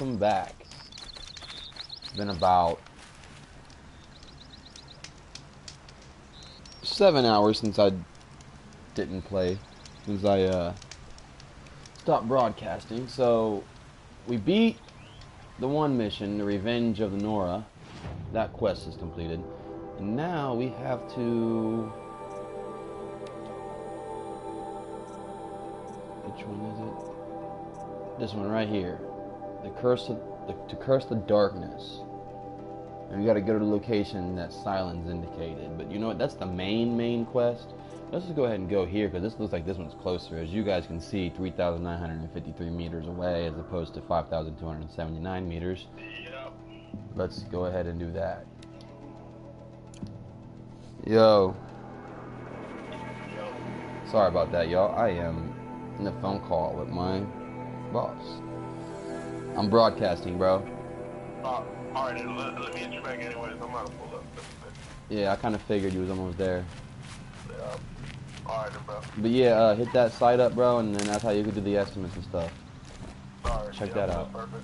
welcome back. It's been about 7 hours since I didn't play, since I stopped broadcasting. So we beat the one mission, the Revenge of the Nora. That quest is completed, and now we have to. Which one is it? This one right here. To curse the darkness. And we gotta go to the location that Silence indicated. But you know what? That's the main quest. Let's just go ahead and go here, because this looks like this one's closer. As you guys can see, 3,953 meters away as opposed to 5,279 meters. Let's go ahead and do that. Yo. Sorry about that, y'all. I am in a phone call with my boss. I'm broadcasting, bro. Alright, let me get you back anyways. I'm about to pull up. Yeah, I kind of figured you was almost there. Yeah. Alright, bro. But yeah, hit that site up, bro, and then that's how you can do the estimates and stuff. Alright, check that out. Perfect,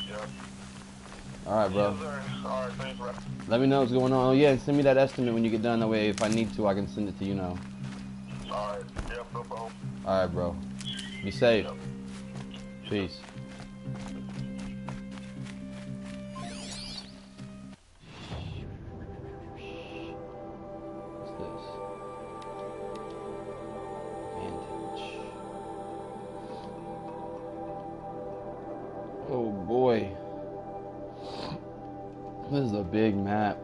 yeah. Alright, bro. Yes, alright, thanks, bro. Let me know what's going on. Oh, yeah, and send me that estimate when you get done. That way, if I need to, I can send it to you now. Alright, yeah, no problem. Alright, bro. Be safe. Yep. Peace. What's this? Vantage. Oh boy. This is a big map.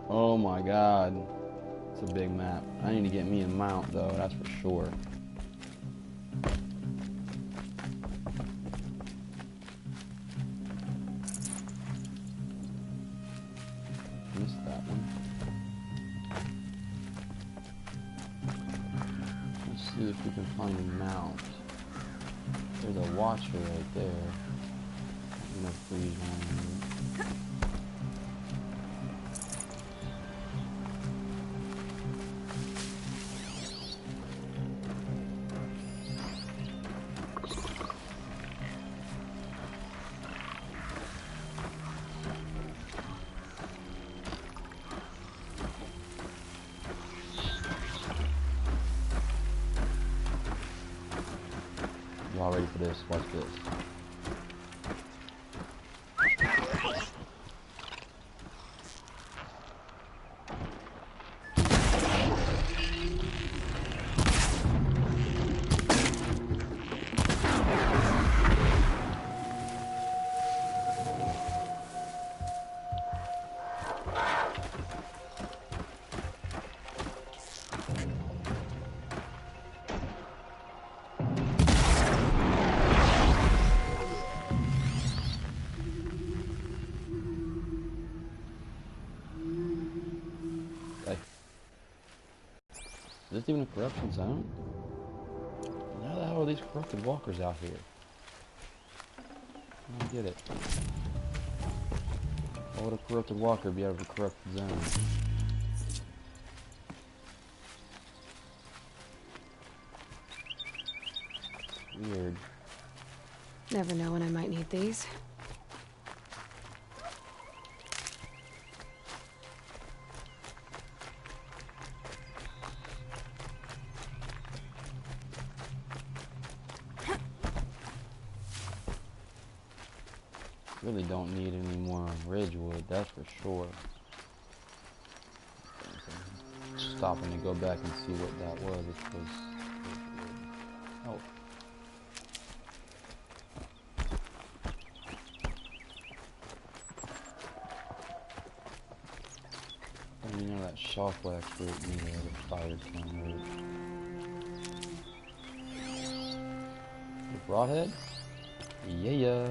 Oh my god. It's a big map. I need to get me a mount though, that's for sure. Missed that one. Let's see if we can find a mount. There's a watcher right there. I'm gonna freeze one. Y'all ready for this? Watch this. Is this even a corruption zone? How the hell are these corrupted walkers out here? I don't get it. Why would a corrupted walker be out of a corrupted zone? Weird. Never know when I might need these. Really don't need any more Ridgewood, that's for sure. Stopping to go back and see what that was, which was oh. And you know that shockwax root near the fire tongue root. The broadhead? Yeah.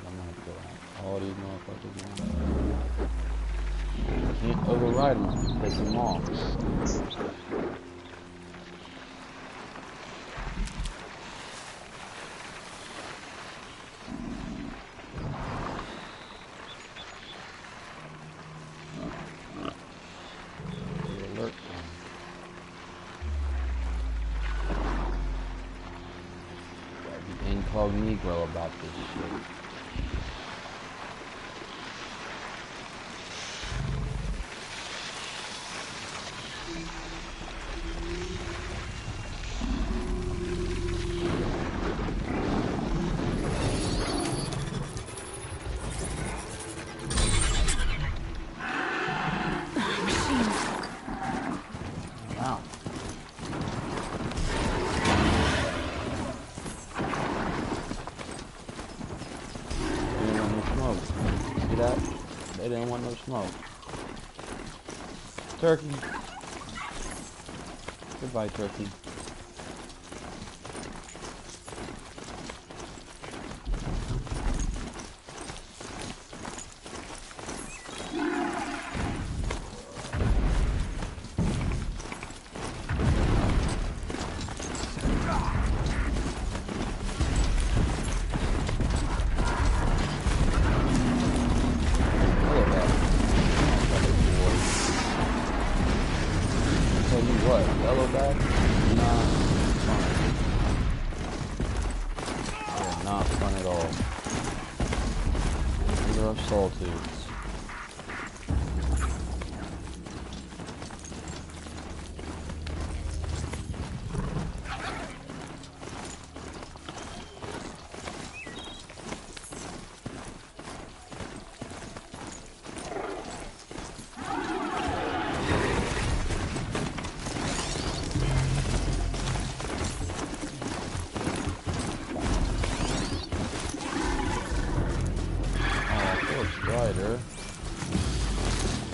I'm gonna have to go out all these motherfuckers. Can't override them, piss them off. incognito about this shit. They didn't want no smoke. Turkey. Goodbye, turkey.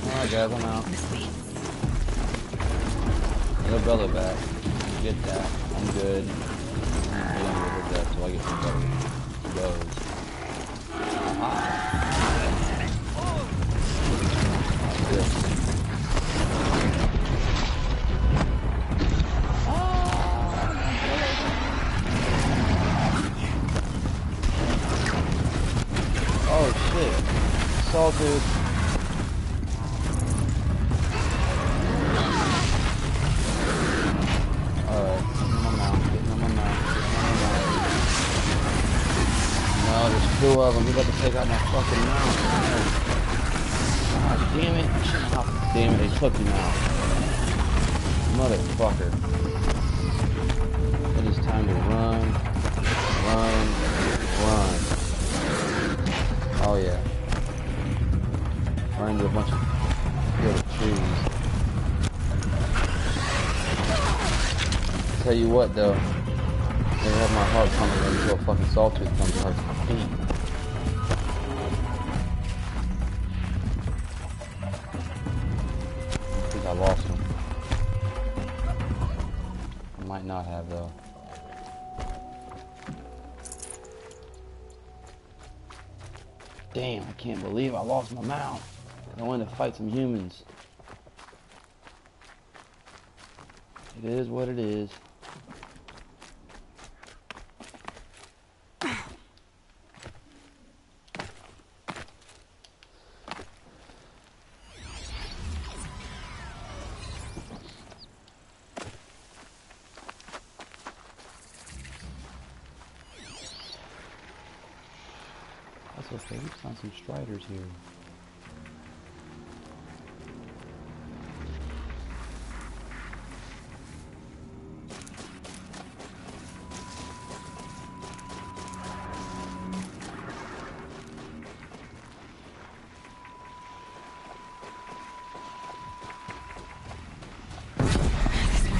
Alright guys, I'm out. No belly back. Get that. I'm good. I'm dealing with that till I get some better goes. Oh shit. Sawtooth. Two of them. We got to take out my fucking mount. God damn it. Oh, damn it. They took him out. Motherfucker. It is time to run. Run. Run. Oh, yeah. Run into a bunch of field of trees. Tell you what, though. They have my heart pumping until a fucking sawtooth comes and hurts my feet. I think I lost him. I might not have, though. Damn, I can't believe I lost my mount. I wanted to fight some humans. It is what it is. That's okay, we found some striders here.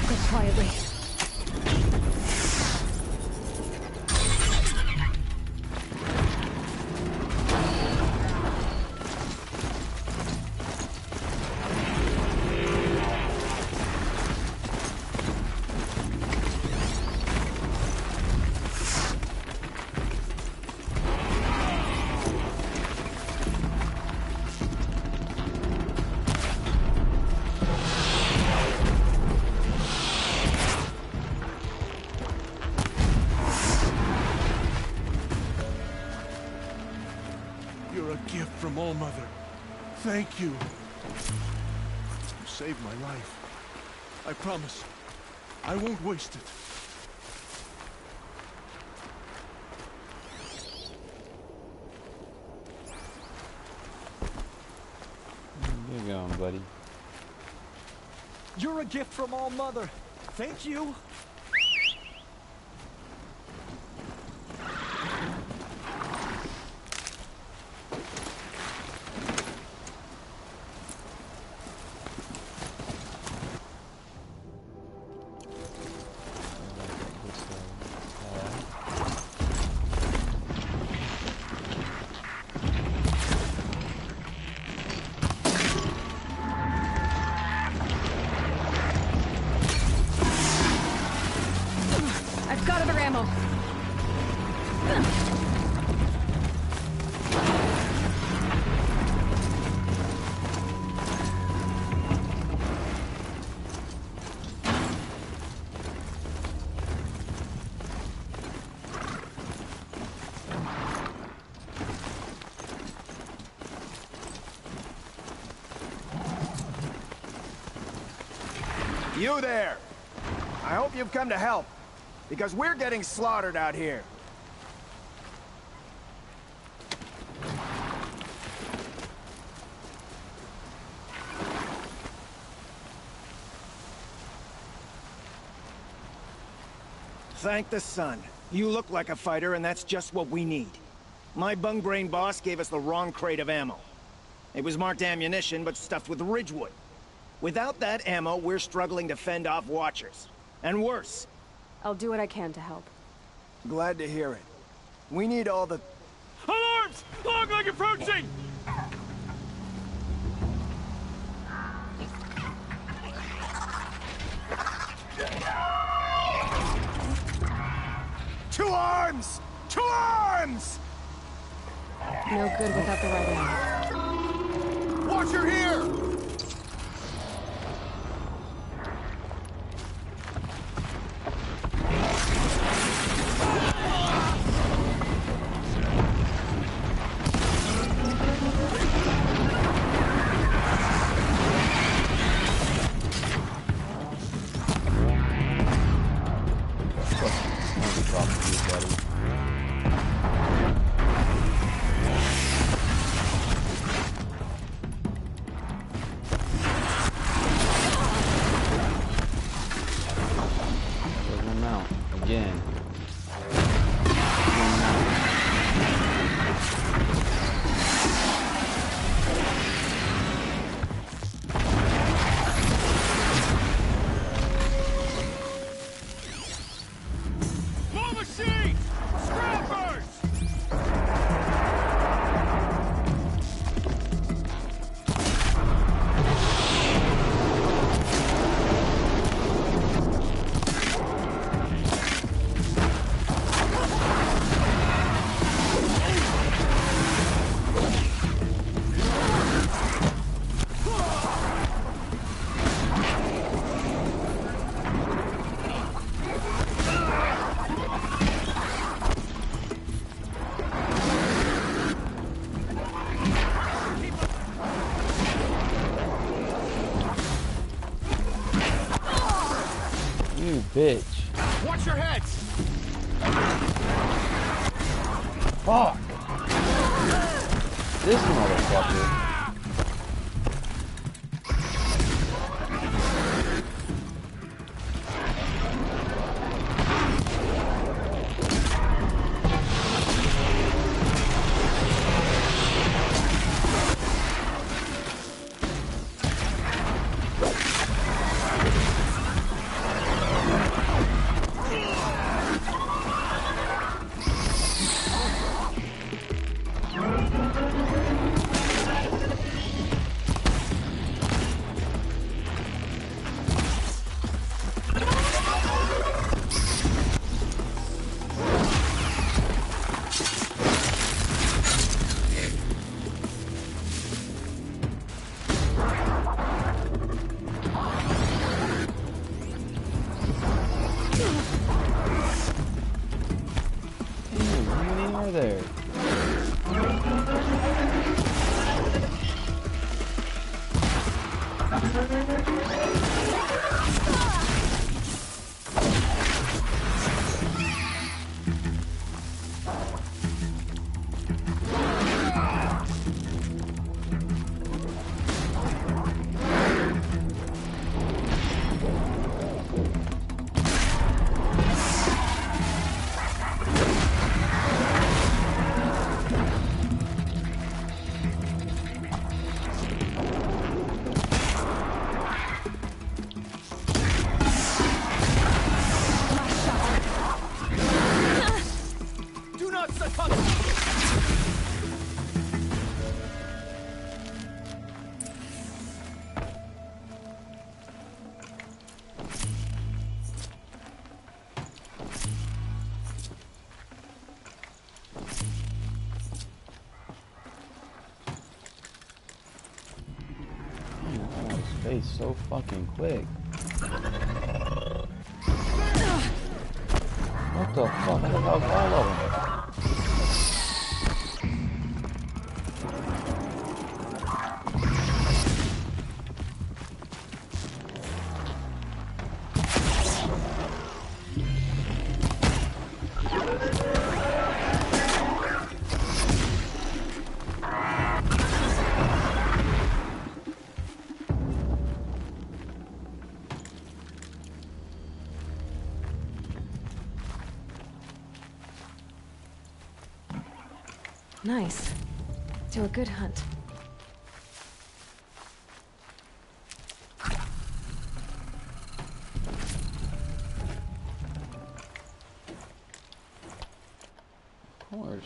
Go quietly. You're a gift from All Mother. Thank you. You saved my life. I promise. I won't waste it. buddy. You're a gift from All Mother. Thank you. I've got other ammo. You there! I hope you've come to help, because we're getting slaughtered out here. Thank the sun. You look like a fighter, and that's just what we need. My bung-brain boss gave us the wrong crate of ammo. It was marked ammunition, but stuffed with Ridgewood. Without that ammo, we're struggling to fend off Watchers. And worse. I'll do what I can to help. Glad to hear it. We need all the... Alarms! Long leg approaching! Two arms! Two arms! No good without the right ammo. Watcher here! Again. More machines! Scrappers! You bitch. Watch your heads! Fuck. This motherfucker. There. face so fucking quick. What the fuck? I thought that was all of them. Nice. Do a good hunt. Of course.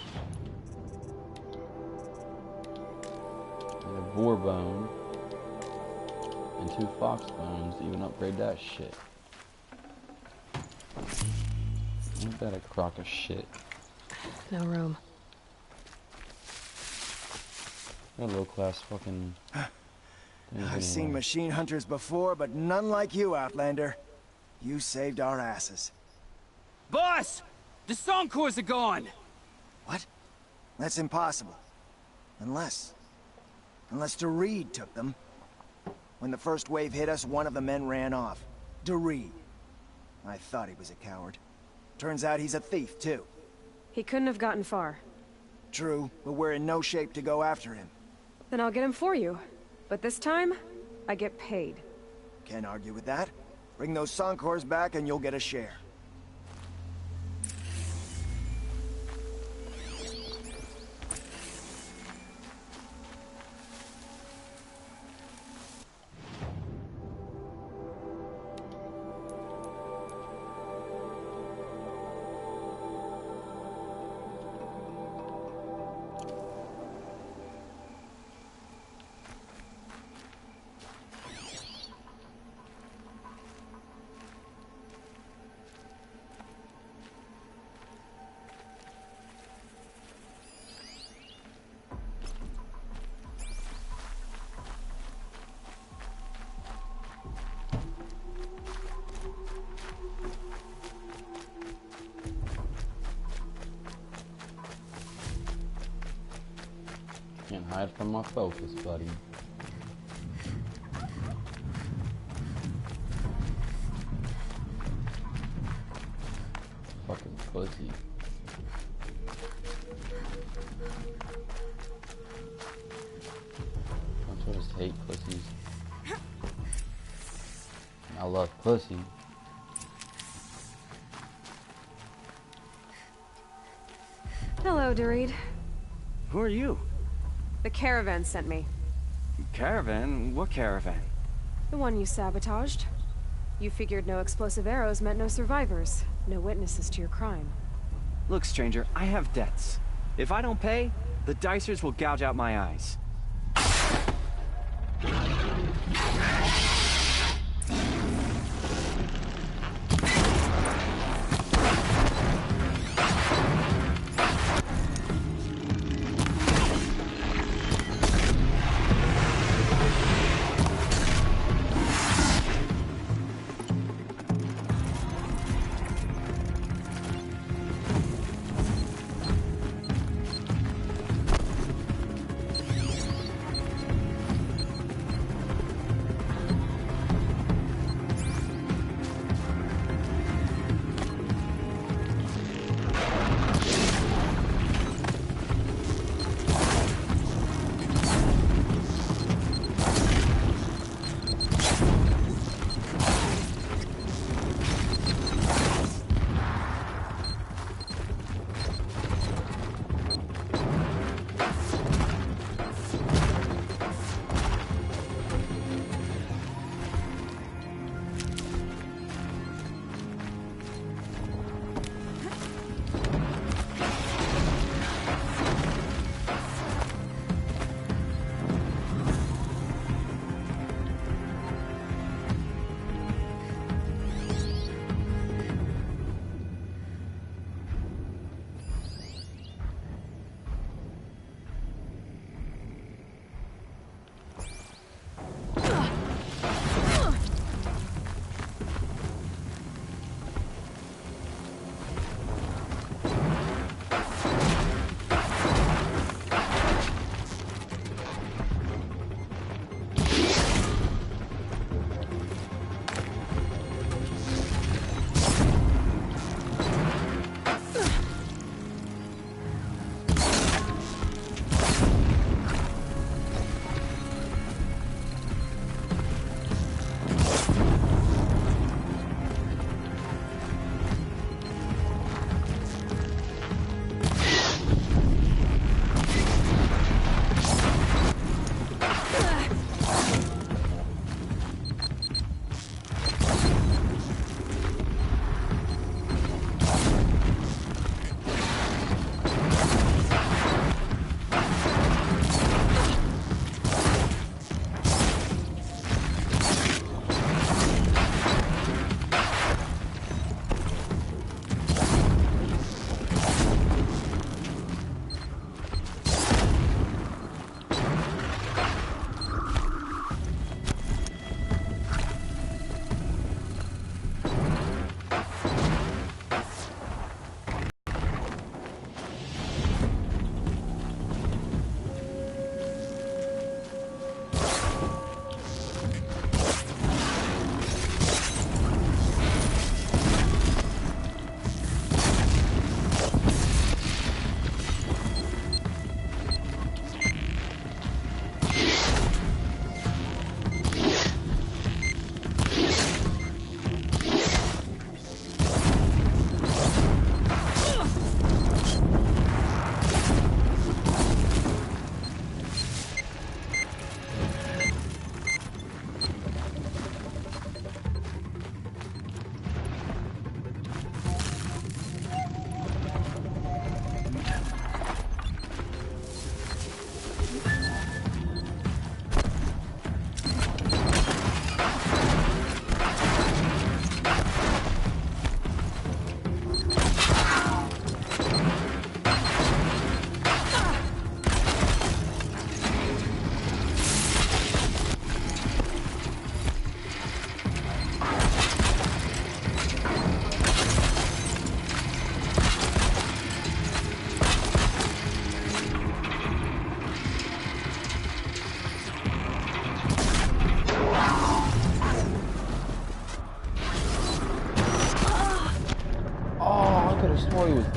And a boar bone. And 2 fox bones to even upgrade that shit. Ain't that a crock of shit? No room. What a low class fucking I've seen machine hunters before, but none like you, Outlander. You saved our asses. Boss! The Soncors are gone! What? That's impossible. Unless DeReed took them. When the first wave hit us, one of the men ran off. DeReed. I thought he was a coward. Turns out he's a thief, too. He couldn't have gotten far. True, but we're in no shape to go after him. Then I'll get him for you. But this time, I get paid. Can't argue with that. Bring those Soncors back and you'll get a share. Can't hide from my focus, buddy. Fucking pussy. I just hate pussies. I love pussy. Hello, DeReed. Who are you? The caravan sent me. Caravan? What caravan? The one you sabotaged. You figured no explosive arrows meant no survivors. No witnesses to your crime. Look, stranger, I have debts. If I don't pay, the Dicers will gouge out my eyes.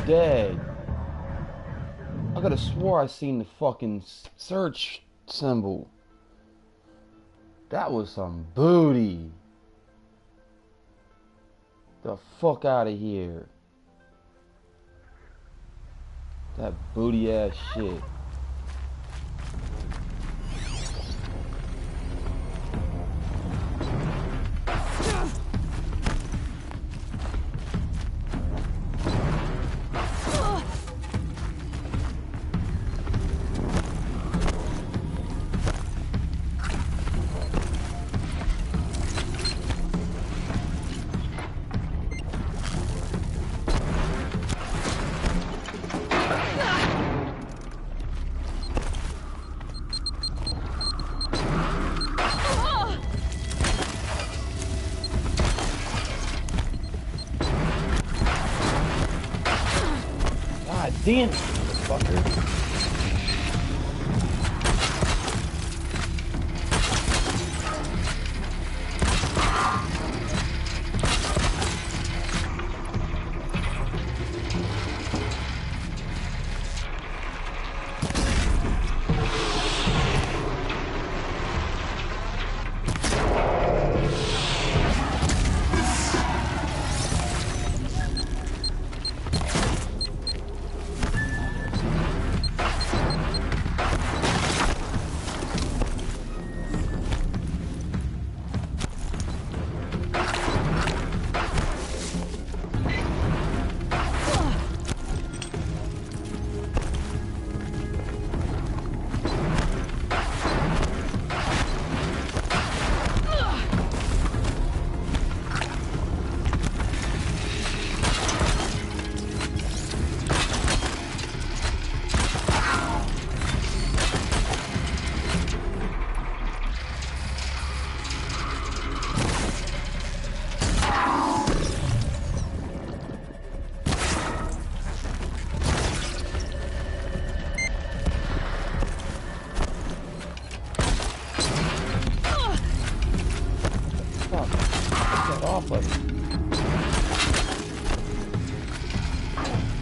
dead. I could have swore I seen the fucking search symbol. That was some booty. The fuck out of here. That booty ass shit. Damn it, motherfucker.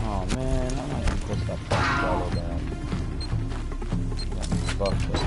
Oh man, I'm not gonna push that fucking fellow down. Fuck this.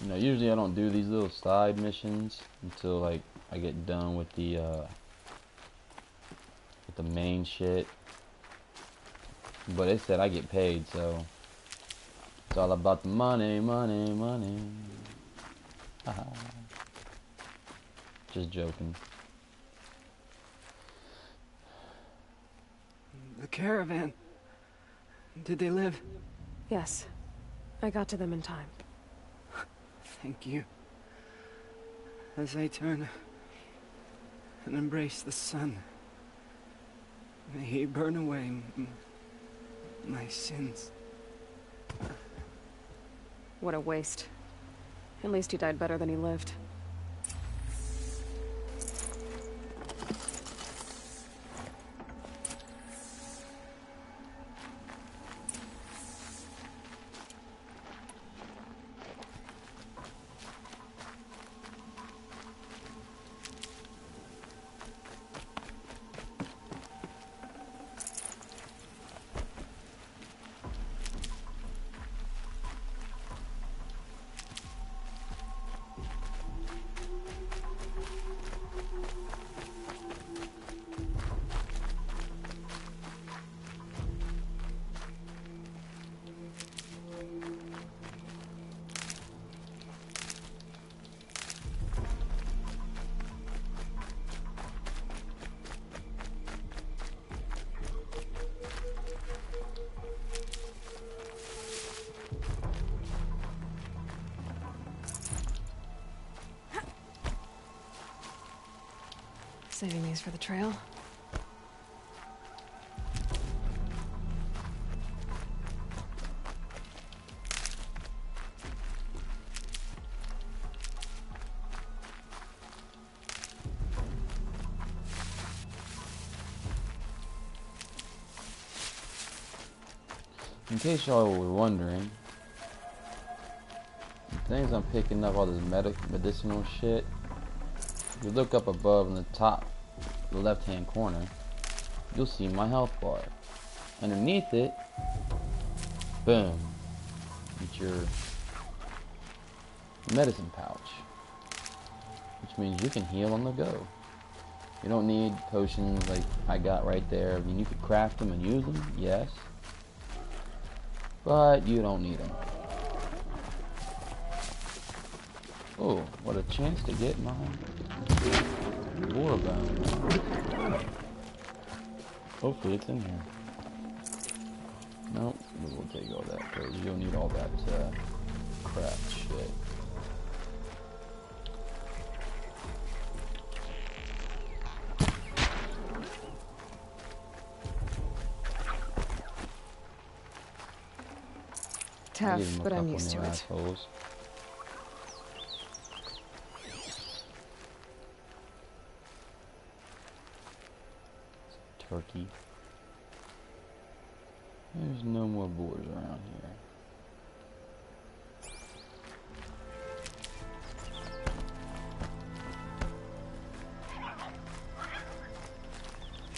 You know, usually I don't do these little side missions until like I get done with the main shit. But it said I get paid, so it's all about the money, money, money. Haha. Just joking. The caravan. Did they live? Yes. I got to them in time. Thank you. As I turn and embrace the sun, may he burn away my sins. What a waste. At least he died better than he lived. Saving these for the trail. In case y'all were wondering, the things I'm picking up, all this medicinal shit. If you look up above in the top, the left-hand corner, you'll see my health bar. Underneath it, boom, it's your medicine pouch, which means you can heal on the go. You don't need potions like I got right there. I mean, you could craft them and use them, yes, but you don't need them. Oh, what a chance to get my war bone. Hopefully it's in here. Nope, we'll take all that because you'll need all that crap shit. Tough, but I'm used to it. Assholes. Turkey. There's no more boars around here.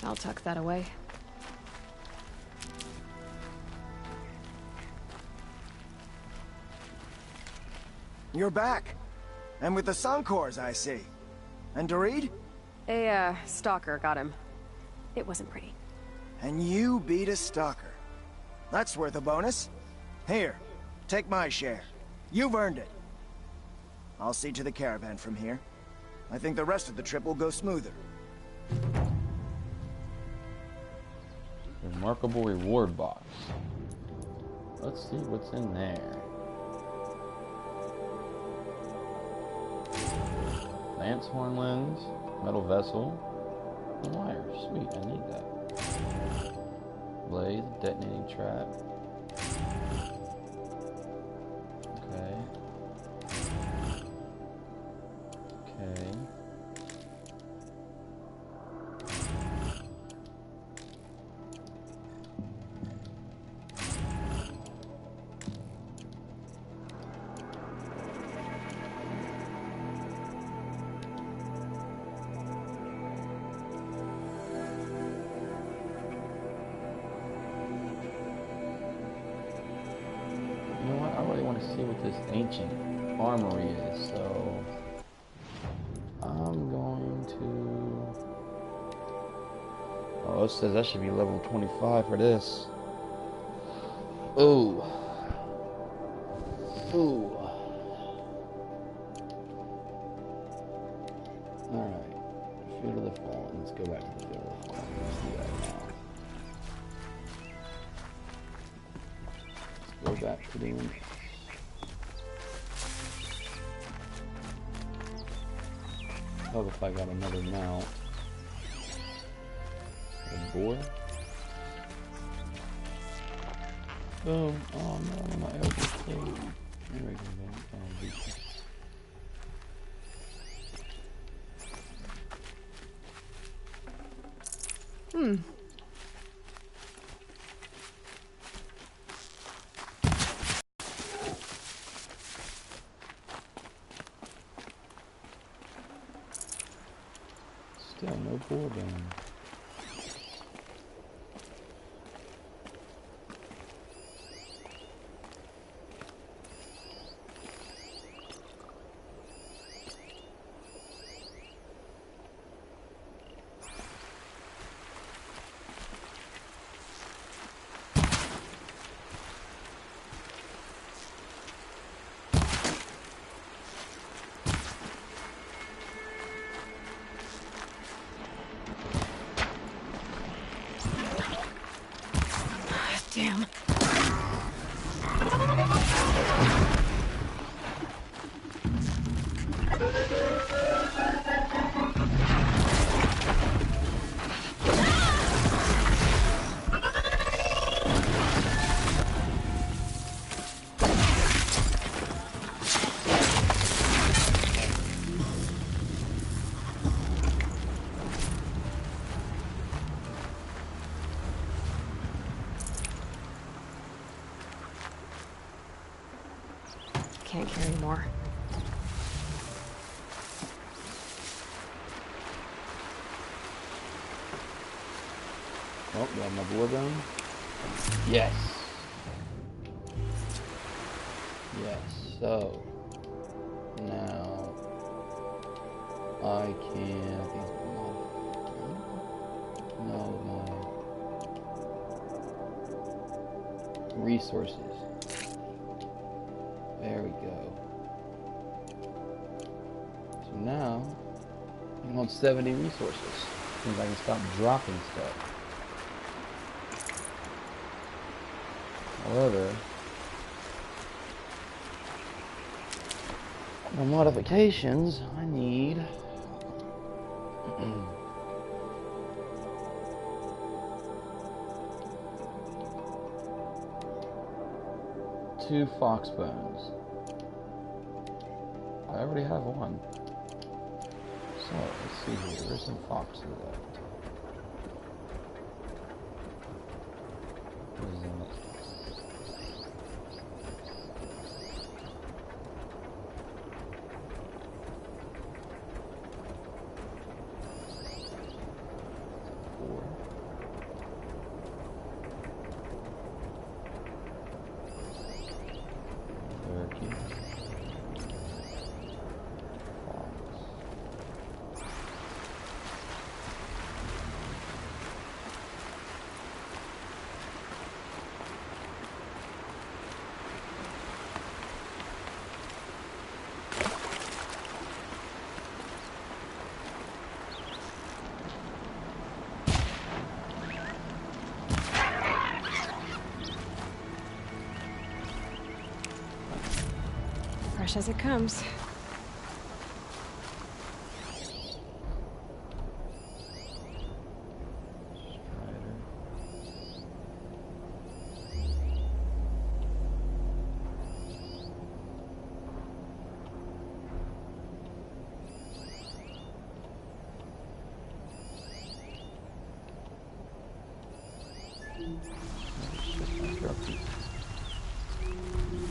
I'll tuck that away. You're back. And with the Suncors, I see. And Dorid? A, stalker got him. It wasn't pretty. And you beat a stalker. That's worth a bonus. Here, take my share. You've earned it. I'll see to the caravan from here. I think the rest of the trip will go smoother. Remarkable reward box. Let's see what's in there. Lance horn lens, metal vessel, and wires. Sweet, I need that. Blade, detonating trap. Okay. Okay. See what this ancient armory is, so I'm going to. Oh, it says I should be level 25 for this. Ooh. Ooh. Alright. Field of the Fallen. Let's go back to the Field of the Fallen. Let's do that now. Let's go back to doing. If I got another mount. A boar. Boom. Oh no, my elbow closed. There we go. Still no boar down. Damn. Oh, do I have my war gun? Yes. Yes. So now I can. I think it's my resources. There we go. So now I'm on 70 resources. Means I can stop dropping stuff. However, my modifications, I need 2 fox bones. I already have one. So let's see here. There's some foxes left. What is that? Fresh as it comes.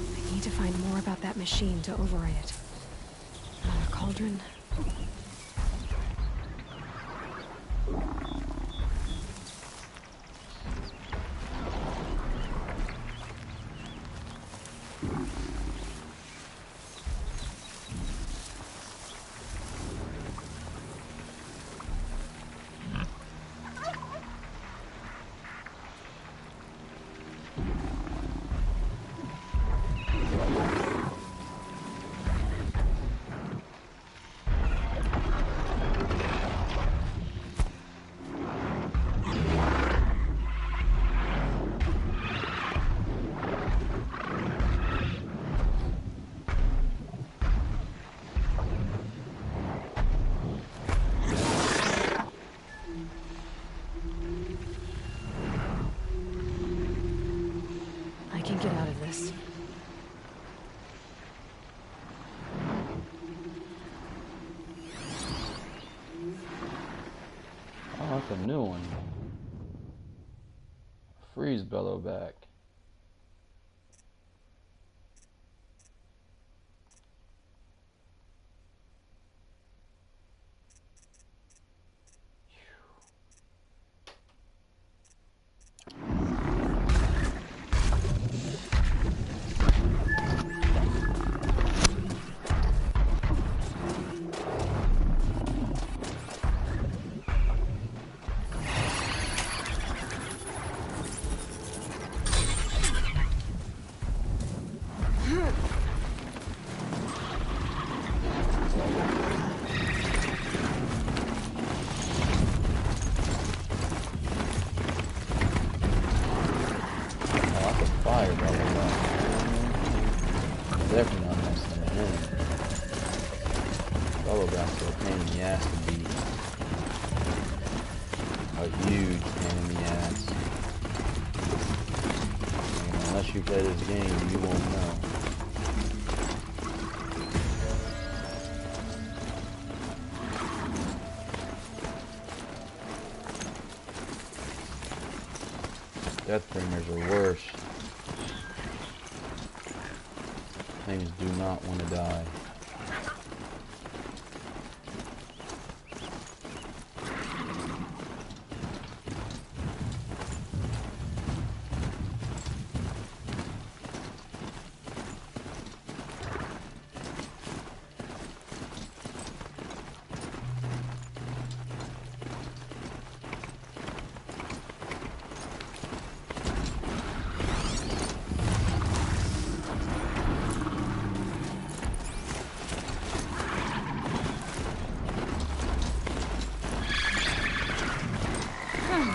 I need to find more about that machine to override it. Another cauldron. Get out of this. Oh, that's a new one. Freeze bellow back. Definitely not messing with him. Fellow got so pain in the ass to beat. A huge pain in the ass. And unless you play this game, you won't know. Deathbringers are worse. Things do not want to die.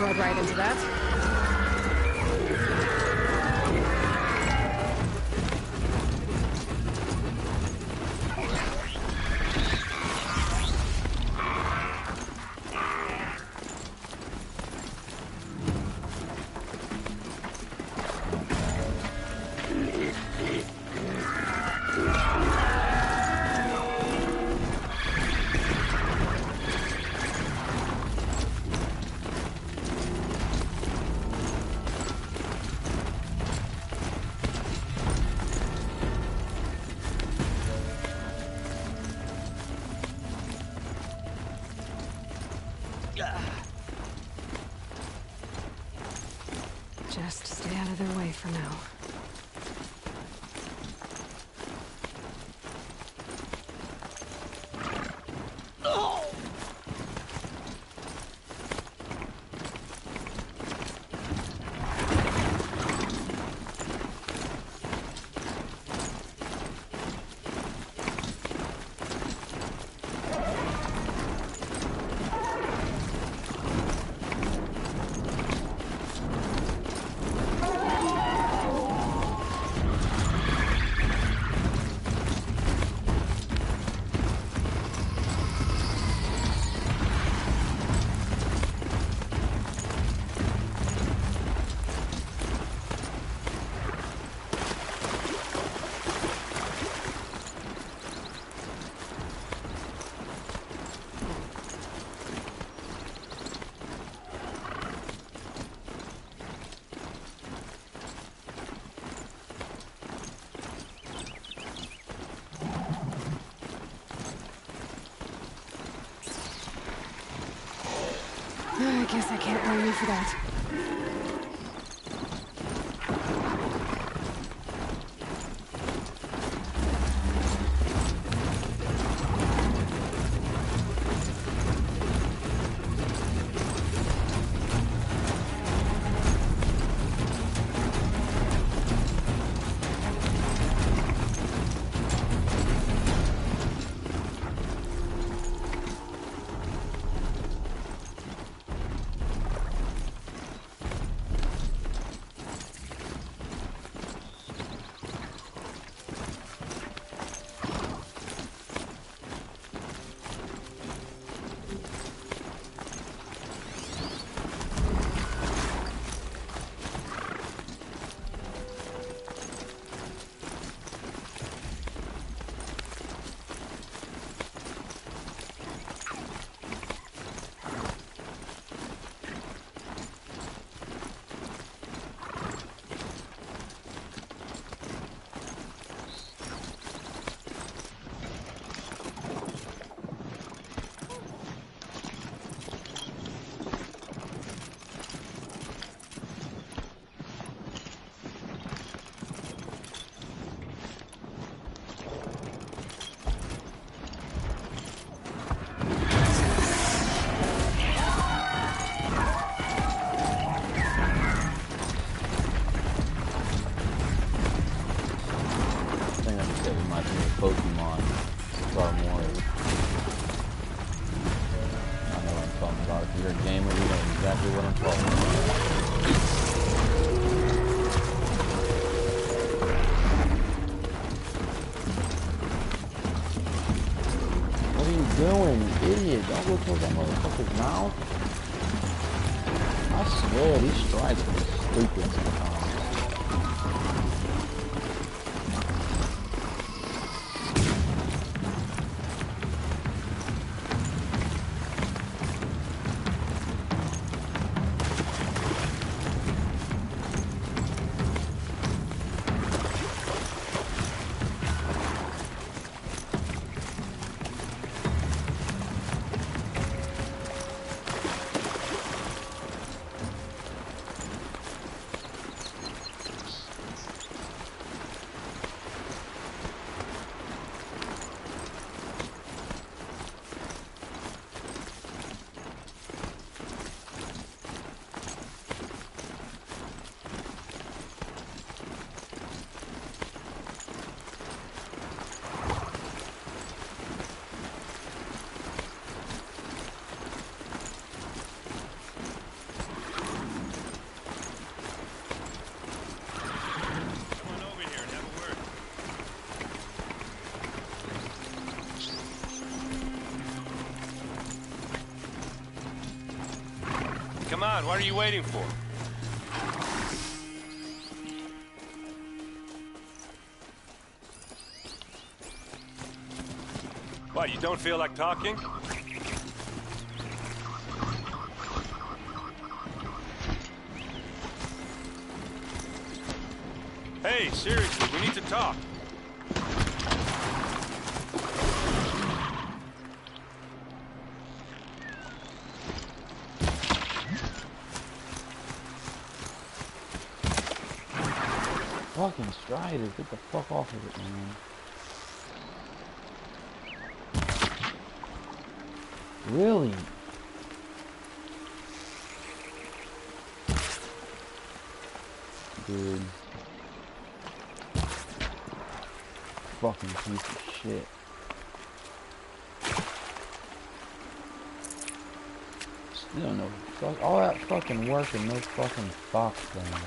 rode right into that. Just stay out of their way for now. I guess I can't blame you for that. Pokemon Star More. I know what I'm talking about. If you're a gamer, you know exactly what I'm talking about. What are you doing, you idiot? Don't go towards that motherfucker's mouth. I swear, these strikes are stupid sometimes. come on, what are you waiting for? What, you don't feel like talking? Hey, seriously, we need to talk. Fucking Strider, get the fuck off of it, man. Really? Dude. Fucking piece of shit. Still no fuck. All that fucking work and no fucking fox thing.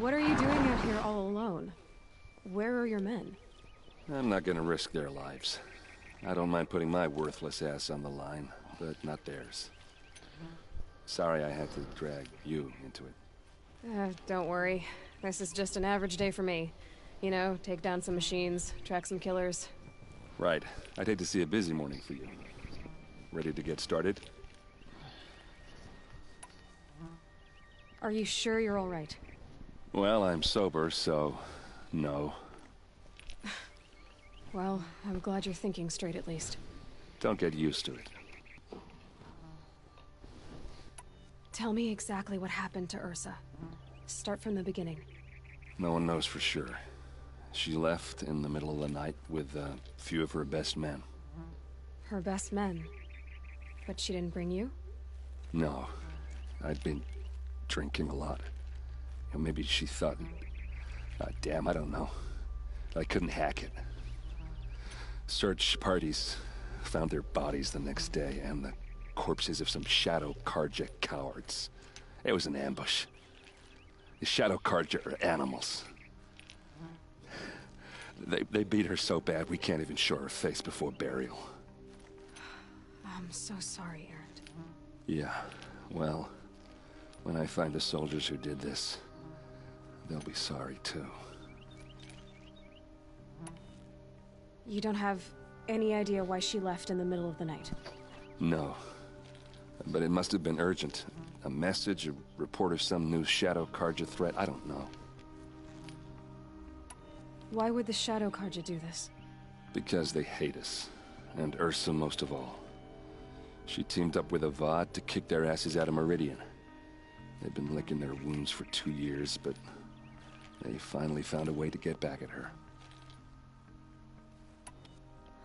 What are you doing out here all alone? Where are your men? I'm not gonna risk their lives. I don't mind putting my worthless ass on the line, but not theirs. Sorry I had to drag you into it. Don't worry. This is just an average day for me. You know, take down some machines, track some killers. Right. I'd hate to see a busy morning for you. Ready to get started? Are you sure you're all right? Well, I'm sober, so no. Well, I'm glad you're thinking straight at least. Don't get used to it. Tell me exactly what happened to Ursa. Start from the beginning. No one knows for sure. She left in the middle of the night with a few of her best men. Her best men? But she didn't bring you? No. I'd been drinking a lot. Maybe she thought... damn, I don't know. I couldn't hack it. Search parties found their bodies the next day, and the corpses of some Shadow Karja cowards. It was an ambush. The Shadow Karja are animals. They beat her so bad we can't even show her face before burial. I'm so sorry, Erend. Yeah, well, when I find the soldiers who did this, they'll be sorry too. You don't have any idea why she left in the middle of the night? No. But it must have been urgent. A message, a report of some new Shadow Karja threat, I don't know. Why would the Shadow Karja do this? Because they hate us. And Ursa most of all. She teamed up with Avad to kick their asses out of Meridian. They've been licking their wounds for 2 years, but they finally found a way to get back at her.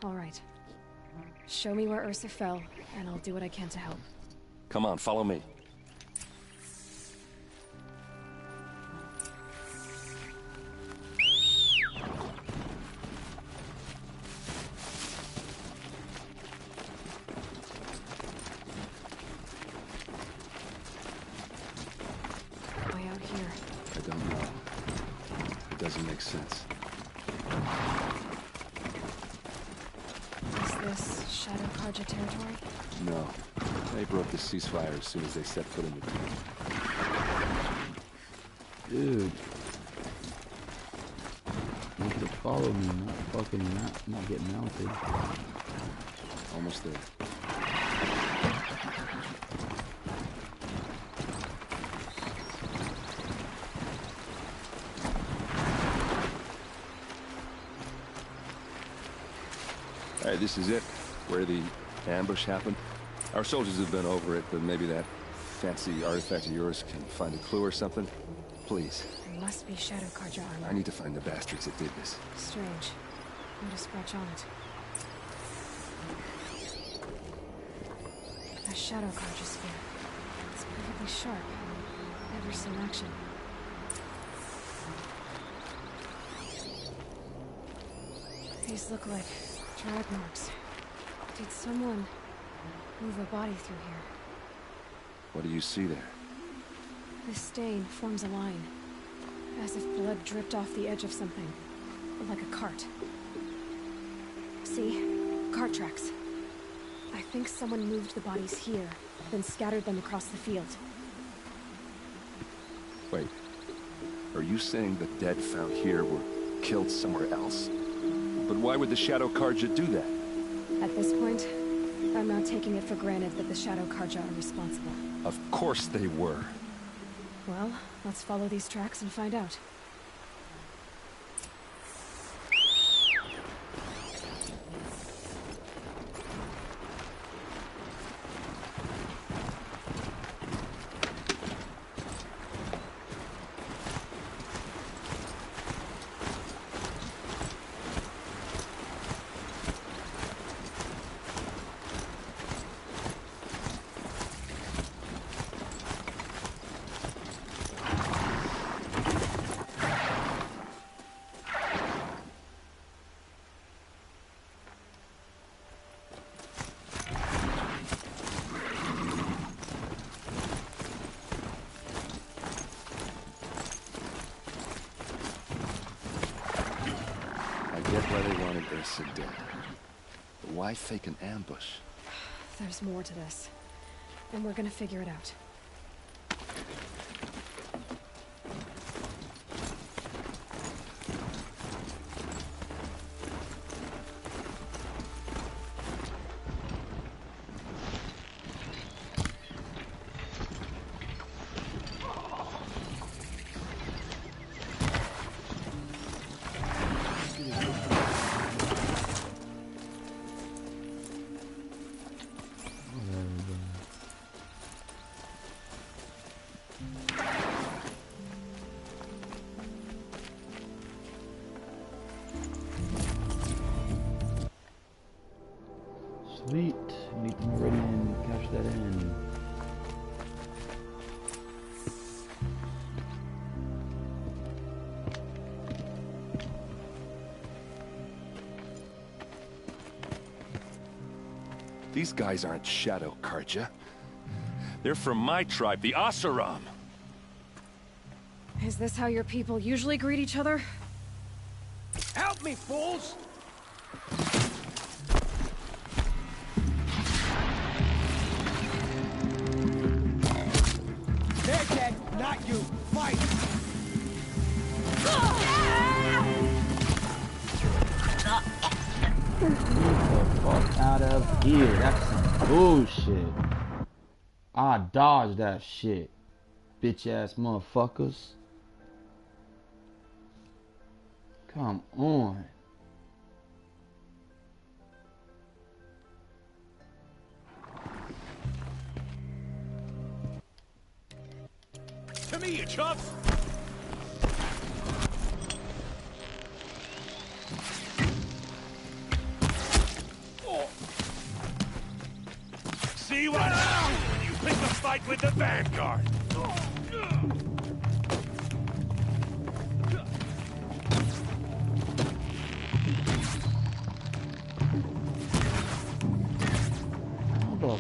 All right. Show me where Ursa fell, and I'll do what I can to help. Come on, follow me. Way out here. I don't know. It doesn't make sense. Is this Shadow Karja territory? No. They broke the ceasefire as soon as they set foot in the town. Dude. You could follow me, not fucking not get mounted. Almost there. Alright, this is it. Where the ambush happened. Our soldiers have been over it, but maybe that fancy artifact of yours can find a clue or something. Please. There must be Shadow Carja armor. I need to find the bastards that did this. Strange. Not a scratch on it. A Shadow Carja sphere. It's perfectly sharp. Never seen action. These look like drag marks. Did someone move a body through here? What do you see there? This stain forms a line, as if blood dripped off the edge of something, like a cart. See? Cart tracks. I think someone moved the bodies here, then scattered them across the field. Wait. Are you saying the dead found here were killed somewhere else? But why would the Shadow Carja do that? At this point, I'm not taking it for granted that the Shadow Carja are responsible. Of course they were. Well, let's follow these tracks and find out. Why they wanted Ursa dead. But why fake an ambush? There's more to this, and we're gonna figure it out. Sweet. Meet the Meridian. Cash that in. These guys aren't Shadow Carja. They're from my tribe, the Asaram. Is this how your people usually greet each other? Help me, fools! They're dead, not you. Fight! Get the fuck out of here. That's some bullshit. I dodged that shit. Bitch ass motherfuckers. Come on. To me, you chumps! See what happens when you pick a fight with the Vanguard. Hold up.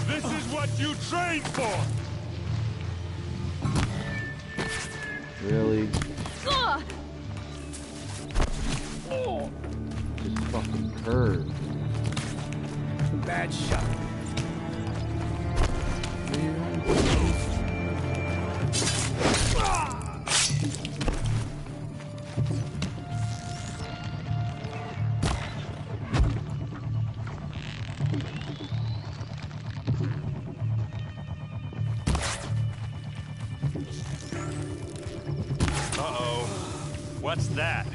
This is what you trained for. Really? Just fucking curve. Bad shot. Uh-oh. What's that?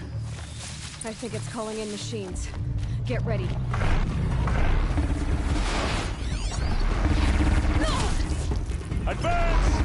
I think it's calling in machines. Get ready. Advance!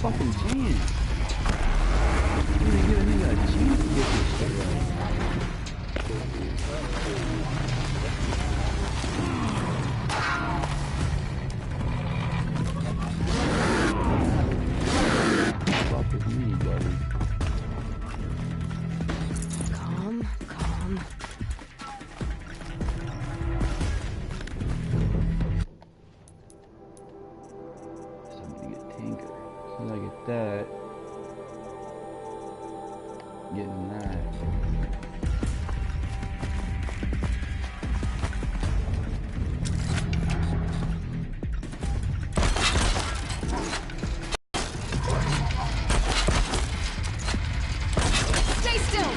Fucking chance. You didn't give a nigga a chance to get this shit right. Fuck with me, buddy. Calm, calm. Somebody get Tinker. As soon as I get that, getting that. Stay still!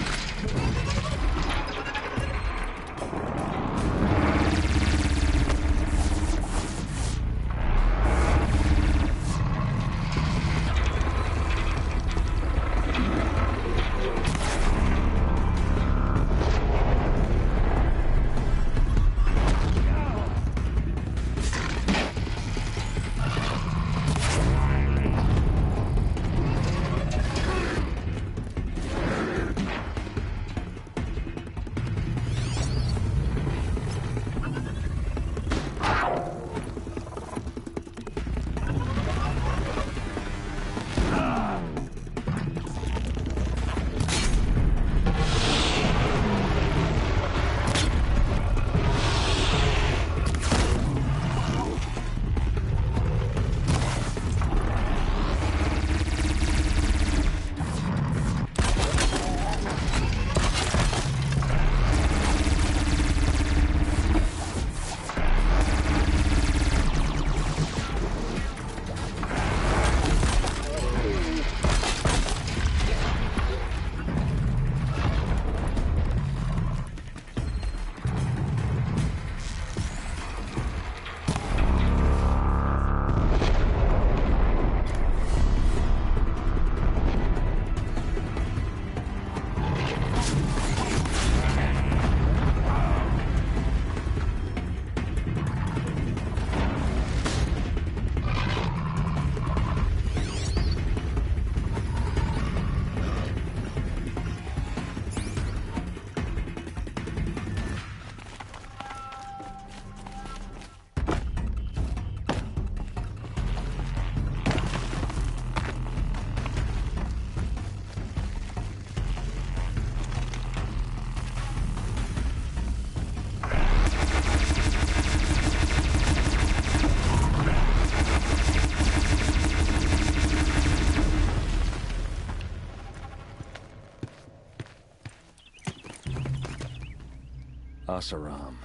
Asaram,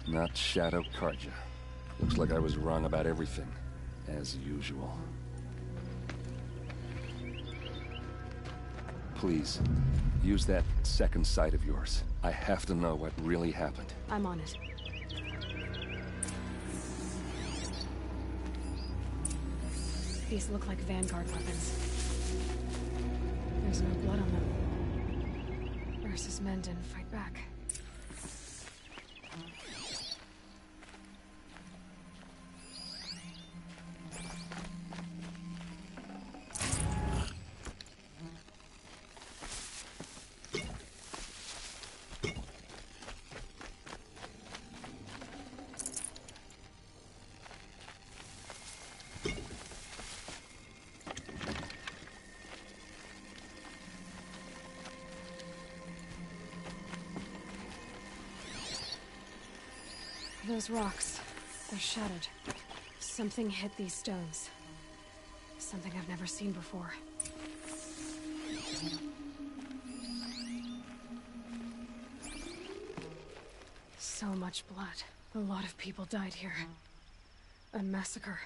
not Shadow Karja. Looks like I was wrong about everything, as usual. Please, use that second sight of yours. I have to know what really happened. I'm on it. These look like Vanguard weapons. There's no blood on them. Ursa's men didn't fight back. Those rocks, they're shattered. Something hit these stones. Something I've never seen before. So much blood. A lot of people died here. A massacre.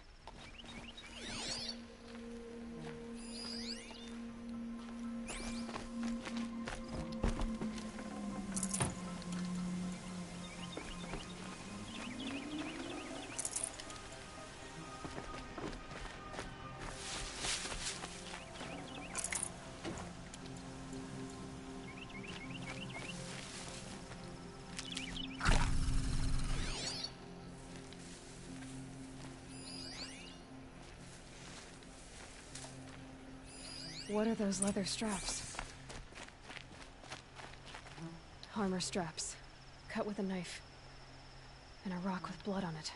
What are those leather straps? Armor straps, cut with a knife, and a rock with blood on it.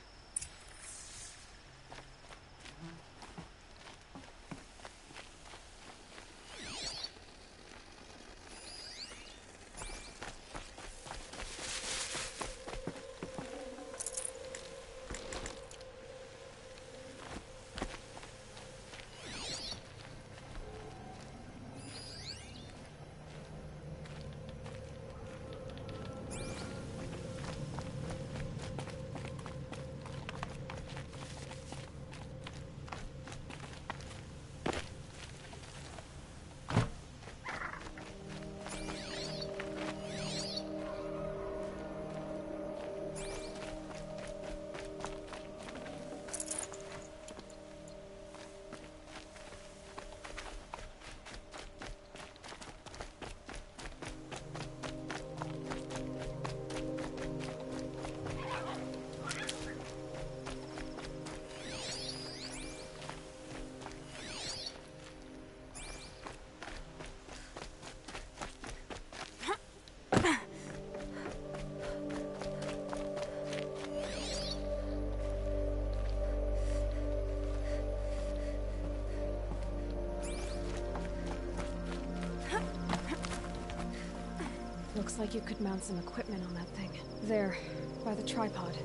Looks like you could mount some equipment on that thing. There, by the tripod.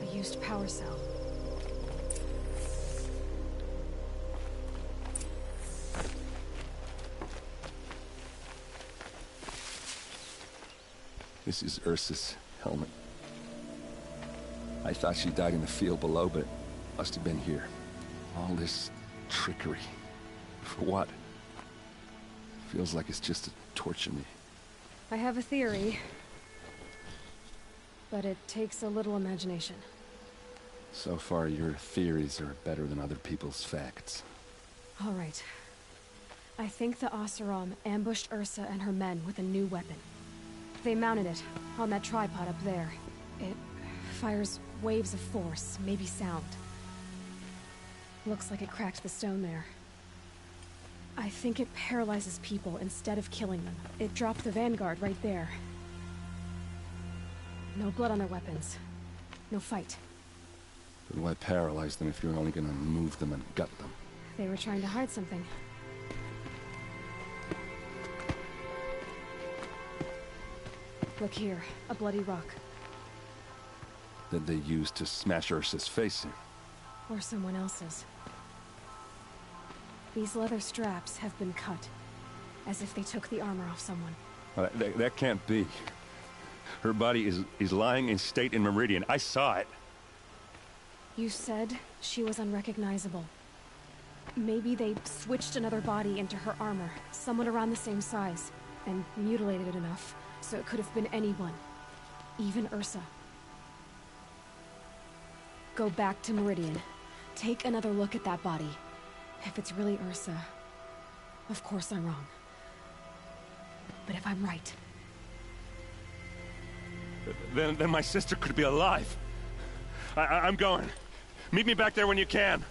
A used power cell. This is Ursa's helmet. I thought she died in the field below, but it must have been here. All this trickery. For what? Feels like it's just to torture me. I have a theory, but it takes a little imagination. So far, your theories are better than other people's facts. All right. I think the Oseram ambushed Ursa and her men with a new weapon. They mounted it on that tripod up there. It fires waves of force, maybe sound. Looks like it cracked the stone there. I think it paralyzes people instead of killing them. It dropped the Vanguard right there. No blood on their weapons. No fight. But why paralyze them if you're only gonna move them and gut them? They were trying to hide something. Look here, a bloody rock. That they used to smash Ursa's face in. Or someone else's. These leather straps have been cut, as if they took the armor off someone. Well, that can't be. Her body is lying in state in Meridian. I saw it. You said she was unrecognizable. Maybe they switched another body into her armor, someone around the same size, and mutilated it enough, so it could have been anyone. Even Ursa. Go back to Meridian. Take another look at that body. If it's really Ursa, of course I'm wrong. But if I'm right... Then my sister could be alive. I'm going. Meet me back there when you can.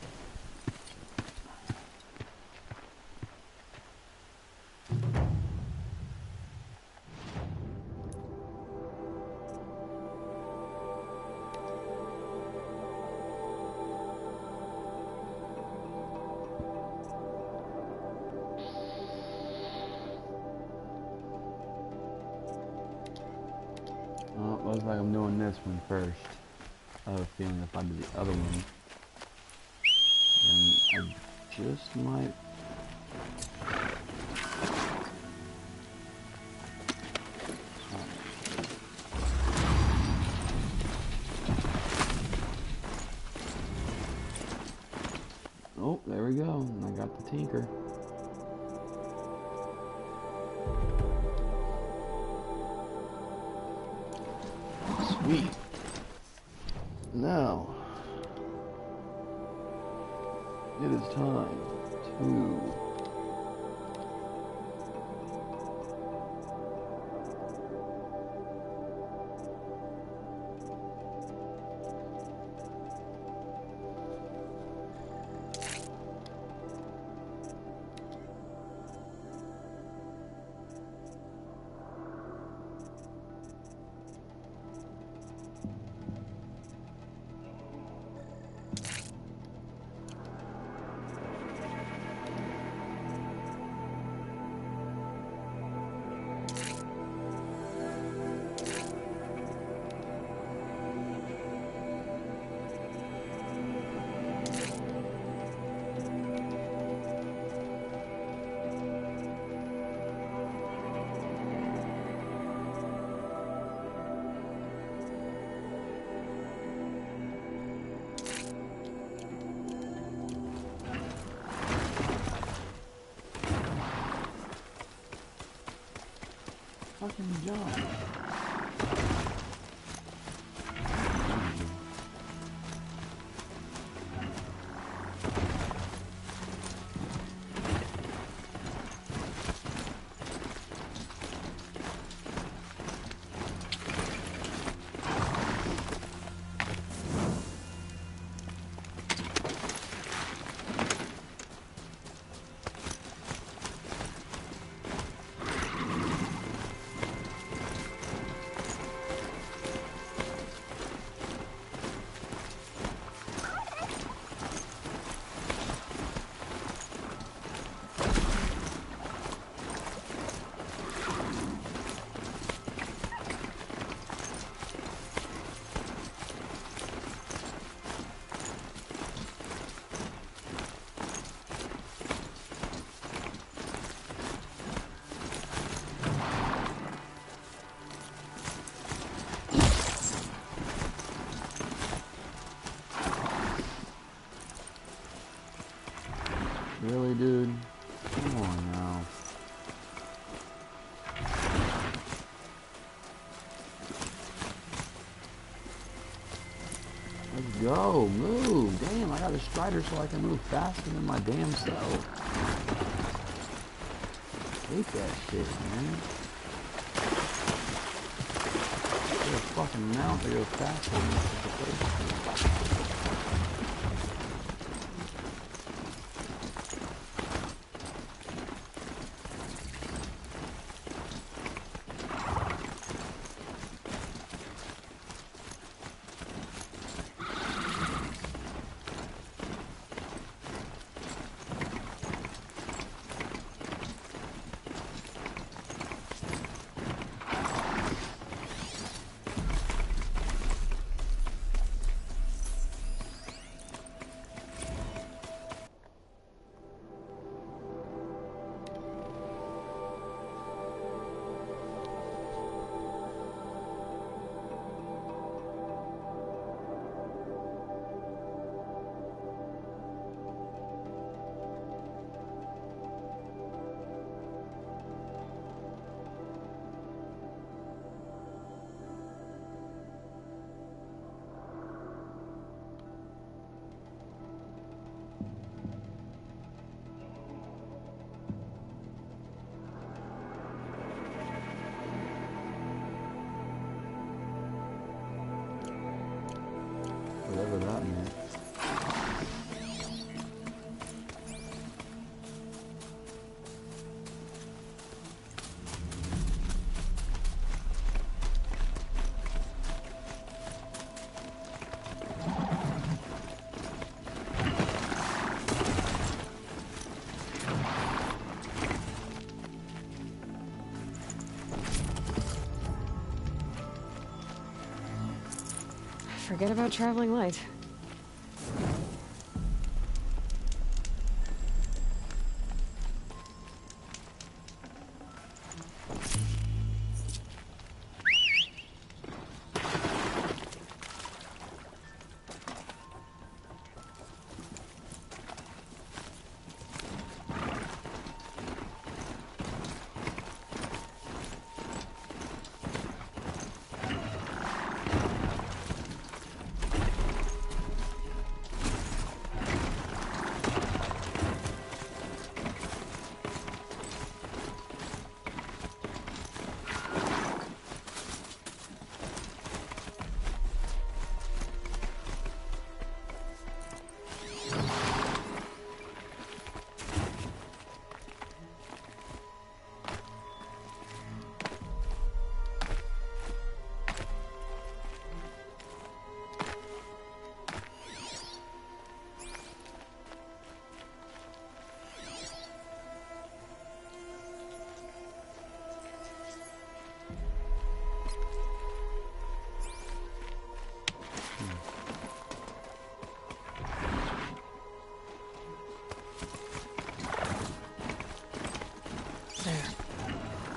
Well, it looks like I'm doing this one first. I have a feeling if I do the other one, then I just might Oh, there we go. I got the tinker. Sweet. Now, it is time to fucking jump. Really, dude? Come on now. Let's go. Move. Damn, I got a strider so I can move faster than my damn self. Hate that shit, man. Get a fucking mount to go faster than the whatever that meant. Forget about traveling light.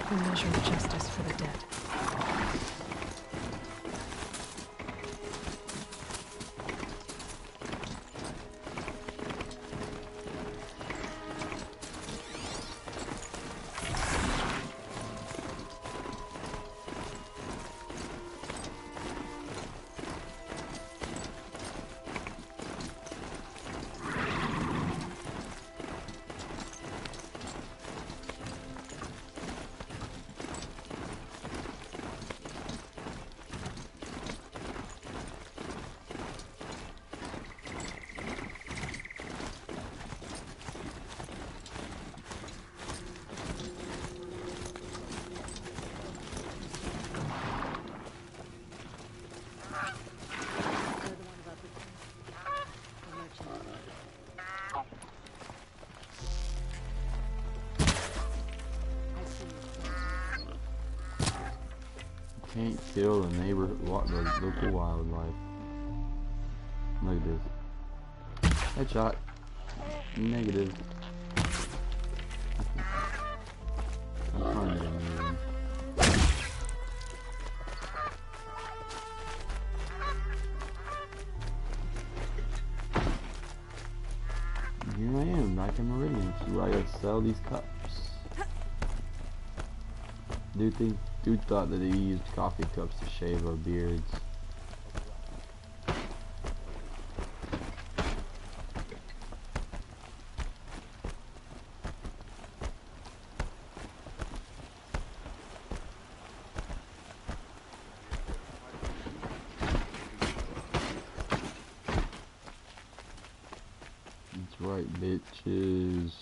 The measure of justice for the dead. Can't kill the neighborhood, the local wildlife. Look at this. Headshot. Negative. I'm trying to get him. Here I am, back in Meridian. See where I gotta sell these cups. Dude thought that he used coffee cups to shave our beards. That's right, bitches.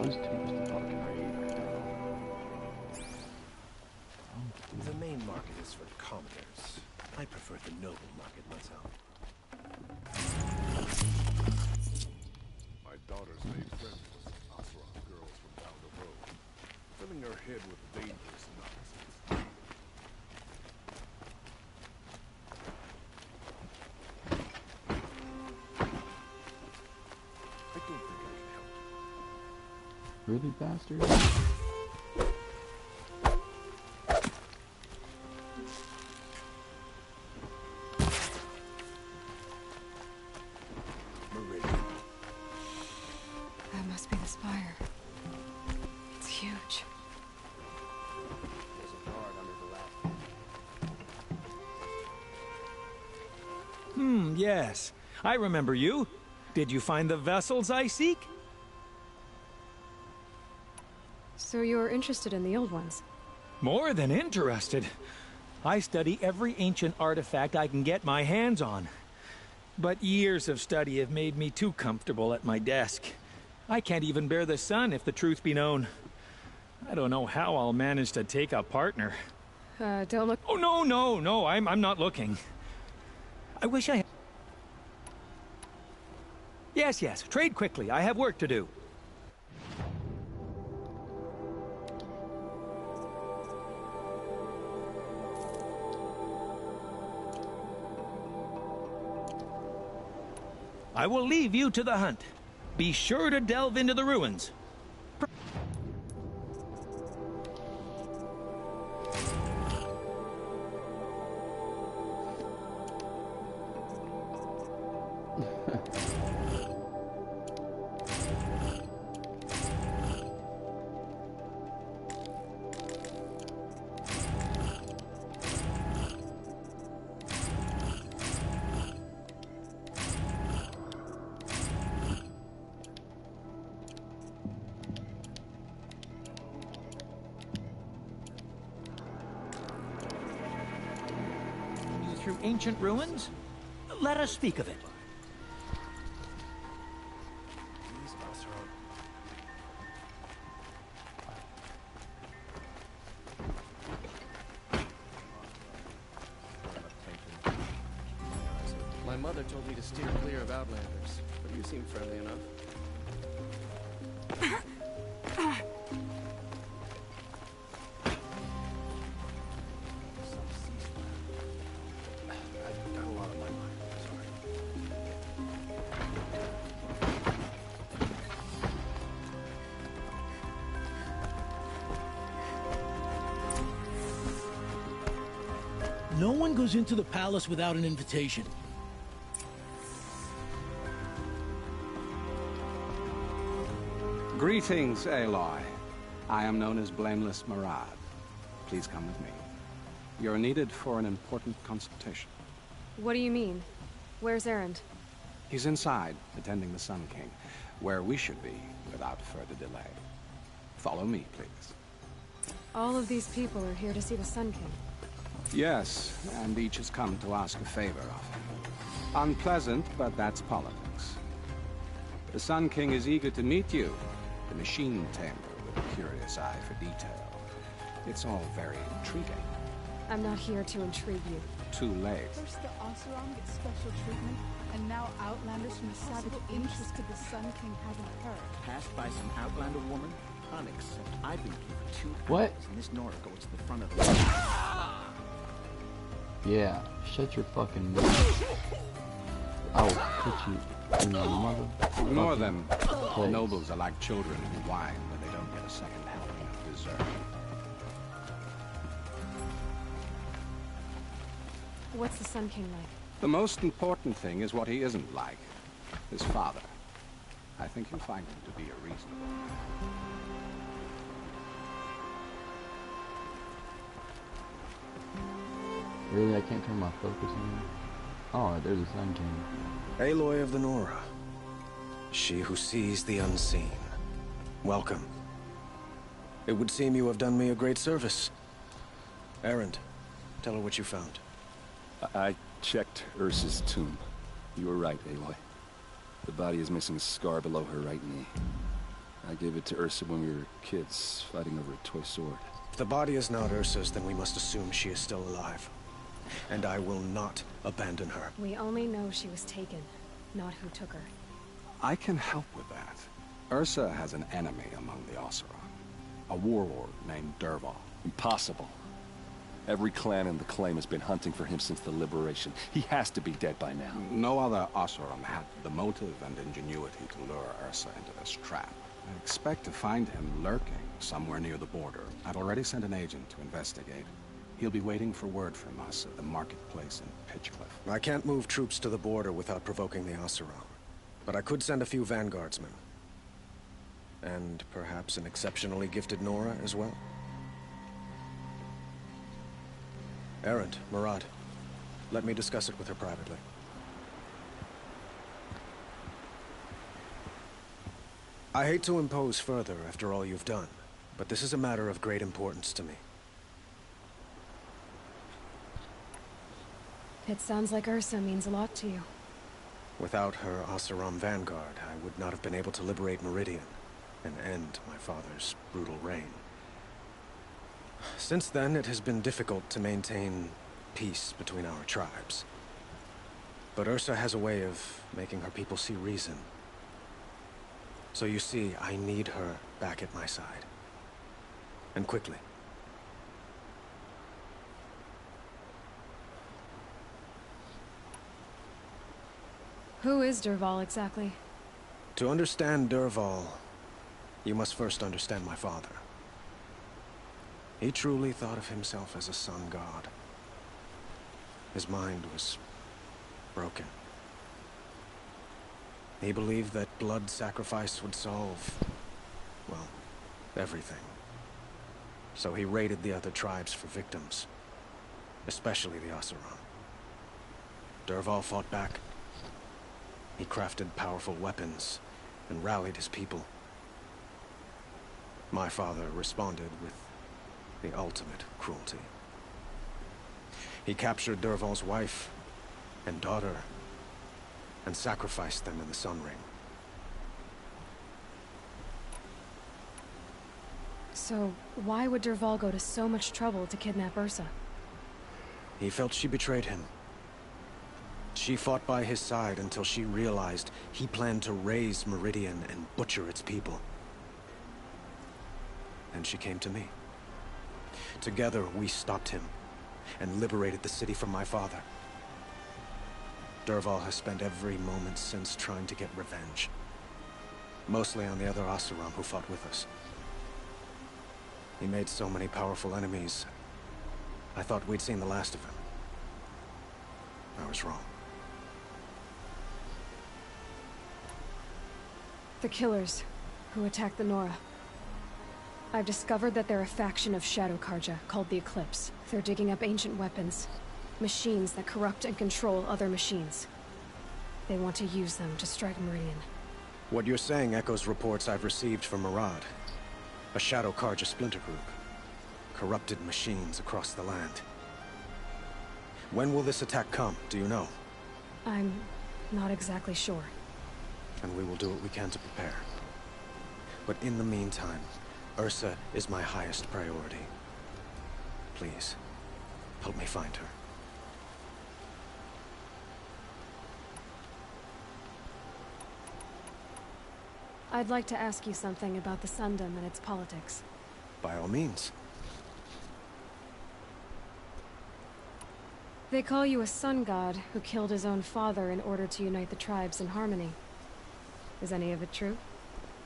There's too much to fucking read right now. The main market is for commoners. I prefer the noble market myself. My daughter's made friends with Asra girls from down the road, filling her head with dangerous nonsense. I don't think I can help you. Really, bastard? That must be the spire. It's huge. There's a guard under the ladder. Yes. I remember you. Did you find the vessels I seek? So you're interested in the old ones? More than interested. I study every ancient artifact I can get my hands on. But years of study have made me too comfortable at my desk. I can't even bear the sun, if the truth be known. I don't know how I'll manage to take a partner. Don't look... Oh, no, I'm not looking. I wish I... Yes, trade quickly. I have work to do. I will leave you to the hunt. Be sure to delve into the ruins. through ancient ruins? Let us speak of it. My mother told me to steer clear of Outlanders, but you seem friendly enough. I've got a lot on my mind. Sorry. No one goes into the palace without an invitation. Greetings, Aloy. I am known as Blameless Murad. Please come with me. You're needed for an important consultation. What do you mean? Where's Erend? He's inside, attending the Sun King, where we should be, without further delay. Follow me, please. All of these people are here to see the Sun King. Yes, and each has come to ask a favor of him. Unpleasant, but that's politics. The Sun King is eager to meet you. The machine tamer with a curious eye for detail. It's all very intriguing. I'm not here to intrigue you. Too late. First the Oseram gets special treatment, and now Outlanders from the savage interested the Sun King haven't heard. Passed by some Outlander woman? Unacceptable. I've been here for 2 What? hours, and this Nora goes to the front of the Yeah, shut your fucking mouth. I will put you in your mother. Ignore them. The nobles are like children who whine when they don't get a second helping of dessert. What's the Sun King like? The most important thing is what he isn't like. His father. I think you'll find him to be a reasonable man. Really, I can't turn my focus on. Oh, there's the Sun King. Aloy of the Nora. She who sees the unseen. Welcome. It would seem you have done me a great service. Erend, tell her what you found. I checked Ursa's tomb. You were right, Aloy. The body is missing a scar below her right knee. I gave it to Ursa when we were kids, fighting over a toy sword. If the body is not Ursa's, then we must assume she is still alive. And I will not abandon her. We only know she was taken, not who took her. I can help with that. Ursa has an enemy among the Oseram. A warlord named Dervahl. Impossible. Every clan in the claim has been hunting for him since the liberation. He has to be dead by now. No other Oseram had the motive and ingenuity to lure Ursa into this trap. I expect to find him lurking somewhere near the border. I've already sent an agent to investigate. He'll be waiting for word from us at the marketplace in Pitchcliff. I can't move troops to the border without provoking the Oseram. But I could send a few vanguardsmen. And perhaps an exceptionally gifted Nora as well. Erend, Murad, let me discuss it with her privately. I hate to impose further after all you've done, but this is a matter of great importance to me. It sounds like Ursa means a lot to you. Without her Oseram vanguard, I would not have been able to liberate Meridian and end my father's brutal reign. Since then, it has been difficult to maintain peace between our tribes. But Ursa has a way of making her people see reason. So you see, I need her back at my side. And quickly. Who is Dervahl exactly? To understand Dervahl, you must first understand my father. He truly thought of himself as a sun god. His mind was broken. He believed that blood sacrifice would solve, well, everything. So he raided the other tribes for victims, especially the Oseram. Dervahl fought back. He crafted powerful weapons and rallied his people. My father responded with the ultimate cruelty. He captured Dervahl's wife and daughter and sacrificed them in the Sun Ring. So, why would Dervahl go to so much trouble to kidnap Ursa? He felt she betrayed him. She fought by his side until she realized he planned to raise Meridian and butcher its people. And she came to me. Together, we stopped him and liberated the city from my father. Dervahl has spent every moment since trying to get revenge. Mostly on the other Oseram who fought with us. He made so many powerful enemies, I thought we'd seen the last of him. I was wrong. The killers who attacked the Nora. I've discovered that they're a faction of Shadow Karja called the Eclipse. They're digging up ancient weapons. Machines that corrupt and control other machines. They want to use them to strike Meridian. What you're saying echoes reports I've received from Murad. A Shadow Karja splinter group. Corrupted machines across the land. When will this attack come, do you know? I'm not exactly sure. And we will do what we can to prepare. But in the meantime, Ursa is my highest priority. Please, help me find her. I'd like to ask you something about the Sundom and its politics. By all means. They call you a sun god who killed his own father in order to unite the tribes in harmony. Is any of it true?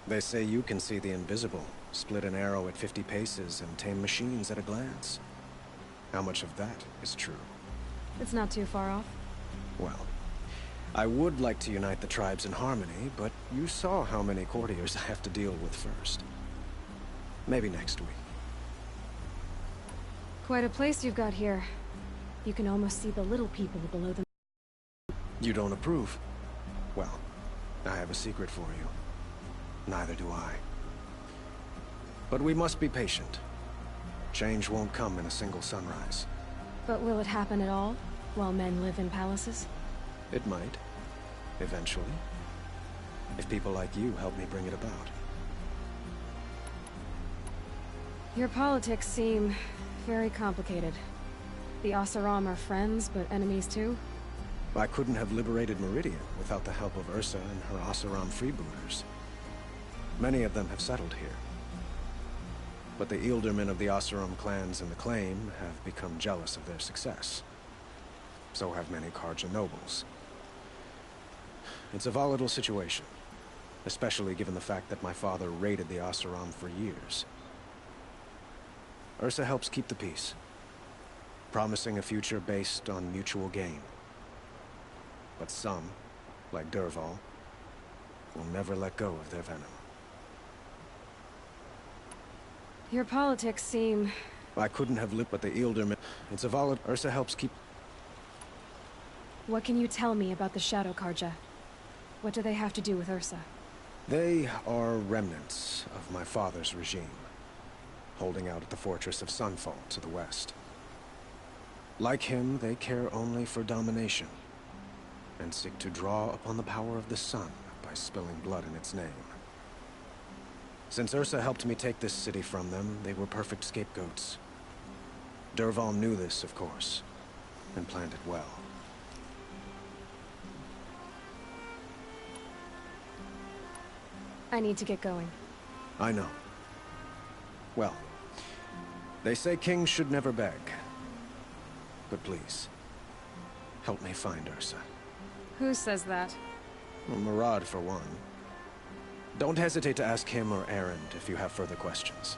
They say you can see the invisible, split an arrow at 50 paces, and tame machines at a glance. How much of that is true? It's not too far off. Well, I would like to unite the tribes in harmony, but you saw how many courtiers I have to deal with first. Maybe next week. Quite a place you've got here. You can almost see the little people below them. You don't approve? Well, I have a secret for you. Neither do I. But we must be patient. Change won't come in a single sunrise. But will it happen at all, while men live in palaces? It might. Eventually. If people like you help me bring it about. Your politics seem very complicated. The Oseram are friends, but enemies too? I couldn't have liberated Meridian without the help of Ursa and her Oseram freebooters. Many of them have settled here. But the Ealdormen of the Oseram clans in the Claim have become jealous of their success. So have many Karja nobles. It's a volatile situation, especially given the fact that my father raided the Oseram for years. Ursa helps keep the peace, promising a future based on mutual gain. But some, like Dervahl, will never let go of their venom. Your politics seem... I couldn't have lived with the Ealdormen. It's a volatile... Ursa helps keep... What can you tell me about the Shadow Karja? What do they have to do with Ursa? They are remnants of my father's regime, holding out at the fortress of Sunfall to the west. Like him, they care only for domination, and seek to draw upon the power of the sun by spilling blood in its name. Since Ursa helped me take this city from them, they were perfect scapegoats. Dervahl knew this, of course, and planned it well. I need to get going. I know. Well, they say kings should never beg. But please, help me find Ursa. Who says that? Well, Murad, for one. Don't hesitate to ask him or Erend if you have further questions.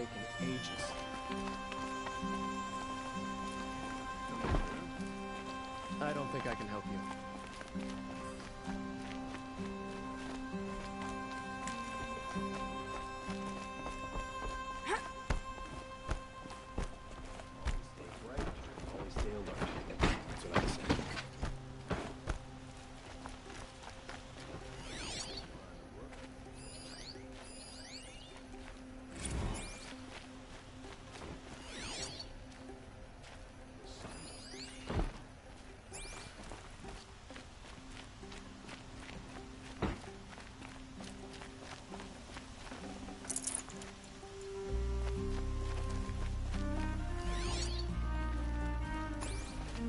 break in ages. I don't think I can help you.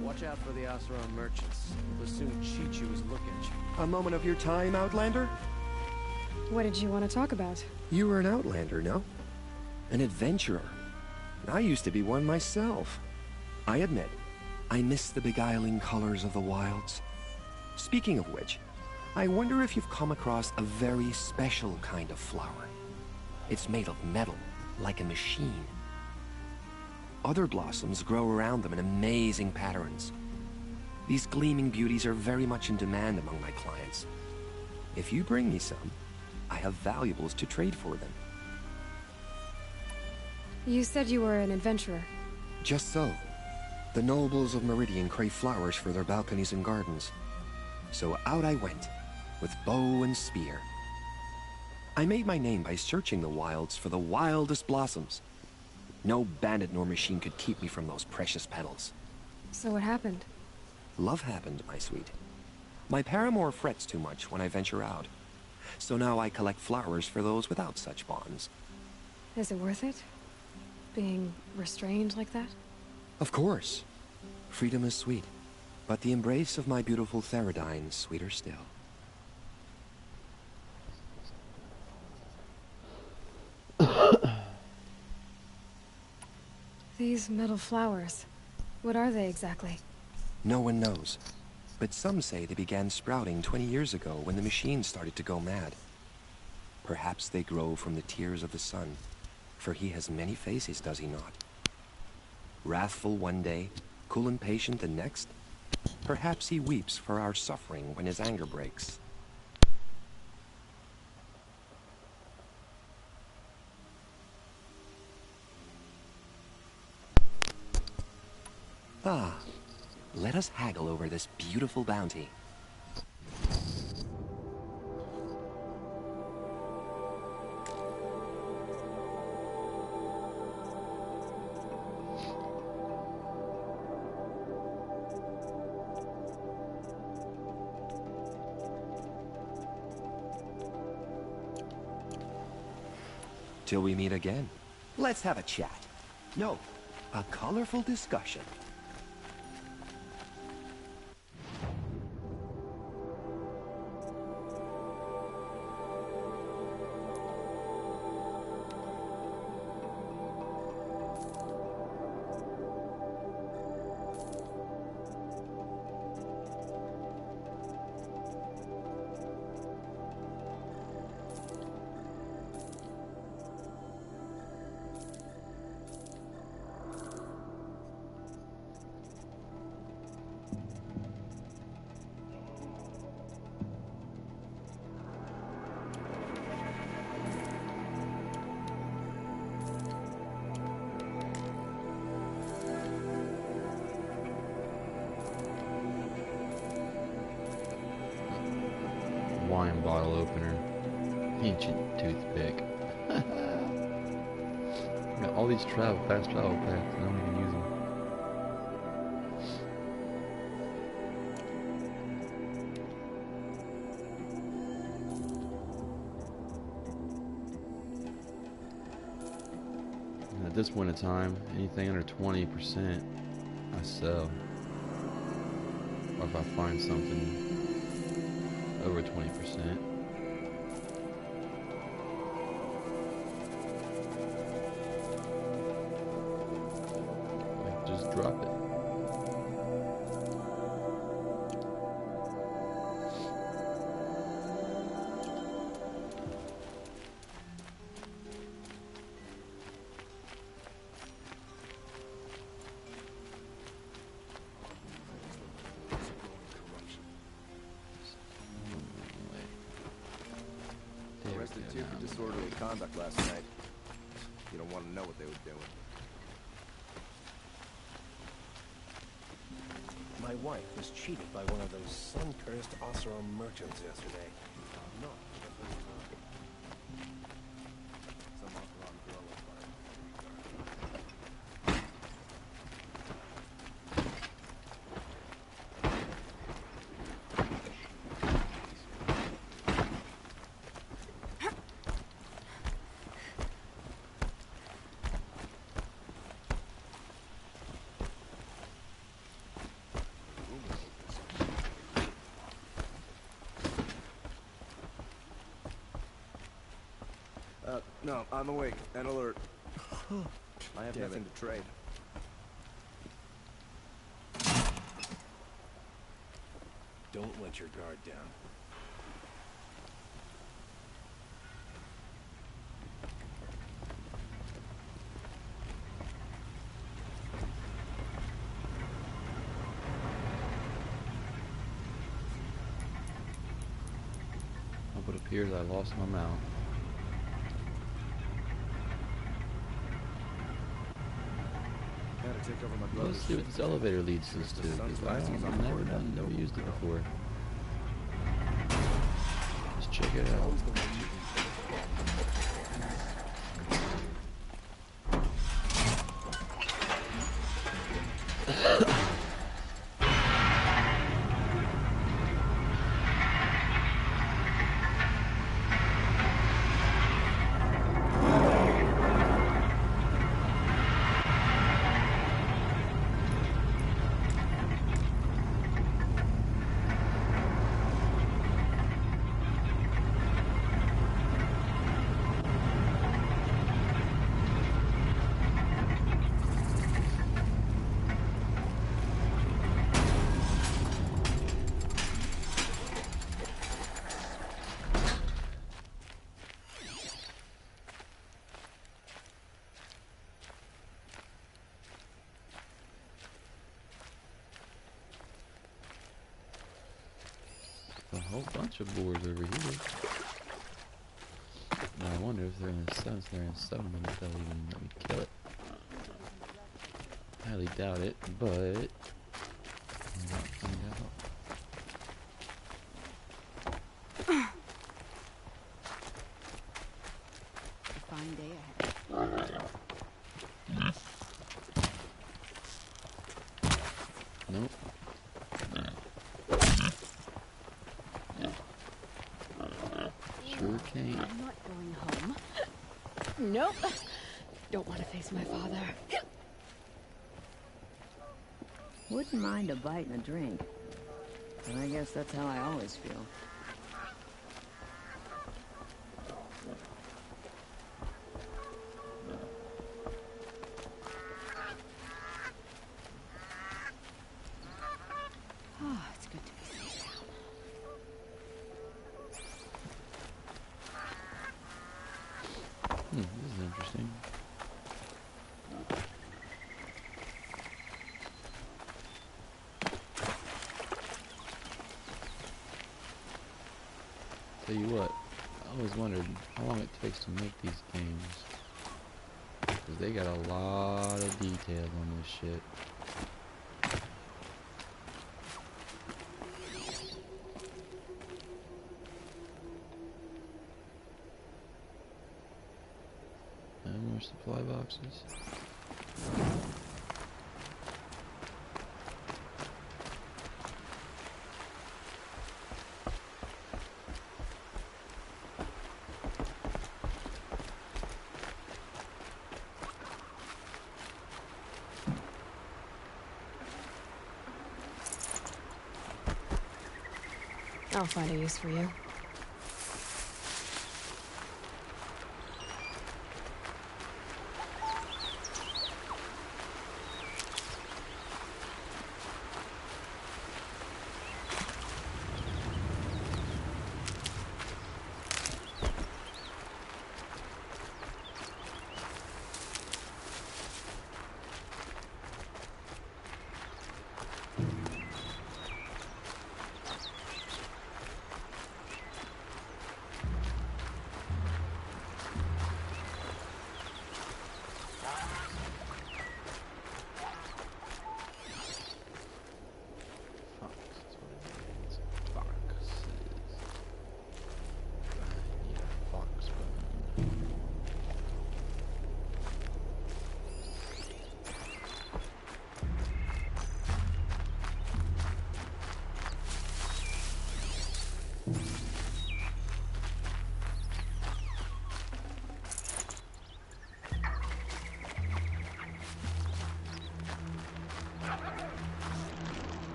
Watch out for the Oseram merchants. They'll soon cheat you as look at you. A moment of your time, Outlander? What did you want to talk about? You were an Outlander, no? An adventurer. I used to be one myself. I admit, I miss the beguiling colors of the wilds. Speaking of which, I wonder if you've come across a very special kind of flower. It's made of metal, like a machine. Other blossoms grow around them in amazing patterns. These gleaming beauties are very much in demand among my clients. If you bring me some, I have valuables to trade for them. You said you were an adventurer. Just so. The nobles of Meridian crave flowers for their balconies and gardens. So out I went, with bow and spear. I made my name by searching the wilds for the wildest blossoms. No bandit nor machine could keep me from those precious petals. So what happened? Love happened, my sweet. My paramour frets too much when I venture out. So now I collect flowers for those without such bonds. Is it worth it? Being restrained like that? Of course. Freedom is sweet, but the embrace of my beautiful Theradine sweeter still. These metal flowers, what are they exactly? No one knows, but some say they began sprouting 20 years ago when the machines started to go mad. Perhaps they grow from the tears of the sun, for he has many faces, does he not? Wrathful one day, cool and patient the next. Perhaps he weeps for our suffering when his anger breaks. Ah, let us haggle over this beautiful bounty. Till we meet again, let's have a chat. No, a colorful discussion. Wine bottle opener, ancient toothpick. Got all these fast travel paths, I don't even use them. And at this point in time, anything under 20%, I sell. Or if I find something over 20%. Like, just drop it. disorderly conduct last night. You don't want to know what they were doing. My wife was cheated by one of those sun-cursed Oseram merchants yesterday. Not for the first time. Some Oseram girl was no, I'm awake and alert. I have nothing to trade. Don't let your guard down. It appears I lost my mount. Gotta take over my brother's Let's see what this elevator leads us to, because I've never used it before. Let's check it out. A whole bunch of boars over here. Now I wonder if they're in the sun, if they're in stone, then if they'll even let me kill it. Highly doubt it, but we'll find out. A fine day ahead. Nope. Sure can't. I'm not going home. Nope. Don't want to face my father. Wouldn't mind a bite and a drink. And I guess that's how I always feel. Oh, it's good to be safe now. This is interesting. Tell you what, I always wondered how long it takes to make these games. Because they got a lot of detail on this shit. And more supply boxes. I'll find a use for you.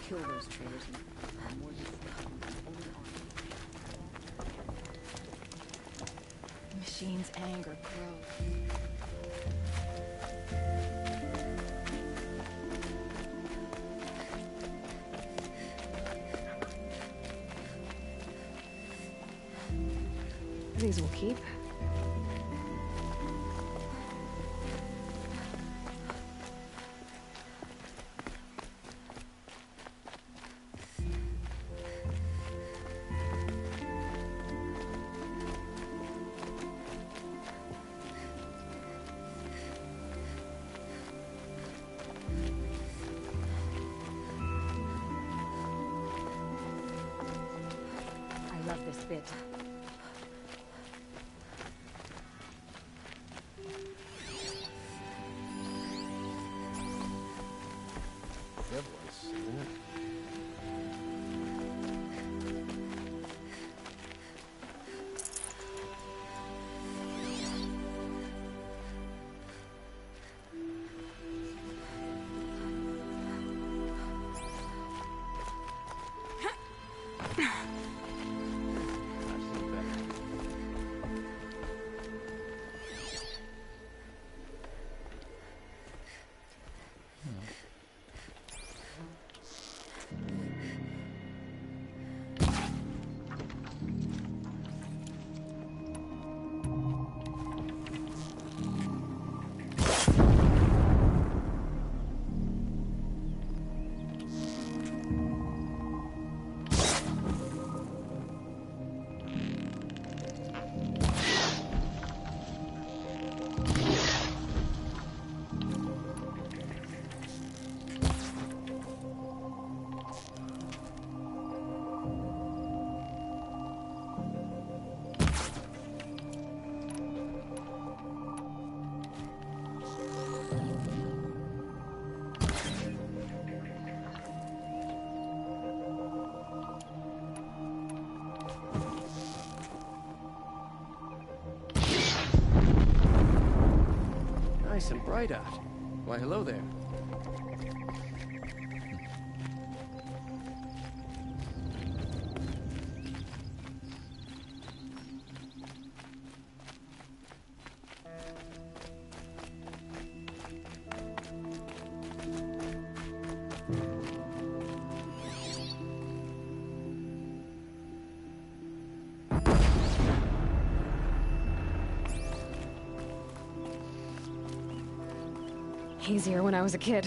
kill those traitors and more than The machine's anger grows. These will keep. I love this bit. Frivolous, isn't it? Nice and bright out. Why, hello there. Easier when I was a kid.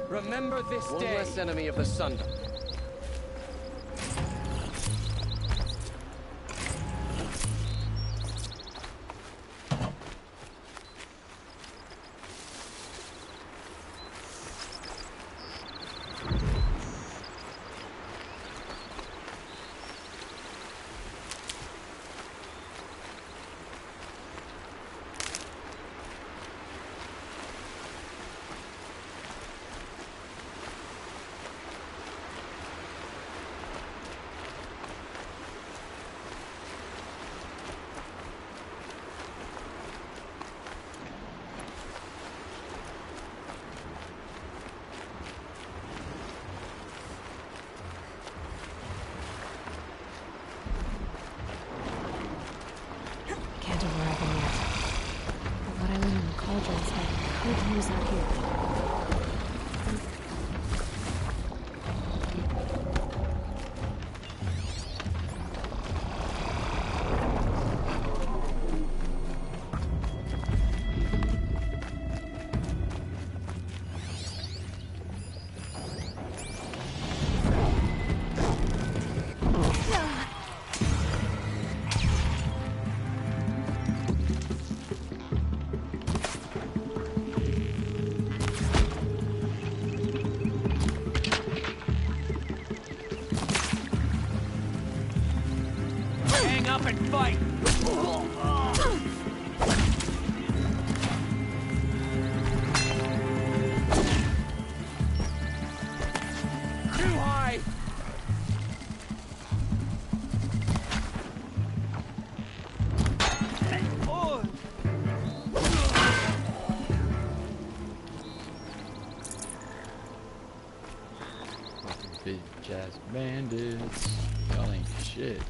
Remember this One day. less enemy of the sun. Can't override them yet. But what I learned in the cauldrons I could use out here. Hang up and fight! Too high! Oh. Big jazz bandits. Y'all ain't shit.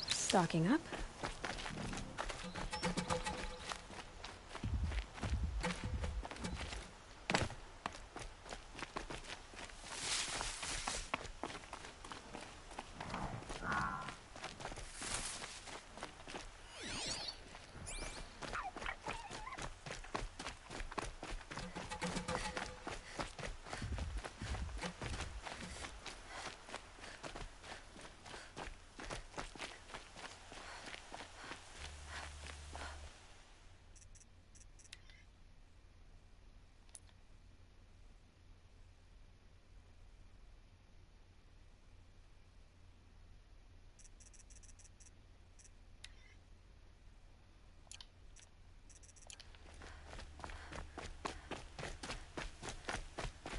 Stocking up.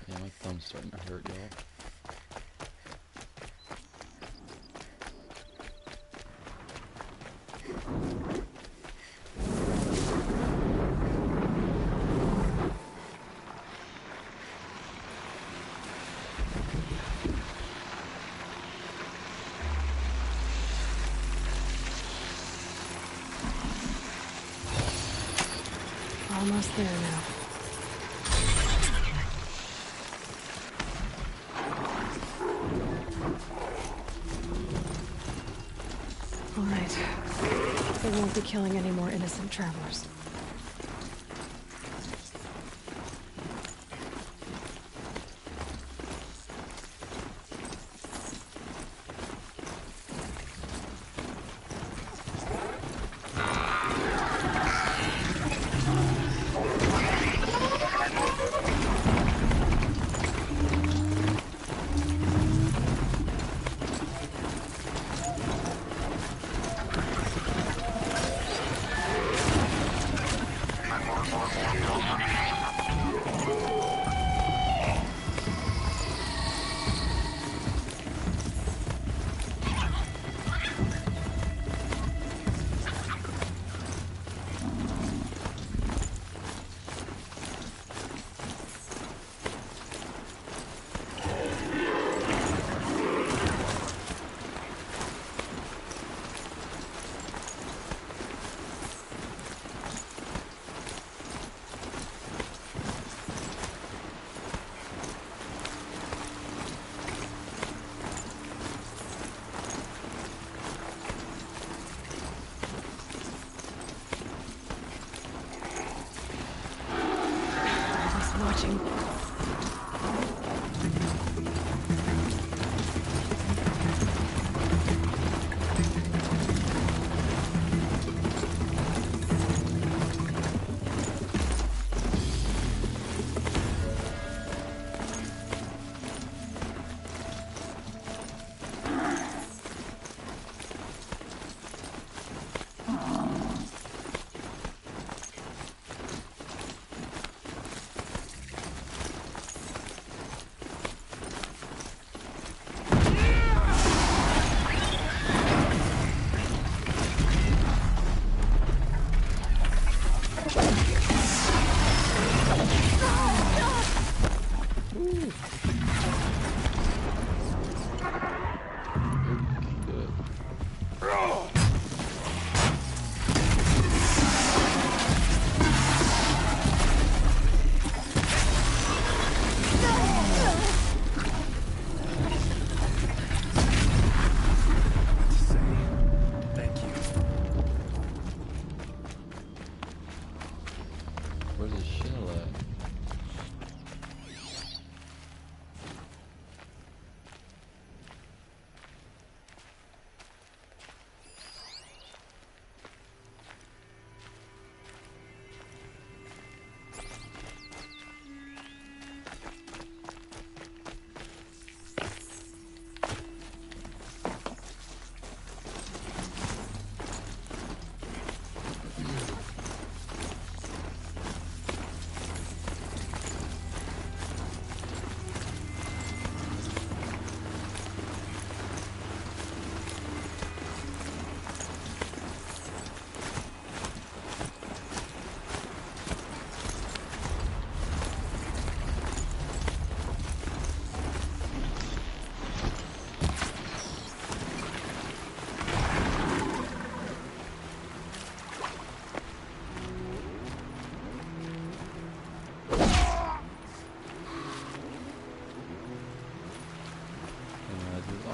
Yeah, my thumb's starting to hurt, y'all. Almost there now. All right. They won't be killing any more innocent travelers.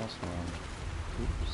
Oseram. Oops.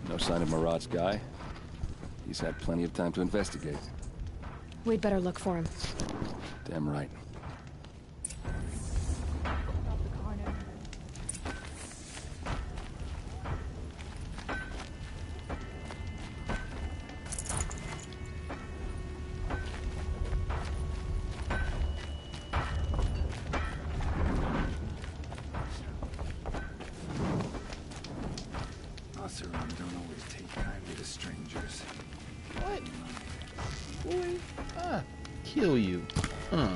No sign of Marat's guy. He's had plenty of time to investigate. We'd better look for him. Damn right. Oseram don't always take kindly to strangers. What? Boy, kill you. Huh.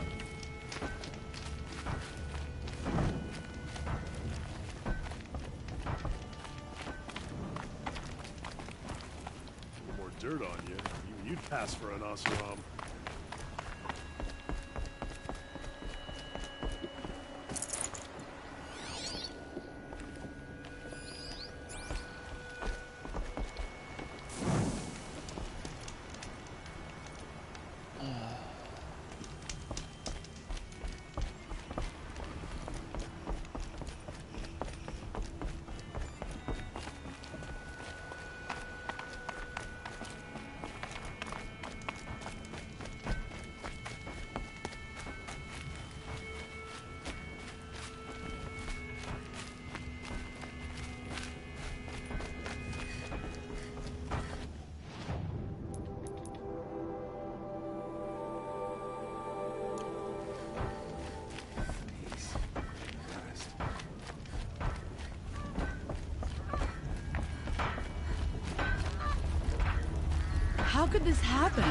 More dirt on you. Even you'd pass for an Oseram. How could this happen?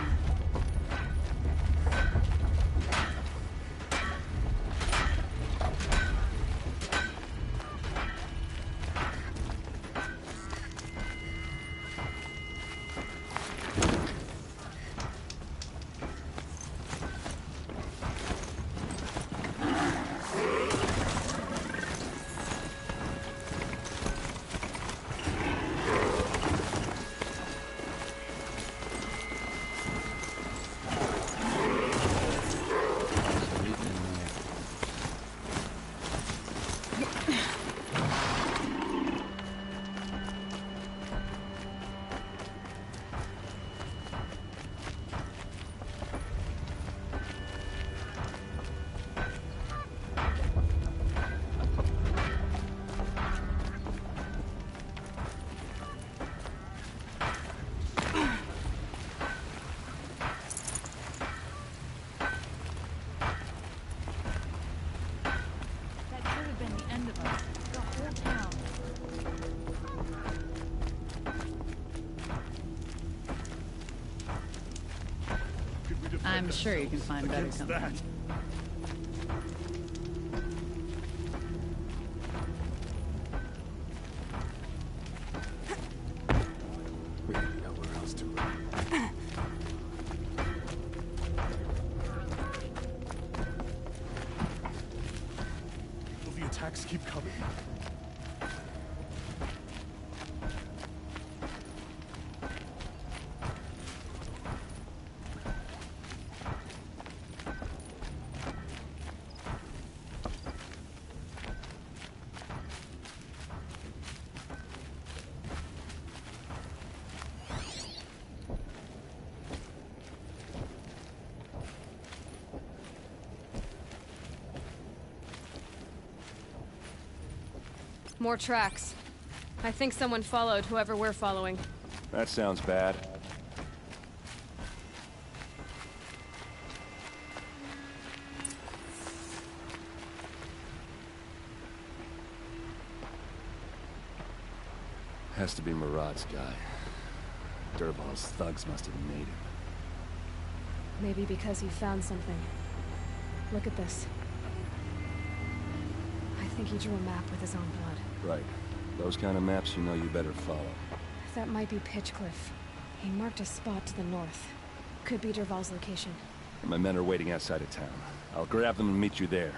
I'm sure you can find better company. We have nowhere else to run. Will the attacks keep coming? More tracks. I think someone followed whoever we're following. That sounds bad. Has to be Murad's guy. Dervahl's thugs must have made him. Maybe because he found something. Look at this. I think he drew a map with his own blood. Right. Those kind of maps you know you better follow. That might be Pitchcliff. He marked a spot to the north. Could be Dervahl's location. My men are waiting outside of town. I'll grab them and meet you there.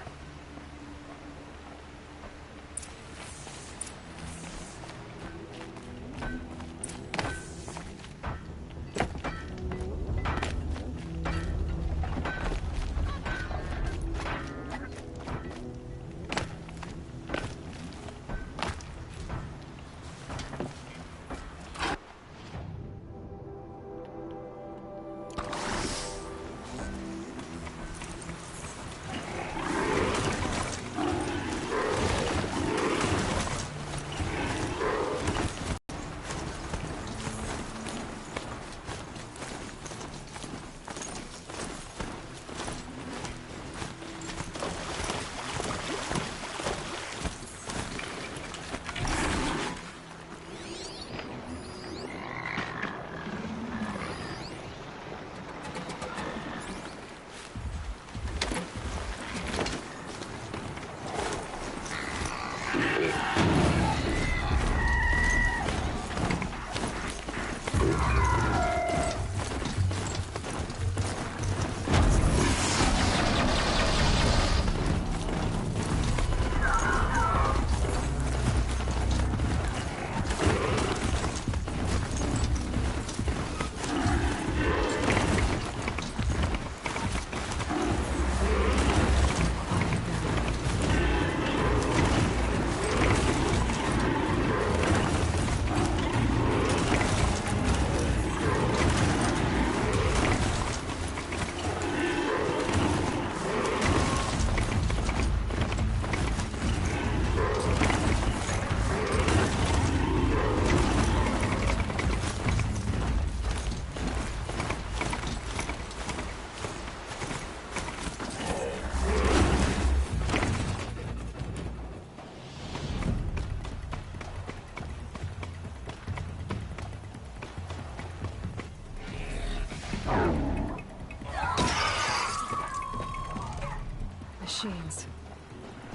Machines.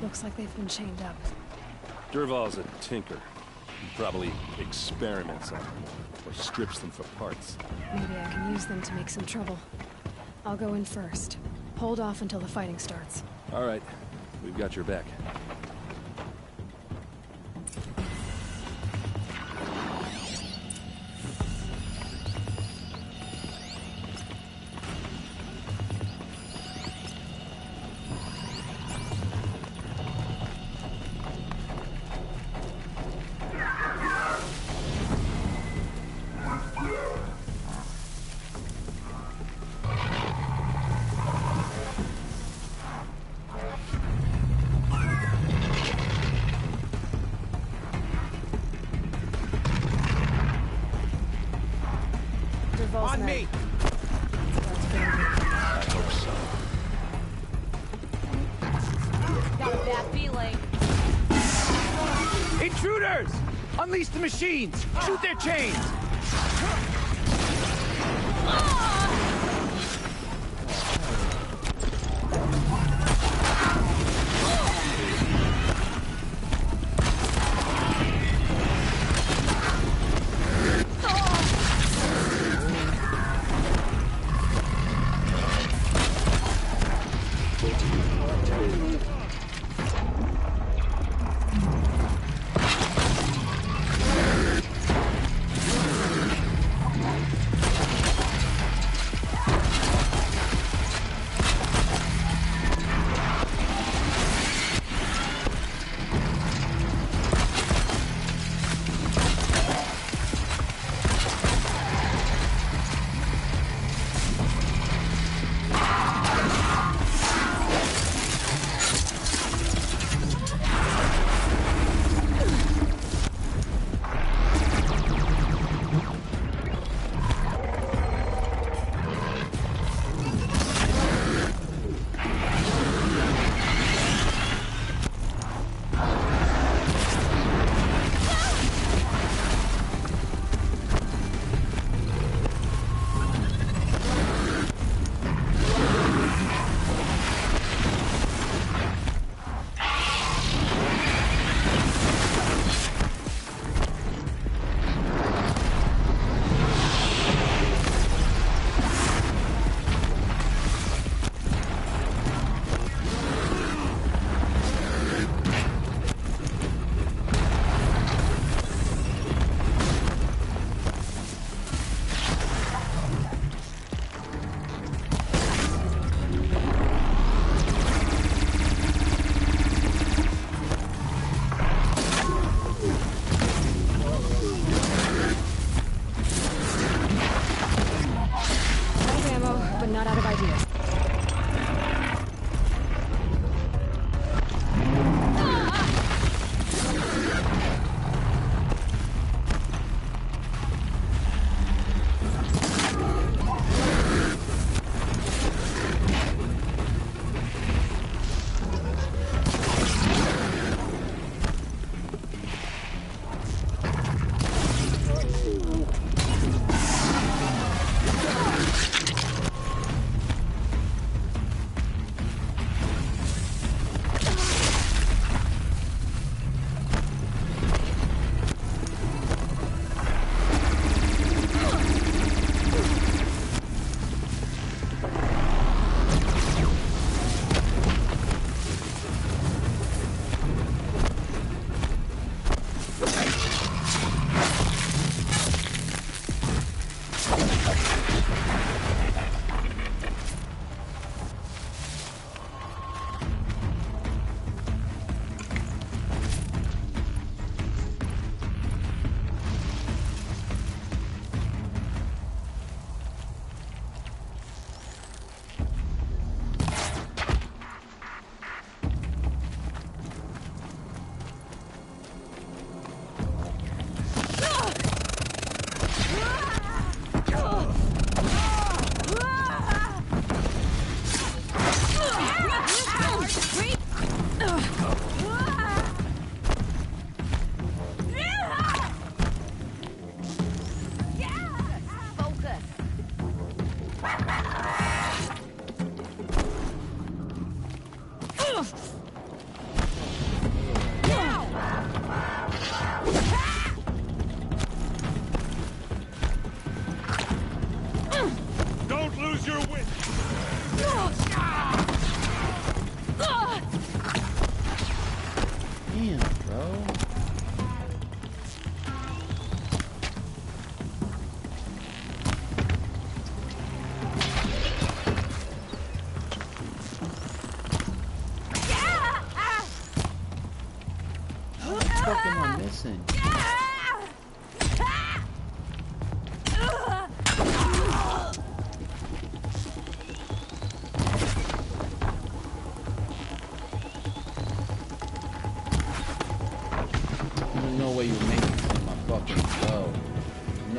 Looks like they've been chained up. Dervahl's a tinker. He probably experiments on them, or strips them for parts. Maybe I can use them to make some trouble. I'll go in first. Hold off until the fighting starts. All right. We've got your back. On me! I hope so. Got a bad feeling. Intruders! Unleash the machines! Shoot their chains!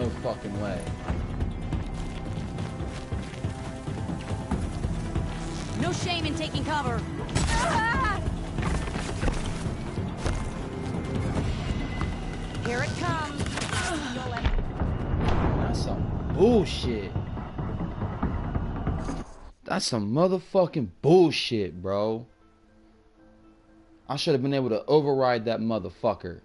No fucking way. No shame in taking cover. Here it comes. That's some bullshit. That's some motherfucking bullshit, bro. I should have been able to override that motherfucker.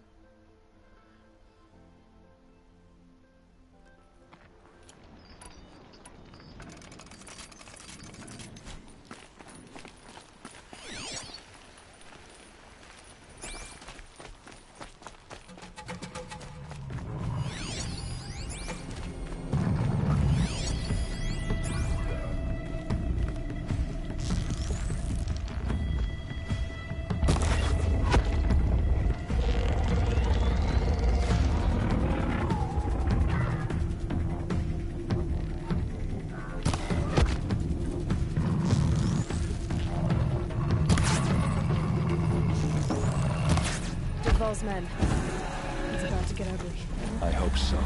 Men. It's about to get ugly. I hope so.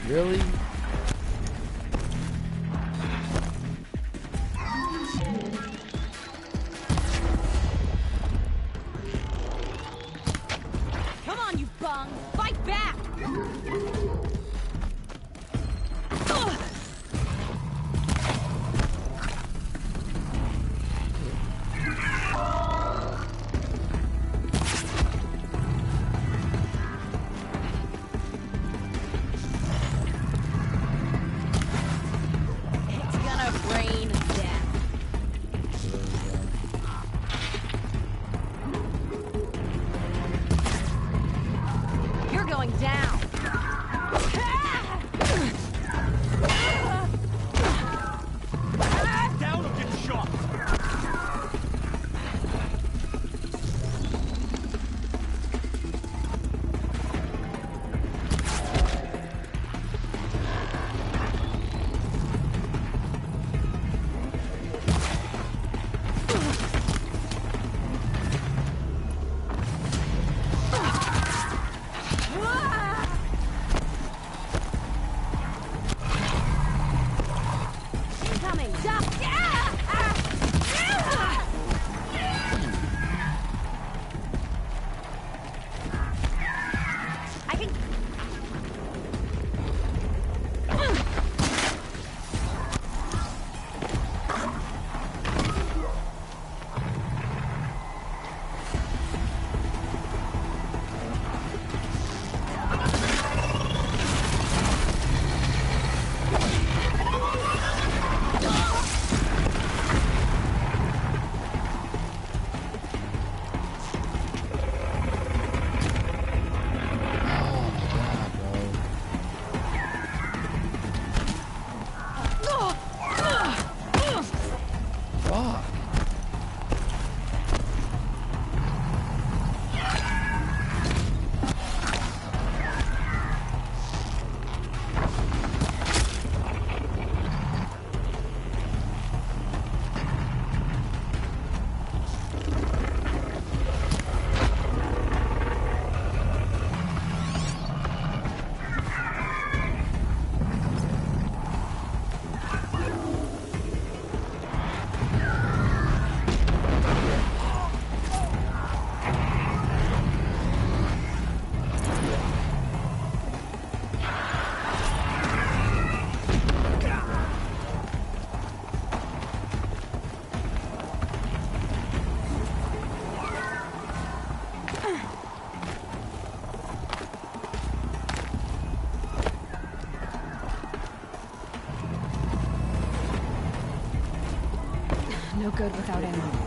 Really? Come on, you bung! Fight back! No good without ammo.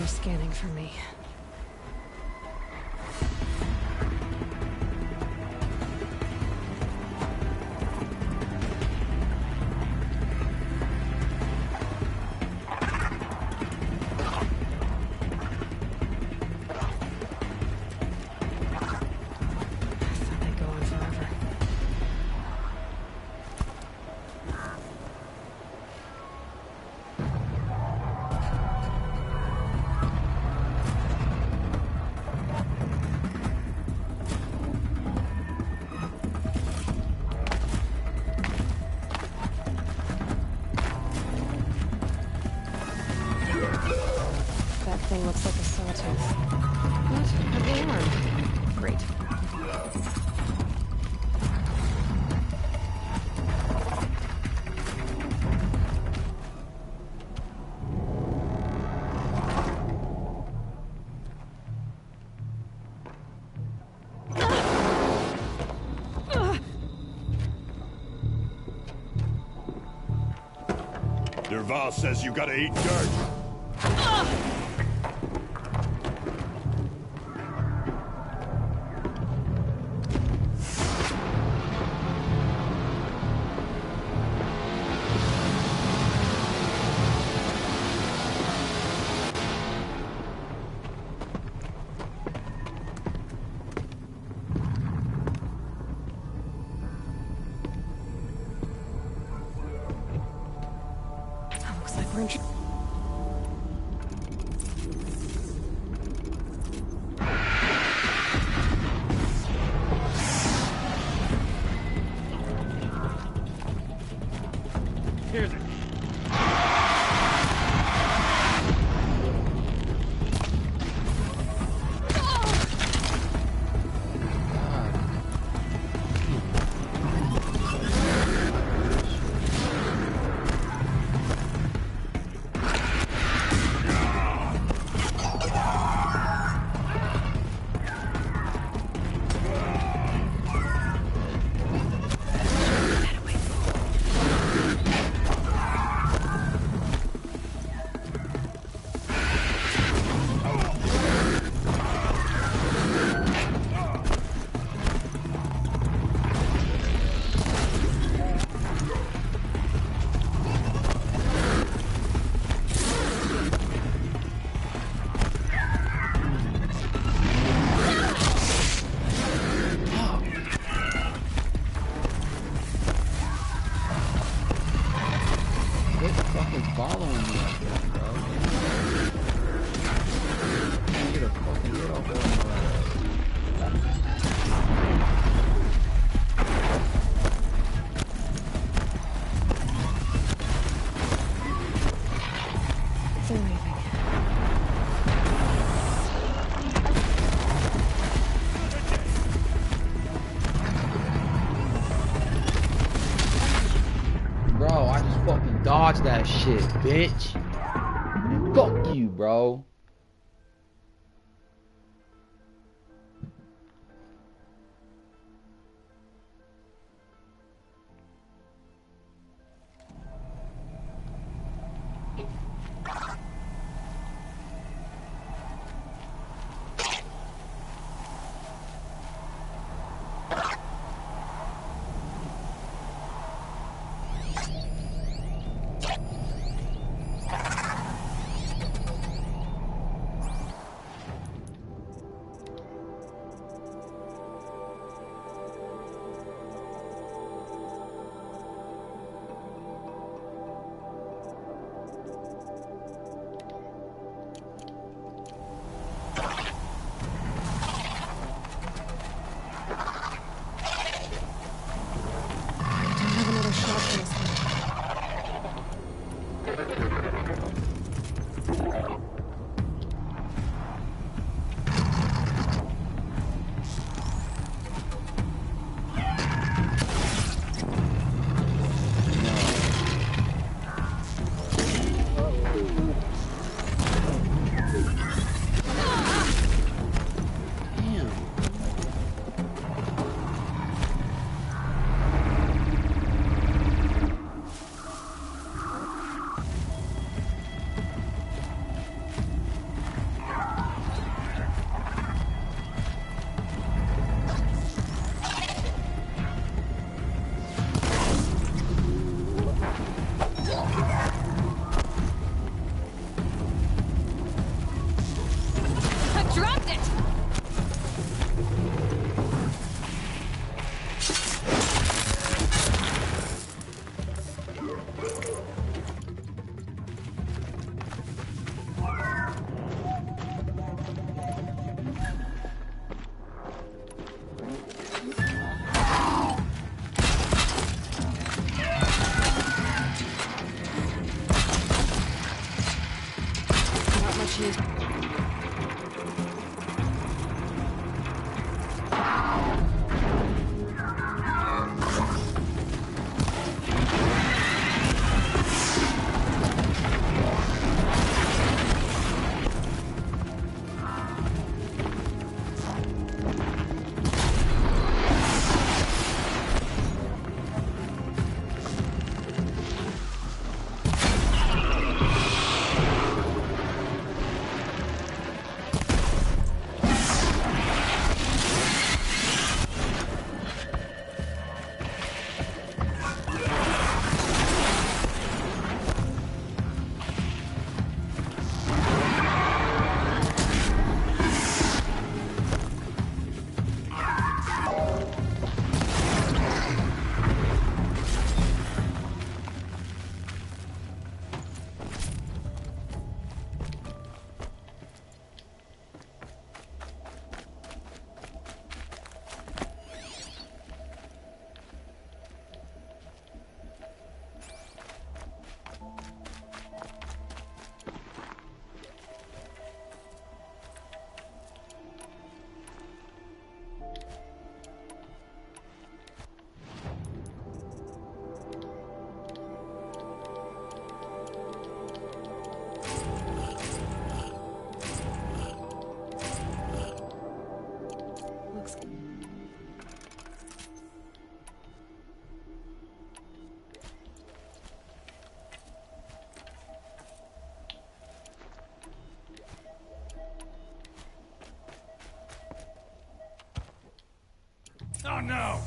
Scanning for me. Thought they'd go on forever. That thing looks like a sawtooth. What? Heavy arm. Great. Derval says you gotta eat dirt. Looks like we're in Watch that shit, bitch. And fuck you, bro. Oh no!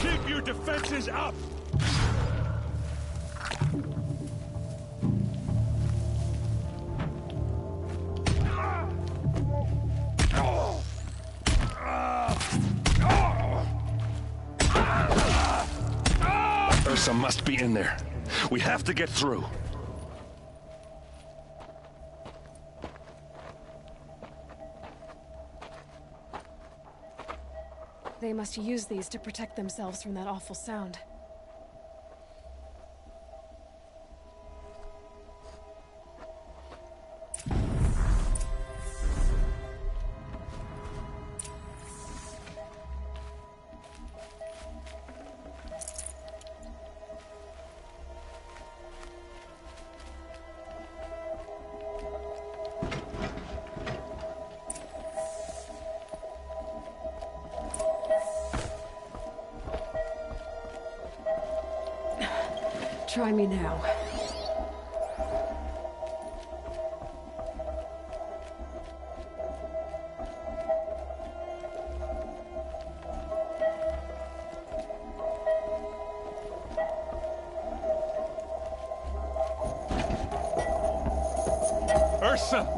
Keep your defenses up! Ursa must be in there. We have to get through. They must use these to protect themselves from that awful sound. Try me now. Ursa!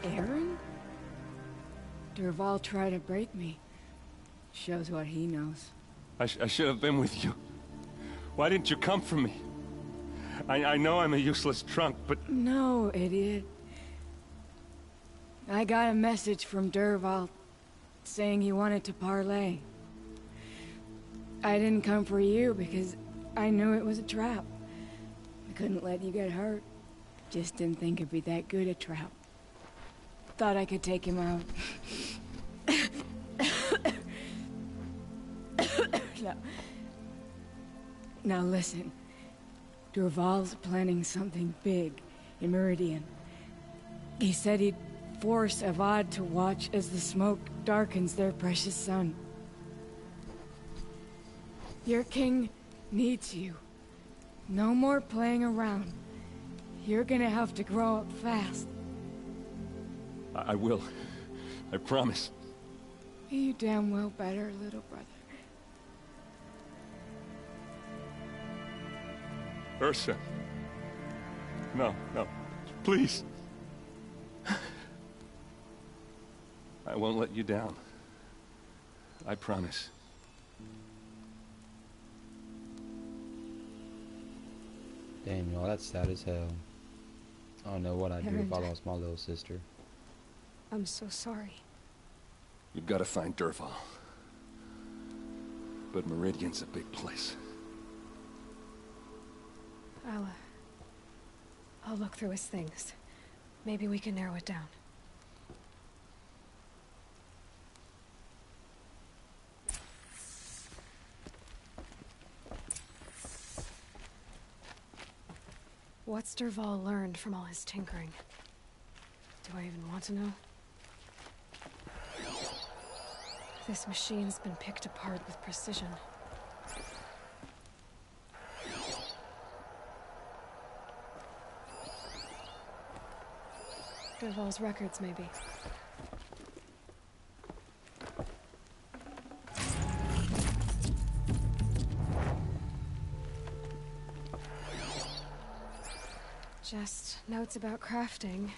Aaron? Durval tried to break me. Shows what he knows. I should have been with you. Why didn't you come for me? I know I'm a useless trunk, but... No, idiot. I got a message from Durval saying he wanted to parlay. I didn't come for you because I knew it was a trap. I couldn't let you get hurt. Just didn't think it'd be that good a trap. Thought I could take him out. Now listen. Durval's planning something big in Meridian. He said he'd force Avad to watch as the smoke darkens their precious sun. Your king needs you. No more playing around. You're gonna have to grow up fast. I will. I promise. You damn well better, little brother. Ursa. No, no. Please. I won't let you down. I promise. Damn, y'all, that's sad as hell. I don't know what I'd do if I lost my little sister. I'm so sorry. We've got to find Durval. But Meridian's a big place. I'll look through his things. Maybe we can narrow it down. What's Durval learned from all his tinkering? Do I even want to know? This machine's been picked apart with precision. Durval's records, maybe. Just notes about crafting.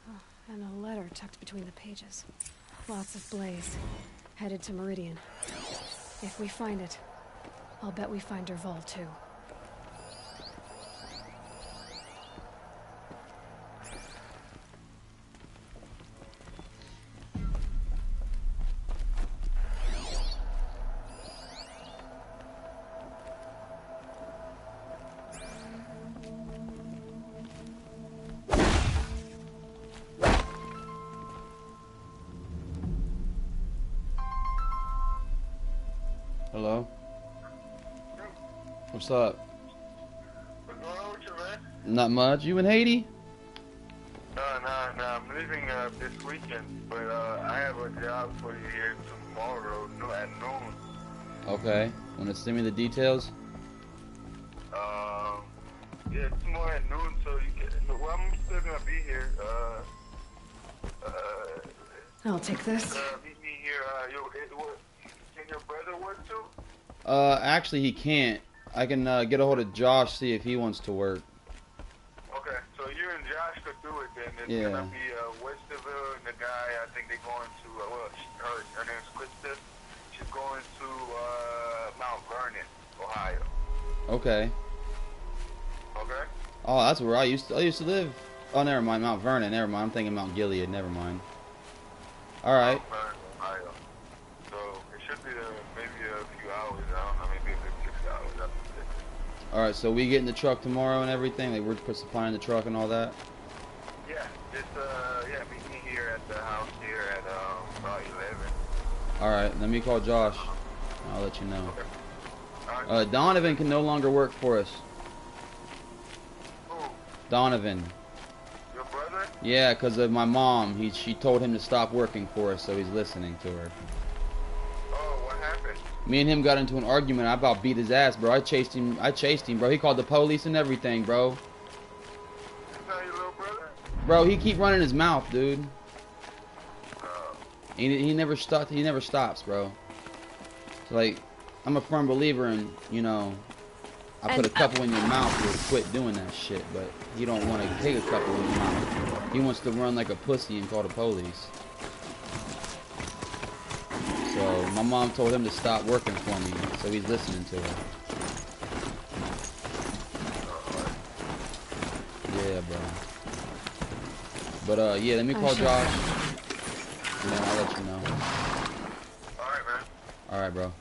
Oh, and a letter tucked between the pages. Lots of blaze. Headed to Meridian. If we find it, I'll bet we find Durval too. Hello? What's up? What's going on with you, man? Not much. You in Haiti? Nah, I'm leaving this weekend, but I have a job for you here tomorrow at noon. Okay. Want to send me the details? Yeah, tomorrow at noon, so you can... Well, I'm still gonna be here. I'll take this. Meet me here. Can your brother work too? Actually, he can't. I can get a hold of Josh, see if he wants to work. Okay, so you and Josh could do it then. It's Yeah. gonna be Westerville and the guy. I think they're going to. Her name's Krista. She's going to Mount Vernon, Ohio. Okay. Okay. Oh, that's where I used to live. Oh, never mind. Mount Vernon. Never mind. I'm thinking Mount Gilead. Never mind. All right. Mount Vernon, Ohio. So it should be maybe a few hours. I don't know, maybe 6 hours after this. All right. So we get in the truck tomorrow and everything. Like we're supplying the truck and all that. Yeah, just meet me here at the house here at about 11. All right. Let me call Josh. I'll let you know. Okay. All Donovan can no longer work for us. Who? Donovan. Your brother? Yeah, because of my mom. She told him to stop working for us, so he's listening to her. Oh, what happened? Me and him got into an argument. I about beat his ass, bro. I chased him, bro. He called the police and everything, bro. Is that your little brother? Bro, he keep running his mouth, dude. He never stops. He never stops, bro. So, like, I'm a firm believer in, you know, I put a couple in your mouth, you'll quit doing that shit. But he don't want to take a couple in your mouth. He wants to run like a pussy and call the police. So my mom told him to stop working for me, so he's listening to her. Yeah, bro. But yeah, let me call Josh. And then I'll let you know. Alright, man. Alright, bro.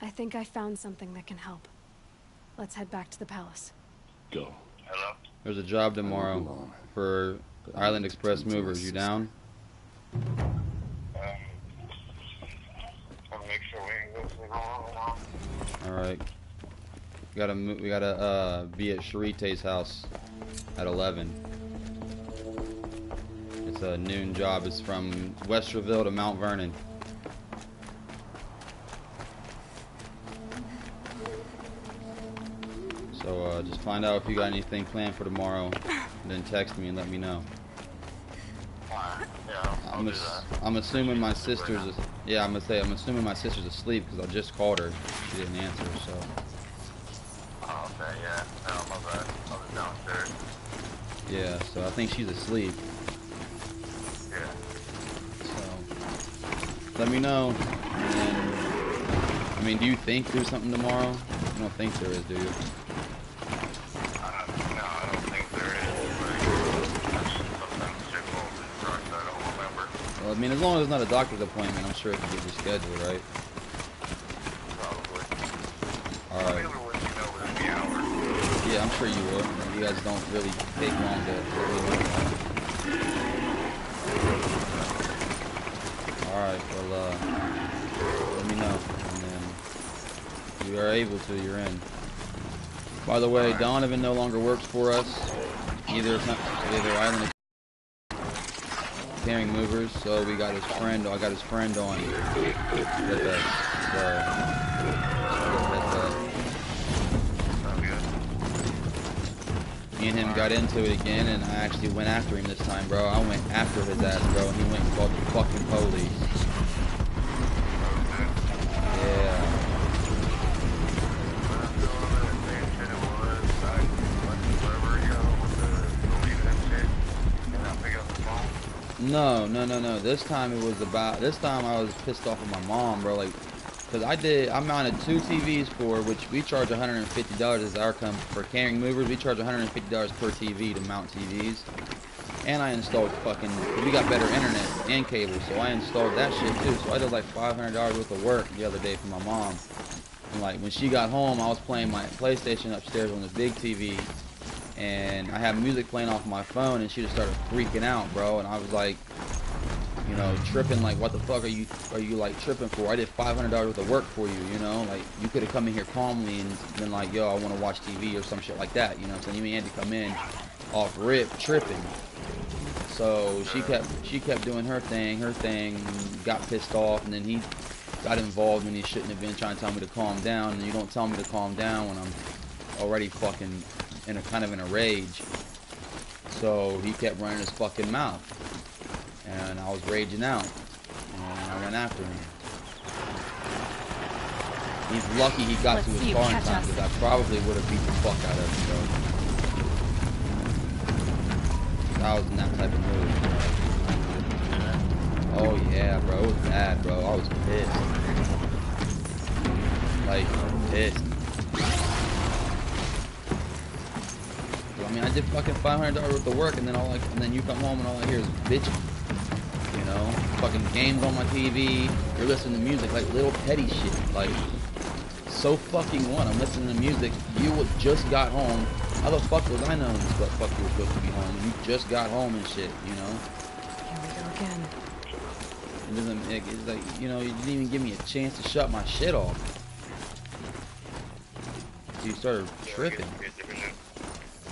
I think I found something that can help. Let's head back to the palace. Go. Hello? There's a job tomorrow for Island Express Movers. You down? I'll make sure we ain't listening wrong. All right. We gotta be at Sharite's house at 11. It's a noon job. It's from Westerville to Mount Vernon. So just find out if you got anything planned for tomorrow, and then text me and let me know. I'm assuming my sister's. I'm assuming my sister's asleep because I just called her. She didn't answer, so. Oh, okay, yeah. No, my bad. I was downstairs. Yeah, so I think she's asleep. Yeah. So let me know. And then, I mean, do you think there's something tomorrow? You don't think there is, do you? Well, I mean, as long as it's not a doctor's appointment, I'm sure it can get rescheduled, right? Probably. Alright. Yeah, I'm sure you will. You guys don't really take long to Alright, well, let me know. And then, if you are able to, you're in. By the way, Donovan no longer works for us. Either Island Carrying Movers, so we got his friend. I got his friend on with us. Me and him got into it again, and I actually went after him this time, bro. I went after his ass, bro, and he went and called the fucking police. Yeah. No. This time I was pissed off at my mom, bro. Like, cause I mounted 2 TVs which we charge $150 as our for Carrying Movers. We charge $150 per TV to mount TVs. And I installed we got better internet and cable, so I installed that shit too. So I did like $500 worth of work the other day for my mom. And like when she got home, I was playing my PlayStation upstairs on this big TV. and I had music playing off my phone, and she just started freaking out, bro. And I was like, you know, tripping, like, what the fuck are you like tripping for? I did $500 worth of work for you, you know, like, you could have come in here calmly and been like, yo, I want to watch TV or some shit like that, you know what I'm saying? You had to come in off rip tripping. So she kept doing her thing, got pissed off, and then he got involved when he shouldn't have been, trying to tell me to calm down. And you don't tell me to calm down when I'm already fucking in a kind of in a rage. So he kept running his fucking mouth, and I was raging out, and I went after him. He's lucky he got to his car in time, because I probably would have beat the fuck out of him, bro. I was in that type of mood. Oh yeah, bro, it was bad, bro. I was pissed. Like, pissed. I mean, I did fucking $500 worth of work, and then you come home and all I hear is bitching. You know, fucking games on my TV. You're listening to music, like little petty shit. Like, so fucking what? I'm listening to music. You just got home. How the fuck was I knowing what fuck you were supposed to be home? You just got home and shit, you know? Here we go again. It doesn't, it's like, you know, you didn't even give me a chance to shut my shit off. So you started tripping.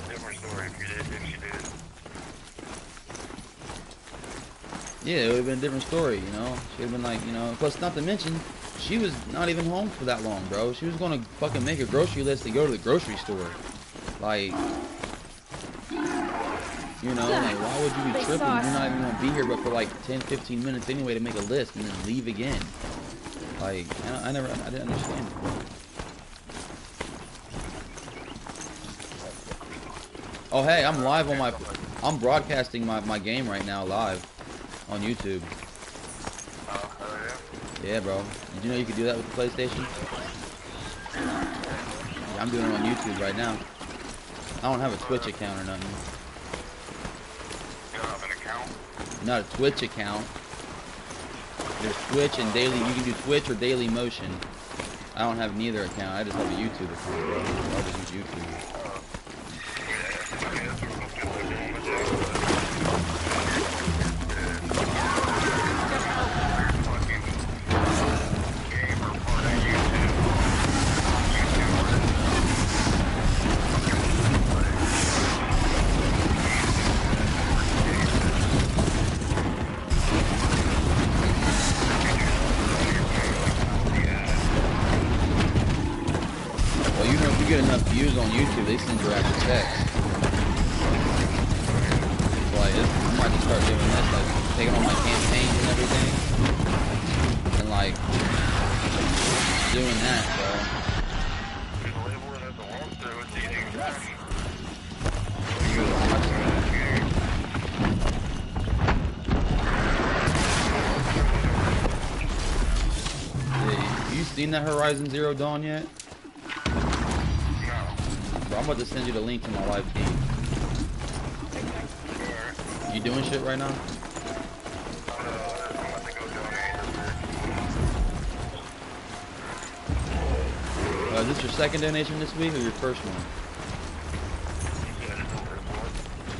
Different story if she did. Yeah, it would have been a different story, you know? She would have been like, you know, plus not to mention, she was not even home for that long, bro. She was gonna fucking make a grocery list to go to the grocery store. Like, you know, like, why would you be tripping? You're not even gonna be here but for like 10-15 minutes anyway to make a list and then leave again. Like, I didn't understand it. Oh hey, I'm live on I'm broadcasting my game right now live on YouTube. Yeah, bro. Did you know you could do that with the PlayStation? Yeah, I'm doing it on YouTube right now. I don't have a Twitch account or nothing. You don't have an account? Not a Twitch account. There's Twitch and daily. You can do Twitch or Daily Motion. I don't have neither account. I just have a YouTube account, bro. I'll just use YouTube. Get enough views on YouTube, they send you out to text. Like, I might just start doing this, like taking on my campaigns and everything, and like doing that, bro. Yeah, you seen that Horizon Zero Dawn yet? I'm about to send you the link to my live feed. You doing shit right now? Is this your second donation this week or your first one?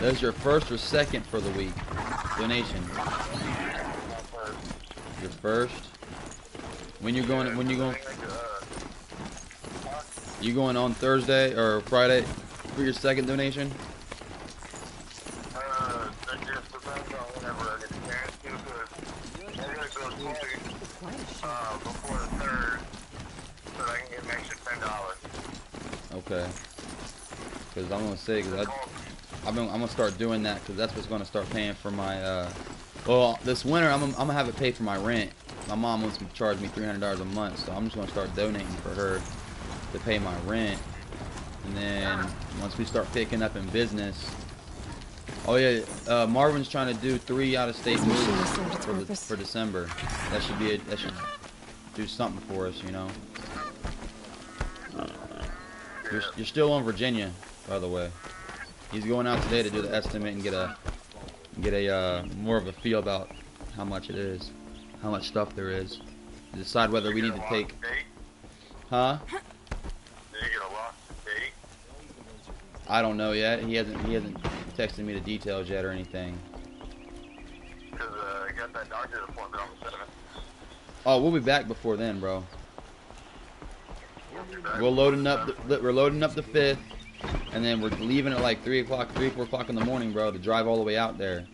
That's your first or second for the week donation. Your first. When you going? You going on Thursday or Friday for your second donation? That just depends on whenever I get the chance to, because I'm going to go before the 3rd, so I can get an extra $10. Okay. Because I'm going to say, because I'm going to start doing that, because that's what's going to start paying for my, well, this winter I'm going to have it pay for my rent. My mom wants to charge me $300 a month, so I'm just going to start donating for her to pay my rent. And then once we start picking up in business, oh yeah, Marvin's trying to do 3 out-of-state moves for December. That should do something for us, you know. You're still in Virginia, by the way. He's going out today to do the estimate and get a more of a feel about how much it is, how much stuff there is, to decide whether we need to take. Huh? I don't know yet. He hasn't texted me the details yet or anything. Because I got that doctor's appointment on the 7th. Oh, we'll be back before then, bro. We're loading up the 5th, and then we're leaving at like 3 o'clock, 4 o'clock in the morning, bro, to drive all the way out there,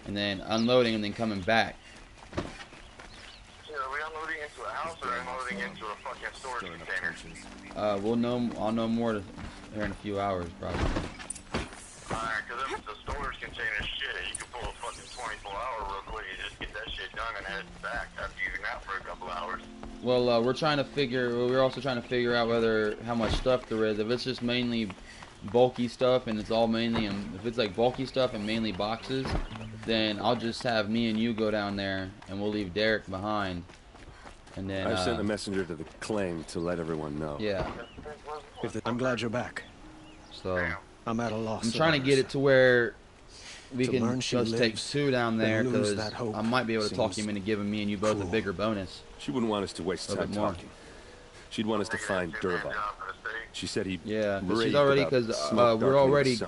and then unloading and then coming back. Yeah, are we unloading into a house or unloading into a fucking storage container? I'll know more here in a few hours, probably. Alright, because if it's a storage container shit, you can pull a fucking 24-hour real quick and just get that shit done and head back after you nap for a couple hours. Well, we're also trying to figure out how much stuff there is. If it's just mainly bulky stuff and it's all mainly, if it's like bulky stuff and mainly boxes, then I'll just have me and you go down there and we'll leave Derek behind. And then I've sent a messenger to the claim to let everyone know. Yeah. I'm glad you're back. So I'm at a loss. I'm trying to get it to where we can just take 2 down there, because I might be able to talk him into giving me and you both a bigger bonus. She wouldn't want us to waste time talking. She'd want us to find Dervahl. She said he. Yeah, but she's already, because we're already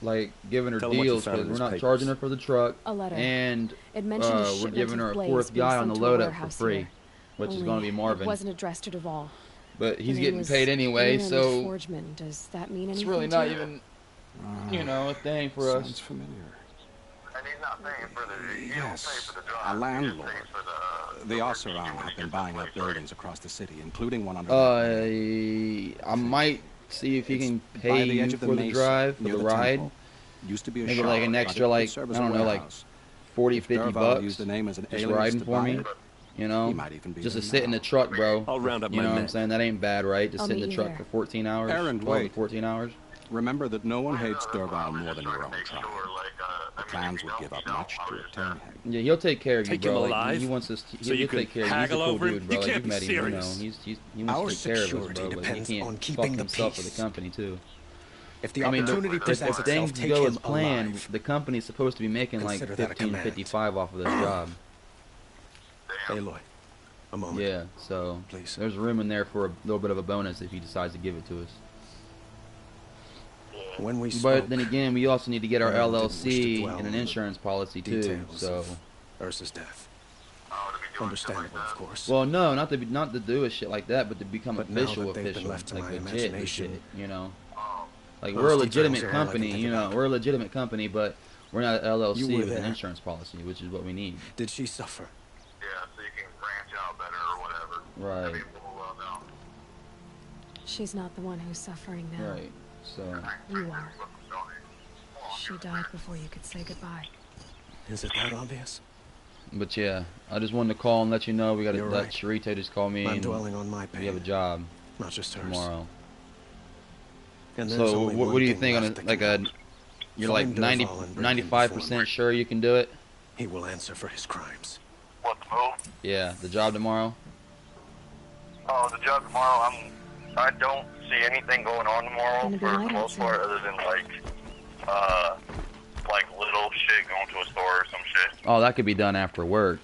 like giving her deals, because we're not charging her for the truck, A letter. and It mentioned a we're shipment giving her of a Blaze 4th being guy on sent the to a load up for warehouse free, here. which is Only going to be Marvin. It wasn't addressed to Duvall. But he's The name getting was paid anyway, Leonard so Forgeman. Does that mean anything it's really to not you? even, a thing for us. Sounds familiar. And he's not paying for the... He don't pay for the drive. A landlord. The Oseram have been buying up buildings across the city, including one under I might see if he can pay you for the drive, for the ride. Used to be a Maybe shop, like an but extra, it like, serves I as a don't know, like warehouse. 40, If 50 Dervahl bucks. used the name as an Just alias riding to for buy me. it, You know, he might even be just to there sit in the truck, bro. I'll round up you my know what I'm men. saying? That ain't bad, right? Just I'll sit in the meet you truck there. for 14 hours, Errand, 12 to wait. 14 hours. Remember that no one hates Dervahl more than your own tribe. The clans would give up much to obtain him. Yeah, he'll take care of you, Take bro. him Like, alive? he wants us. So you He'll can take care of you. He's a haggle cool over him? dude, bro. You Like, can't you've met be him, you know. serious. He wants Our to take care of us, security bro. But he depends can't on fuck keeping the himself for the peace. company too. If the I mean, opportunity if presents things itself, take go him as planned, alive. the company's supposed to be making like Consider that a command. 15.55 off of this job. Aloy, a moment. Yeah, so Please. there's room in there for a little bit of a bonus if he decides to give it to us. When we But spoke, then again, we also need to get our I didn't wish to LLC dwell and an on the insurance policy too. details So, of Ursa's death. Understandable, of course. well, no, not to do a shit like that, but to become But now official, that they've been official, left to like my legit, imagination, legit, you know. Like those we're a details legitimate are all I can company, think you know. about. We're a legitimate company, but we're not an LLC You were with an there. insurance policy, which is what we need. Did she suffer? Yeah, so you can branch out better or whatever. Right. People will know. She's not the one who's suffering now. Right. So. You are. She died before you could say goodbye. Is it that obvious? But yeah, I just wanted to call and let you know we got to You're let right. Sharita just call me. I'm and dwelling on my pain. we have a job. Not just hers. Tomorrow. And there's So only what one do you thing think on left it? that Like can a, help. you're like Find 90, Dervahl and bring him before 95% me. sure you can do it? He will answer for his crimes. What, the move? Yeah, the job tomorrow. Oh, the job tomorrow, I don't see anything going on tomorrow Gonna be for light the most part, other than like little shit, going to a store or some shit. Oh, that could be done after work.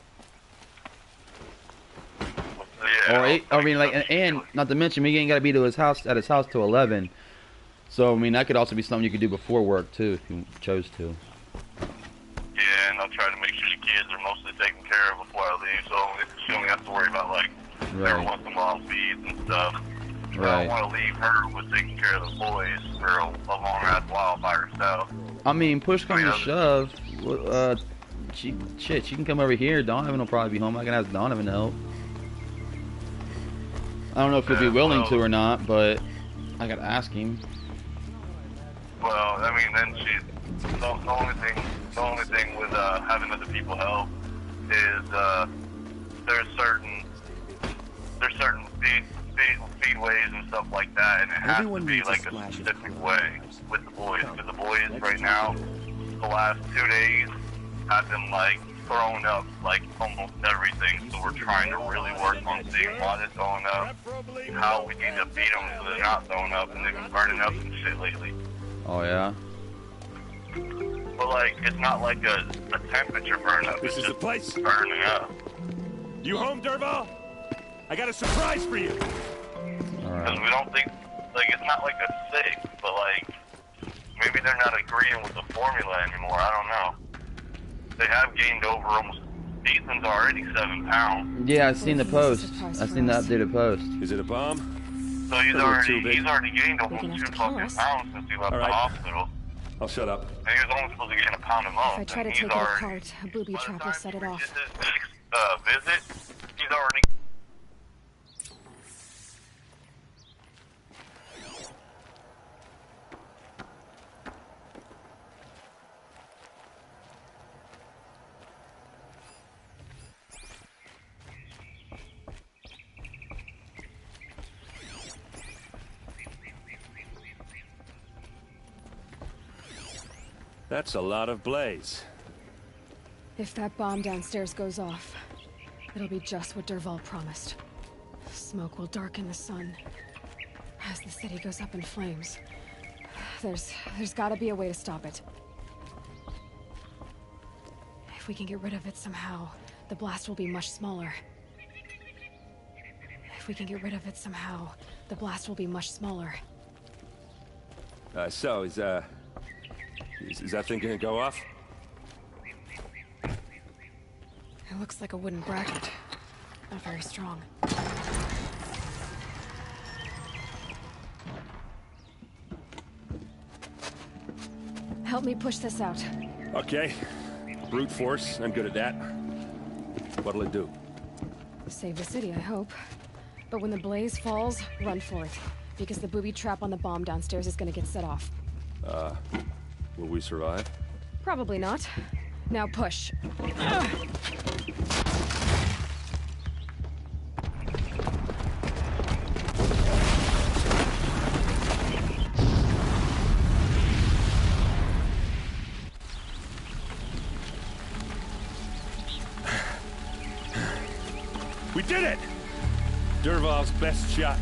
Yeah. Or I mean, like, and not to mention, we ain't got to be to his house till 11. So I mean, that could also be something you could do before work too, if you chose to. Yeah, and I'll try to make sure the kids are mostly taken care of before I leave, so she don't have to worry about like every once in a while feeds and stuff. I Right. don't want to leave her with taking care of the boys for a long ass while by herself. I mean, push comes to shove. She can come over here. Donovan will probably be home. I can ask Donovan to help. I don't know if he'll be willing to or not, but I gotta ask him. Well, I mean, then the only thing with having other people help is there's certain feedways and stuff like that, and it has to be like a specific way with the boys. Because the boys right now, the last 2 days, have been like throwing up like almost everything. So we're trying to really work on seeing why they're throwing up, how we need to feed them so they're not throwing up, and they've been burning up and shit lately. Oh yeah. But like, it's not like a temperature burn up. This is the place. Burning up. You home, Dervahl? I got a surprise for you. Because we don't think, like, it's not like a sick, but like, Maybe they're not agreeing with the formula anymore. I don't know. They have gained over almost. Ethan's already 7 pounds. Yeah, I've seen the post. I've seen the updated post. Is it a bomb? So he's already gained almost 2 fucking pounds since he left the hospital. I'll shut up. And he was only supposed to gain a pound a month. If I try to take it apart, a booby trap will set it off. Visit, he's already... That's a lot of blaze. If that bomb downstairs goes off, it'll be just what Dervahl promised. Smoke will darken the sun as the city goes up in flames. There's gotta be a way to stop it. If we can get rid of it somehow, the blast will be much smaller. If we can get rid of it somehow, the blast will be much smaller. So, is that thing gonna go off? It looks like a wooden bracket. Not very strong. Help me push this out. Okay. Brute force, I'm good at that. What'll it do? Save the city, I hope. But when the blaze falls, run for it. Because the booby trap on the bomb downstairs is gonna get set off. Will we survive? Probably not. Now push. We did it! Dervahl's best shot,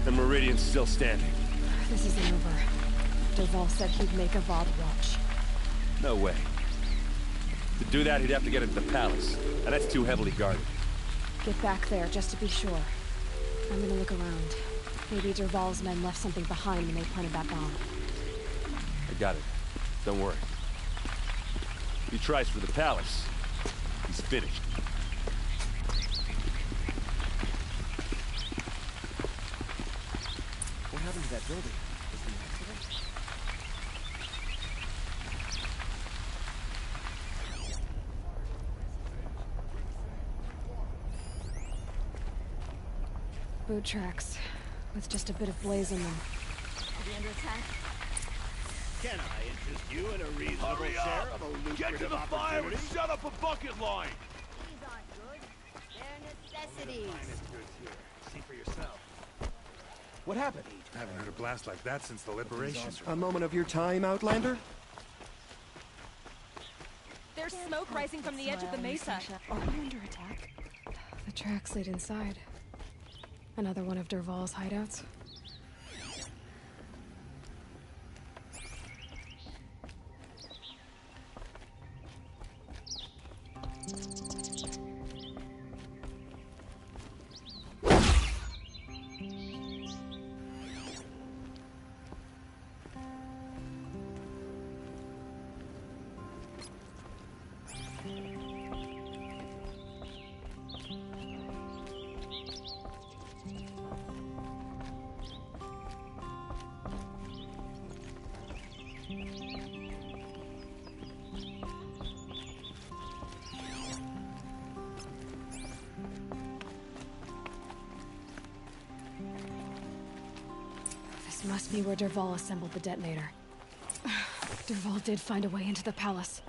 and Meridian's still standing. This isn't over. Dervahl said he'd make a Avad watch. No way. To do that, he'd have to get into the palace, and that's too heavily guarded. Get back there, just to be sure. I'm gonna look around. Maybe Dervahl's men left something behind when they planted that bomb. I got it. Don't worry. If he tries for the palace, he's finished. What happened to that building? Was it an accident? Boot tracks, with just a bit of blaze in them. Are we under attack? Can I interest you in a reasonable share of a lucrative Get to the fire and set up a bucket line! These aren't good. They're necessities. See for yourself. What happened? I haven't heard a blast like that since the liberation. A moment of your time, Outlander? There's smoke rising from the edge of the mesa. Are we under attack? The tracks lead inside. Another one of Dervahl's hideouts. This must be where Dervahl assembled the detonator. Dervahl did find a way into the palace.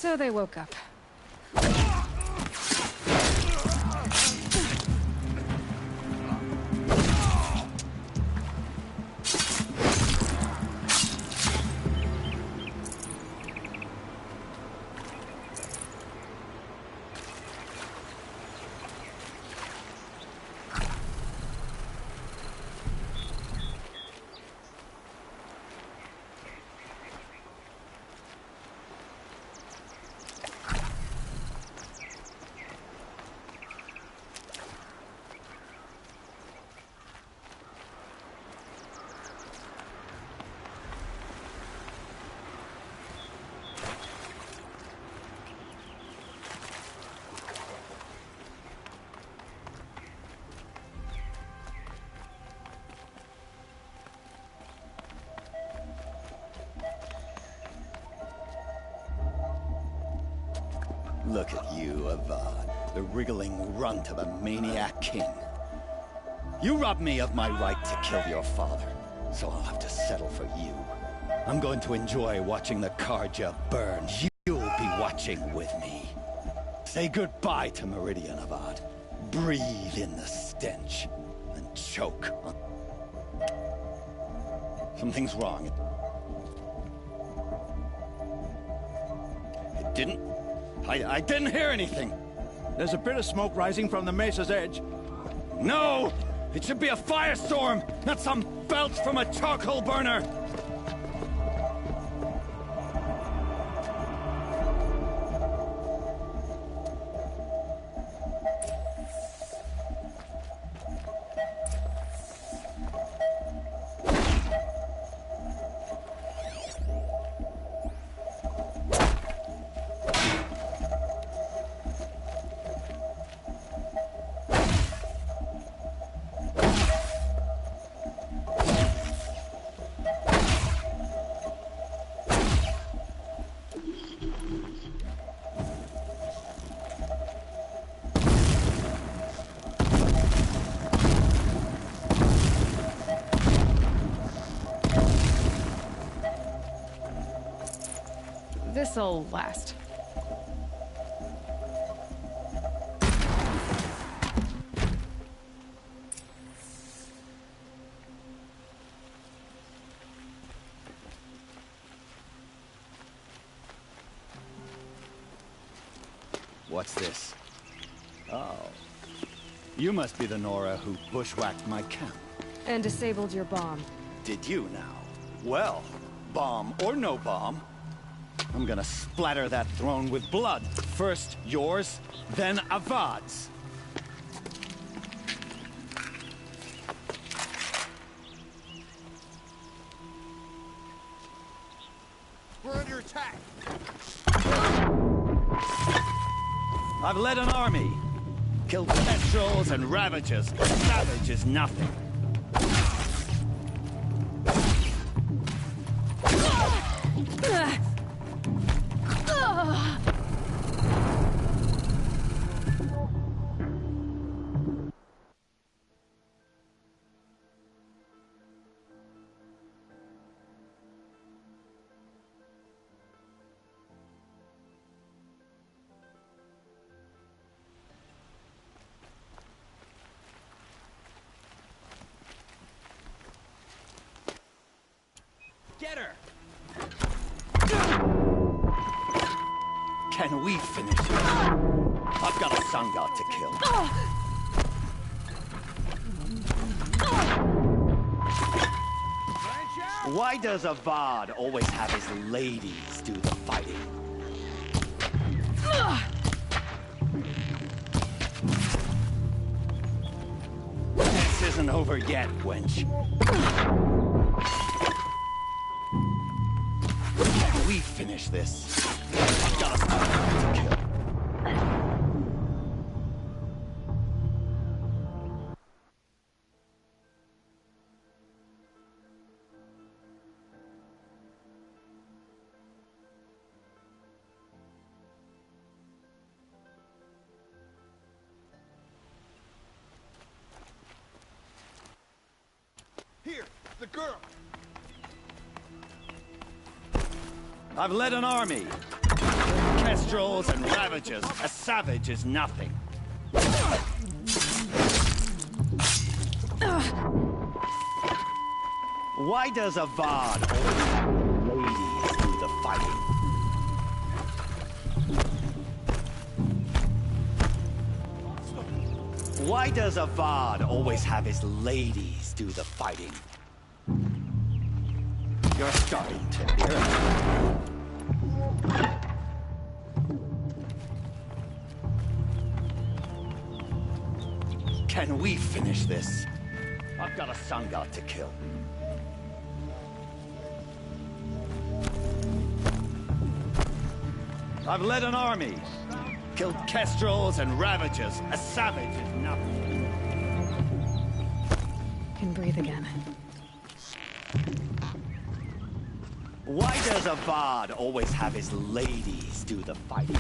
So they woke up. Look at you, Avad, the wriggling runt of a maniac king. You robbed me of my right to kill your father, so I'll have to settle for you. I'm going to enjoy watching the Karja burn. You'll be watching with me. Say goodbye to Meridian, Avad. Breathe in the stench, and choke on... Something's wrong. It didn't... I didn't hear anything. There's a bit of smoke rising from the mesa's edge. No! It should be a firestorm, not some belch from a charcoal burner! This'll last. What's this? Oh. You must be the Nora who bushwhacked my camp. And disabled your bomb. Did you now? Well, bomb or no bomb, I'm gonna splatter that throne with blood. First yours, then Avad's. We're under attack. I've led an army. Killed petrels and ravagers. Savage is nothing. Get her! Can we finish it? I've got a sun god to kill. Why does Avad always have his ladies do the fighting? This isn't over yet, wench. Can we finish this? I've got a sun god to kill. Here, the girl. I've led an army. Killed kestrels and ravagers. A savage is nothing. Why does a Vard always have ladies do the fighting? Why does a Vard always have his ladies do the fighting? You're starting to irritate. Can we finish this? I've got a sun god to kill. I've led an army. Killed kestrels and ravagers. A savage is nothing. Can breathe again. Why does a Vard always have his ladies do the fighting?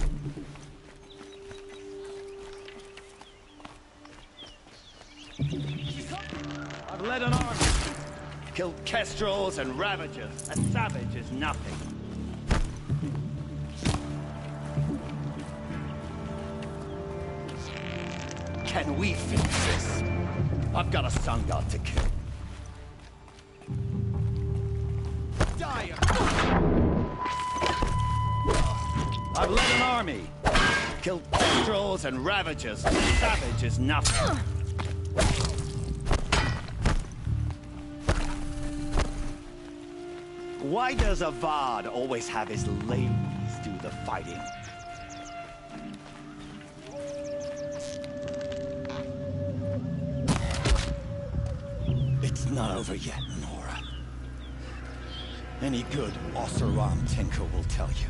I've led an army. Killed kestrels and ravagers. A savage is nothing. Can we finish this? I've got a sun god to kill. Die! I've led an army. Killed kestrels and ravagers. A savage is nothing. Why does a Vard always have his ladies do the fighting? It's not over yet, Nora. Any good Oseram tinker will tell you.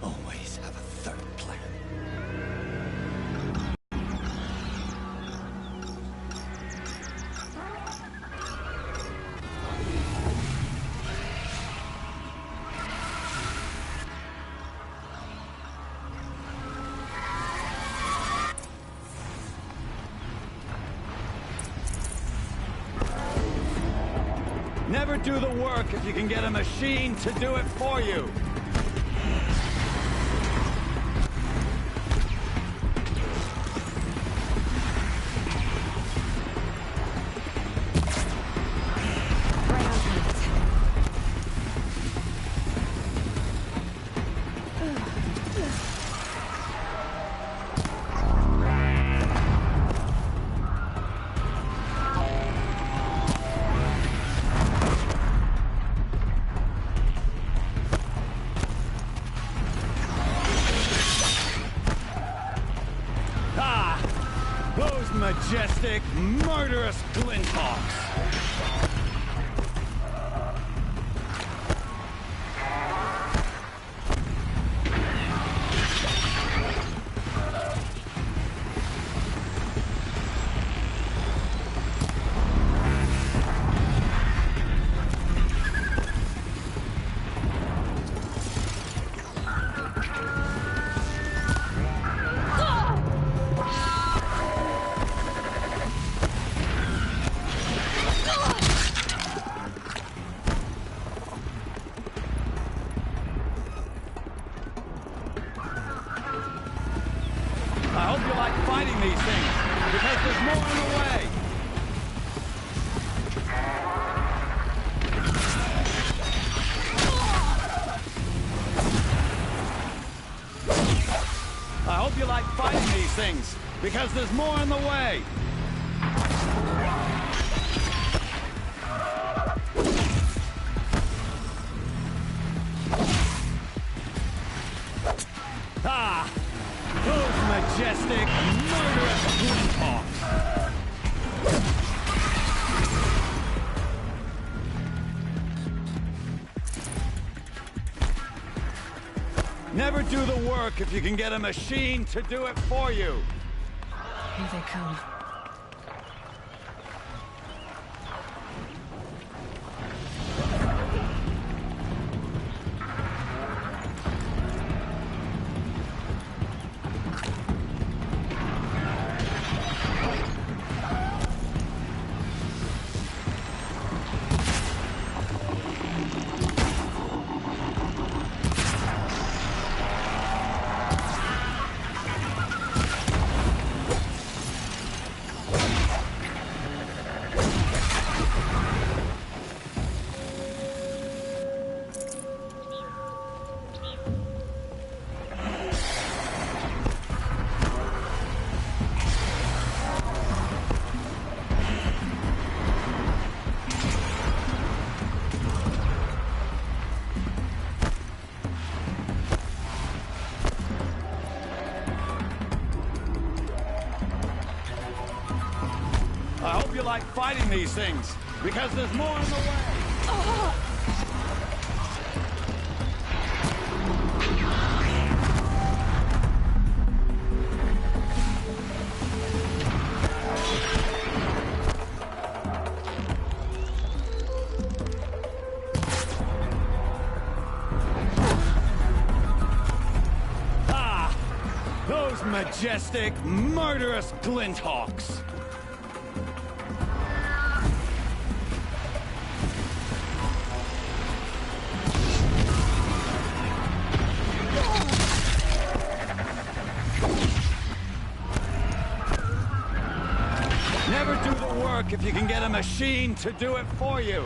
Always have a third plan. Never do the work if you can get a machine to do it for you. Majestic, murderous glinthawks. I hope you like fighting these things, because there's more on the way. I hope you like fighting these things, because there's more on the way. Ah! Those majestic, murderous glinthawks! Never do the work if you can get a machine to do it for you. Here they come. like fighting these things, because there's more on the way. Majestic, murderous glinthawks. Never do the work if you can get a machine to do it for you.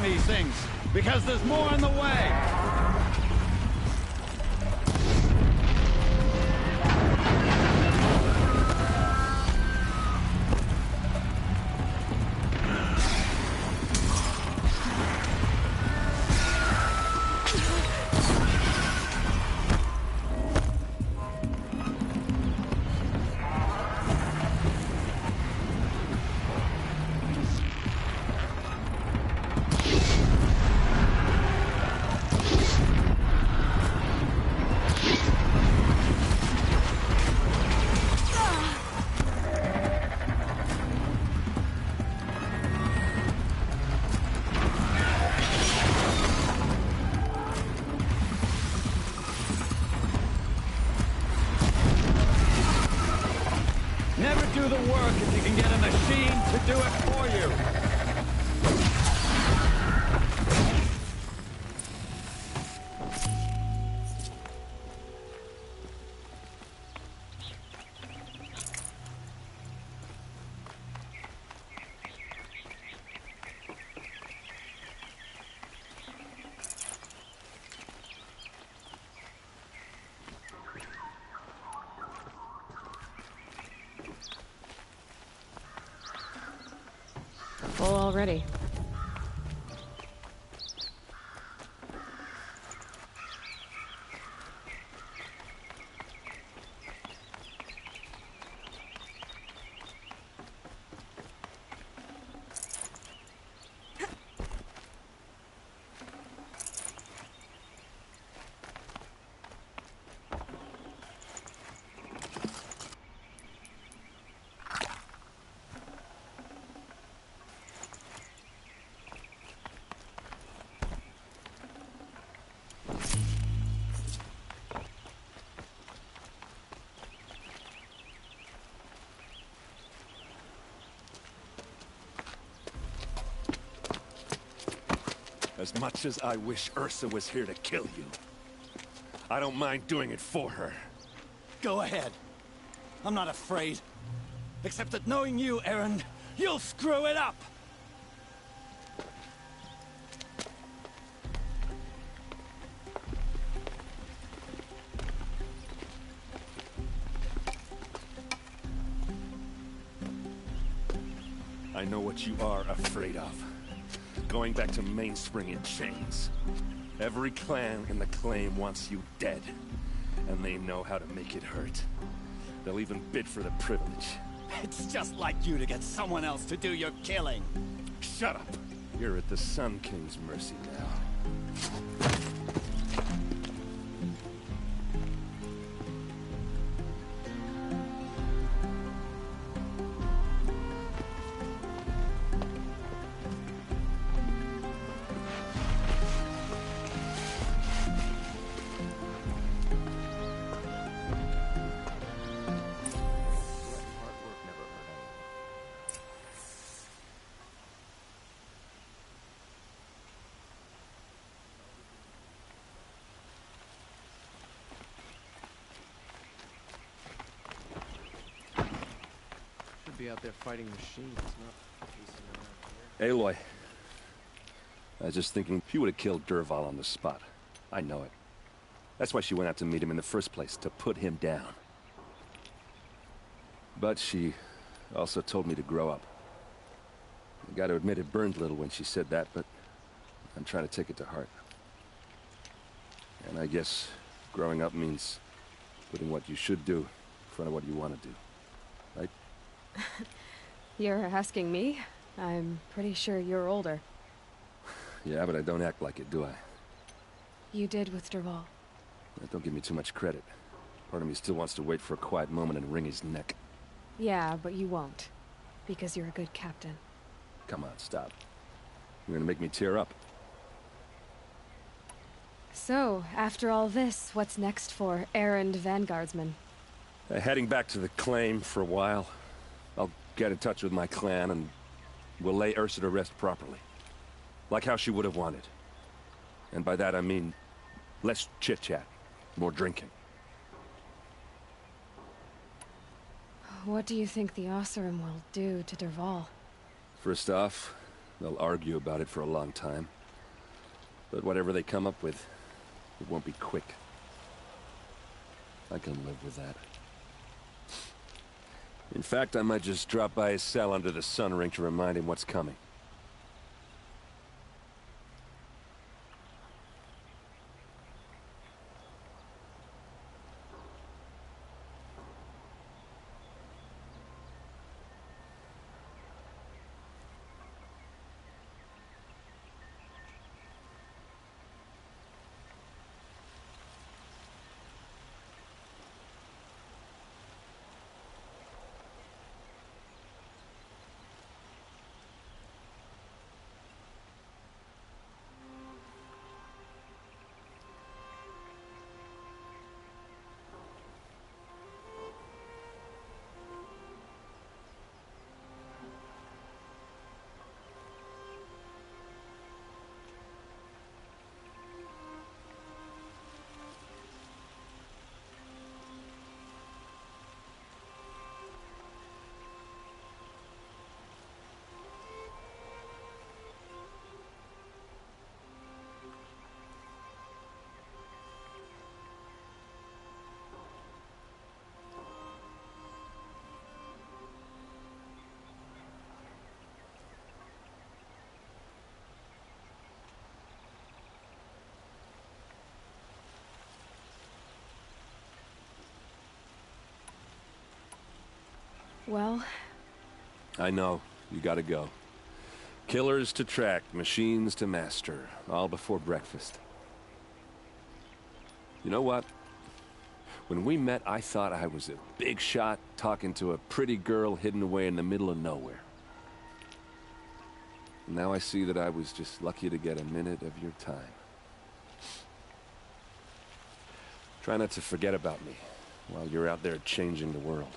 These things, because there's more on the way. Never do the work if you can get a machine to do it for you. Full already. As much as I wish Ursa was here to kill you, I don't mind doing it for her. Go ahead. I'm not afraid. Except that knowing you, Aaron, you'll screw it up! I know what you are afraid of. Going back to Mainspring in chains. Every clan in the claim wants you dead. And they know how to make it hurt. They'll even bid for the privilege. It's just like you to get someone else to do your killing. Shut up! You're at the Sun King's mercy now. be out there fighting machines, not pacing around here. Aloy. I was just thinking, if you would have killed Dervahl on the spot. I know it. That's why she went out to meet him in the first place, to put him down. But she also told me to grow up. I gotta admit it burned a little when she said that, but I'm trying to take it to heart. And I guess growing up means putting what you should do in front of what you want to do. Right? You're asking me? I'm pretty sure you're older. Yeah, but I don't act like it, do I? You did with Dervahl. Don't give me too much credit. Part of me still wants to wait for a quiet moment and wring his neck. Yeah, but you won't. Because you're a good captain. Come on, stop. You're gonna make me tear up. So, after all this, what's next for errand vanguardsman? Heading back to the claim for a while. I'll get in touch with my clan and we'll lay Ursa to rest properly. Like how she would have wanted. And by that I mean less chit-chat, more drinking. What do you think the Oseram will do to Dervahl? First off, they'll argue about it for a long time. But whatever they come up with, it won't be quick. I can live with that. In fact, I might just drop by his cell under the sun ring to remind him what's coming. Well? I know. You gotta go. Killers to track, machines to master. All before breakfast. You know what? When we met, I thought I was a big shot talking to a pretty girl hidden away in the middle of nowhere. Now I see that I was just lucky to get a minute of your time. Try not to forget about me while you're out there changing the world.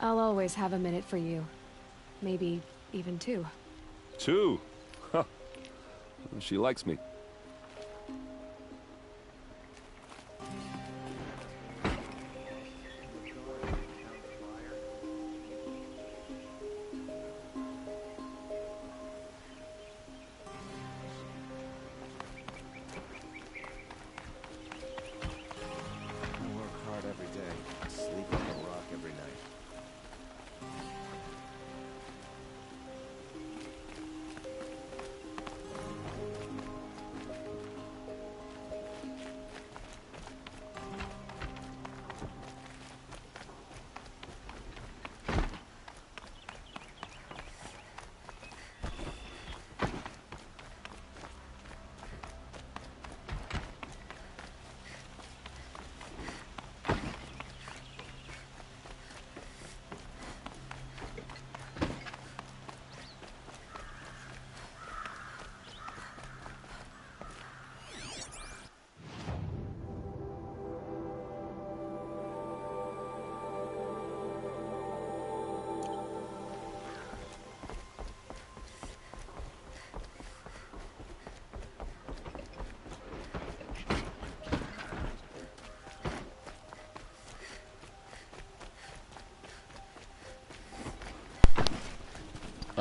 I'll always have a minute for you. Maybe even two. Two? Huh. She likes me.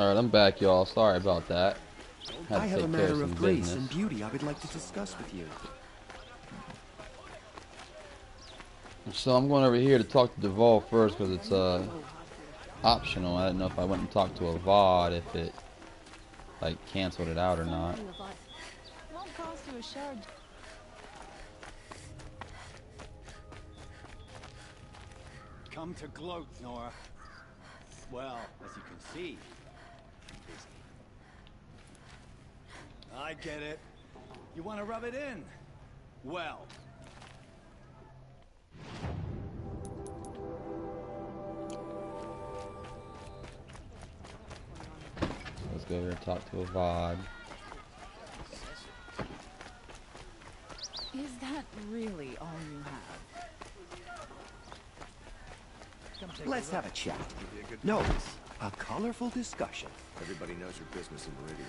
Alright, I'm back, y'all. Sorry about that. I have a matter of grace and beauty I would like to discuss with you. So I'm going over here to talk to Duval first because it's optional. I didn't know if I went and talked to a VOD if it like canceled it out or not. Won't cost you a shard. Come to gloat, Nora. Well, as you can see, I'm busy. I get it. You want to rub it in? Well. Let's go over and talk to a VOD. Is that really all you have? Let's have a chat. No, a colorful discussion. Everybody knows your business in Meridian.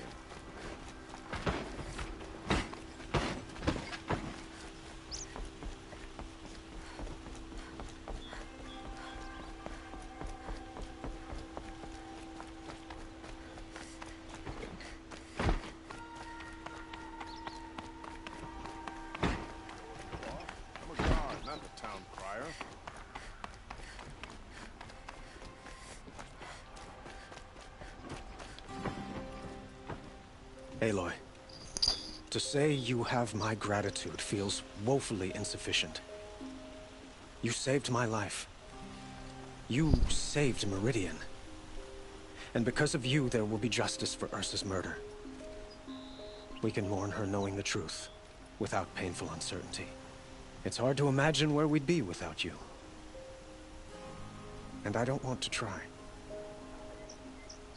Aloy, to say you have my gratitude feels woefully insufficient. You saved my life. You saved Meridian. And because of you, there will be justice for Ursa's murder. We can mourn her knowing the truth, without painful uncertainty. It's hard to imagine where we'd be without you. And I don't want to try.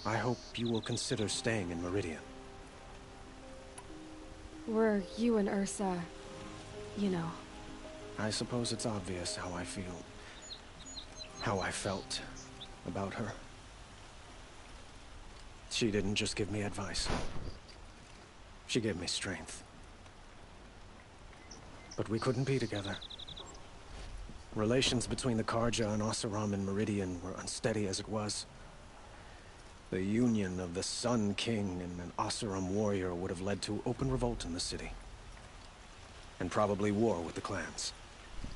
I hope you will consider staying in Meridian. Were you and Ursa, you know? I suppose it's obvious how I feel. How I felt about her. She didn't just give me advice. She gave me strength. But we couldn't be together. Relations between the Karja and Oseram and Meridian were unsteady as it was. The union of the Sun King and an Oseram warrior would have led to open revolt in the city. And probably war with the clans.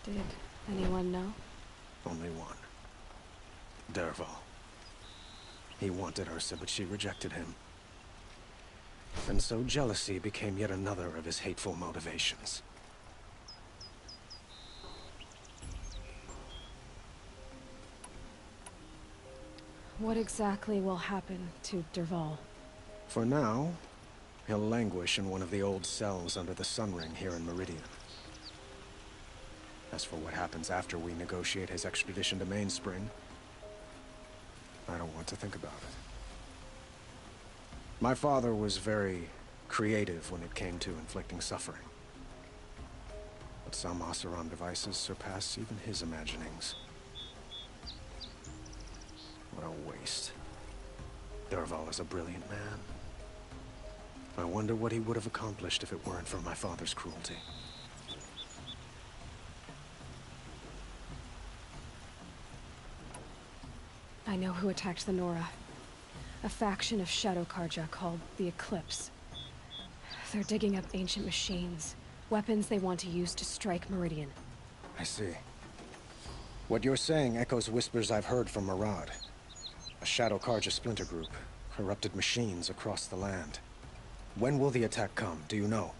Did anyone know? Only one. Dervahl. He wanted Ursa, but she rejected him. And so jealousy became yet another of his hateful motivations. What exactly will happen to Dervahl? For now, he'll languish in one of the old cells under the Sun Ring here in Meridian. As for what happens after we negotiate his extradition to Mainspring, I don't want to think about it. My father was very creative when it came to inflicting suffering. But some Oseram devices surpass even his imaginings. What a waste. Dervahl is a brilliant man. I wonder what he would have accomplished if it weren't for my father's cruelty. I know who attacked the Nora. A faction of Shadow Karja called the Eclipse. They're digging up ancient machines, weapons they want to use to strike Meridian. I see. What you're saying echoes whispers I've heard from Murad. A Shadow Karja splinter group, corrupted machines across the land. When will the attack come, do you know?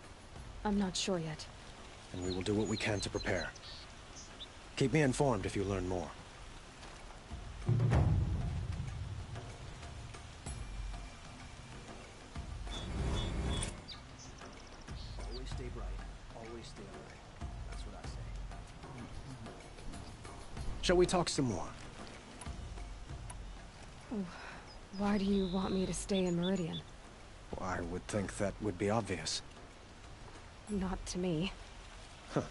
I'm not sure yet. And we will do what we can to prepare. Keep me informed if you learn more. Always stay bright. Always stay alert. That's what I say. Shall we talk some more? Why do you want me to stay in Meridian? Well, I would think that would be obvious. Not to me. Huh.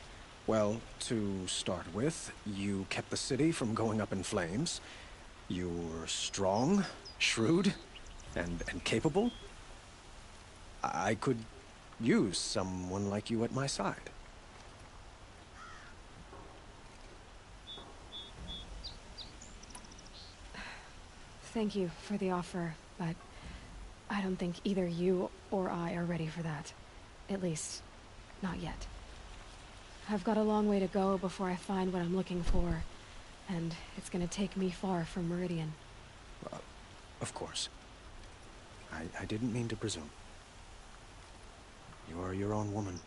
Well, to start with, you kept the city from going up in flames. You were strong, shrewd, and capable. I could use someone like you at my side. Thank you for the offer, but I don't think either you or I are ready for that. At least, not yet. I've got a long way to go before I find what I'm looking for, and it's gonna take me far from Meridian. Of course. I didn't mean to presume. You are your own woman,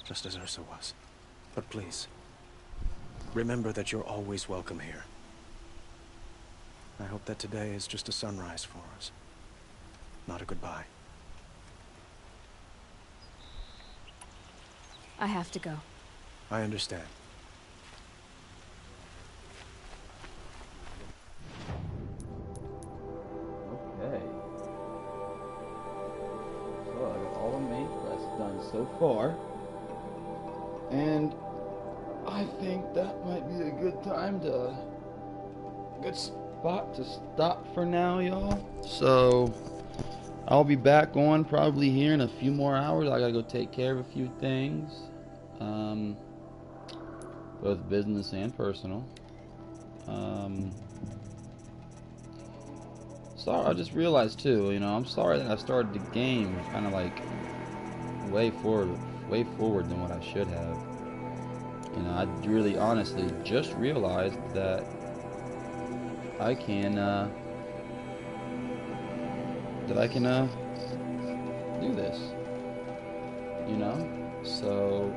just as Ursa was. But please, remember that you're always welcome here. I hope that today is just a sunrise for us, not a goodbye. I have to go. I understand. Okay. So I got all the main quests done so far. And I think that might be a good spot to stop for now, y'all. So I'll be back on probably here in a few more hours. I gotta go take care of a few things. Both business and personal. Sorry, I just realized too, I'm sorry that I started the game kind of like way forward than what I should have. I really honestly just realized that I can do this, so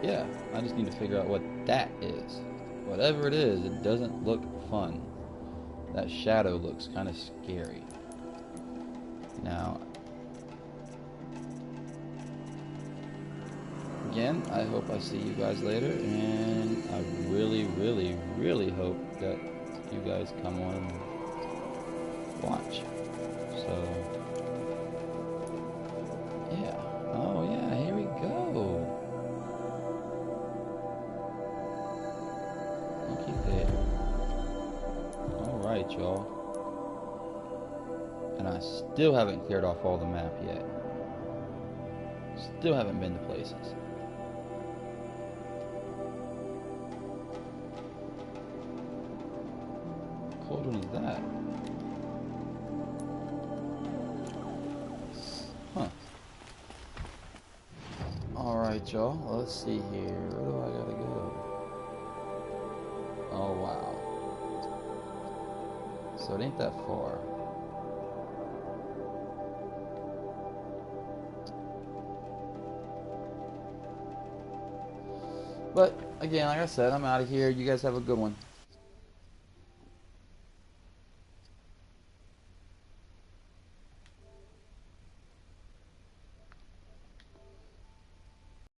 yeah, I just need to figure out what that is. Whatever it is, it doesn't look fun. That shadow looks kind of scary. Now, again, I hope I see you guys later, and I really, really, really hope that you guys come on and watch. So, yeah. Oh, yeah, here we go. Looky there. Alright, y'all. And I still haven't cleared off all the map yet. Still haven't been to places. What cold one is that? Huh. Alright, y'all. Let's see here. Where do I gotta go? Oh, wow. So it ain't that far. But, again, like I said, I'm out of here. You guys have a good one.